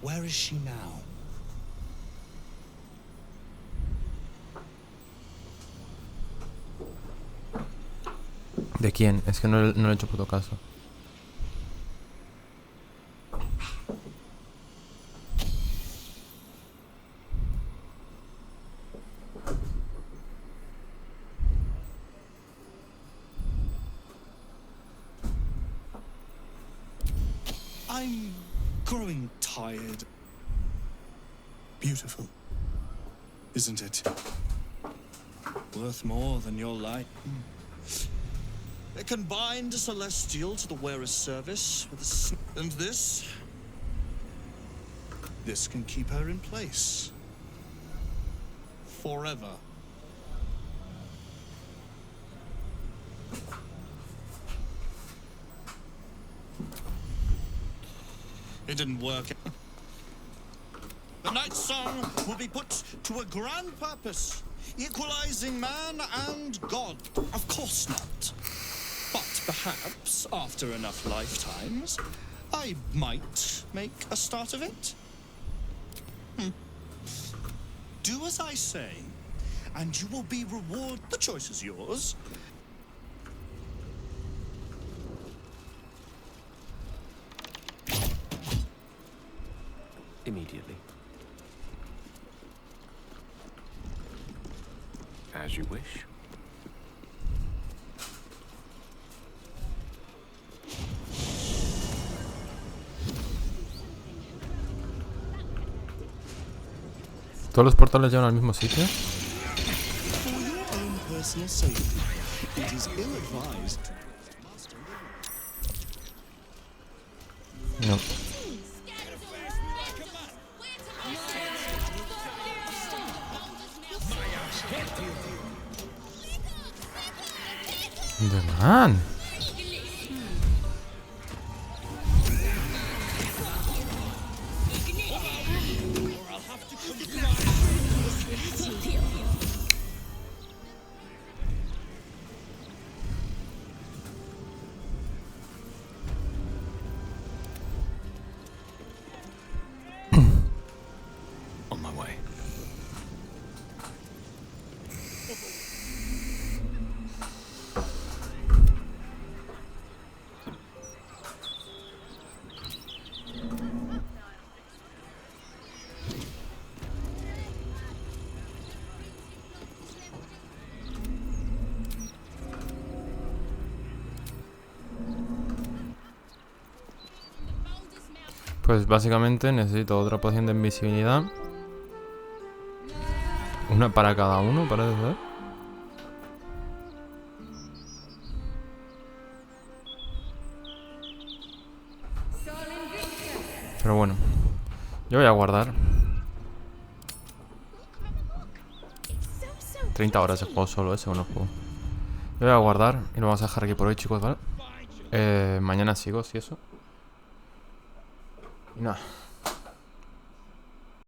Where is she now? ¿De quién? Es que no le he hecho puto caso. I'm growing tired. Beautiful, isn't it? Worth more than your life. It can bind a celestial to the wearer's service with a and this can keep her in place. Forever. It didn't work. The Night Song will be put to a grand purpose, equalizing man and God. Of course not. But perhaps, after enough lifetimes, I might make a start of it. Do as I say, and you will be rewarded. The choice is yours. Immediately. As you wish. ¿Todos los portales llevan al mismo sitio? For your own personal safety, it is ill-advised. No. The man. On my way. Pues básicamente necesito otra poción de invisibilidad. Una para cada uno, parece ser. Pero bueno, yo voy a guardar. 30 horas de juego solo, segundo juego. Yo voy a guardar y lo vamos a dejar aquí por hoy, chicos, ¿vale? Mañana sigo, si eso. Y nada.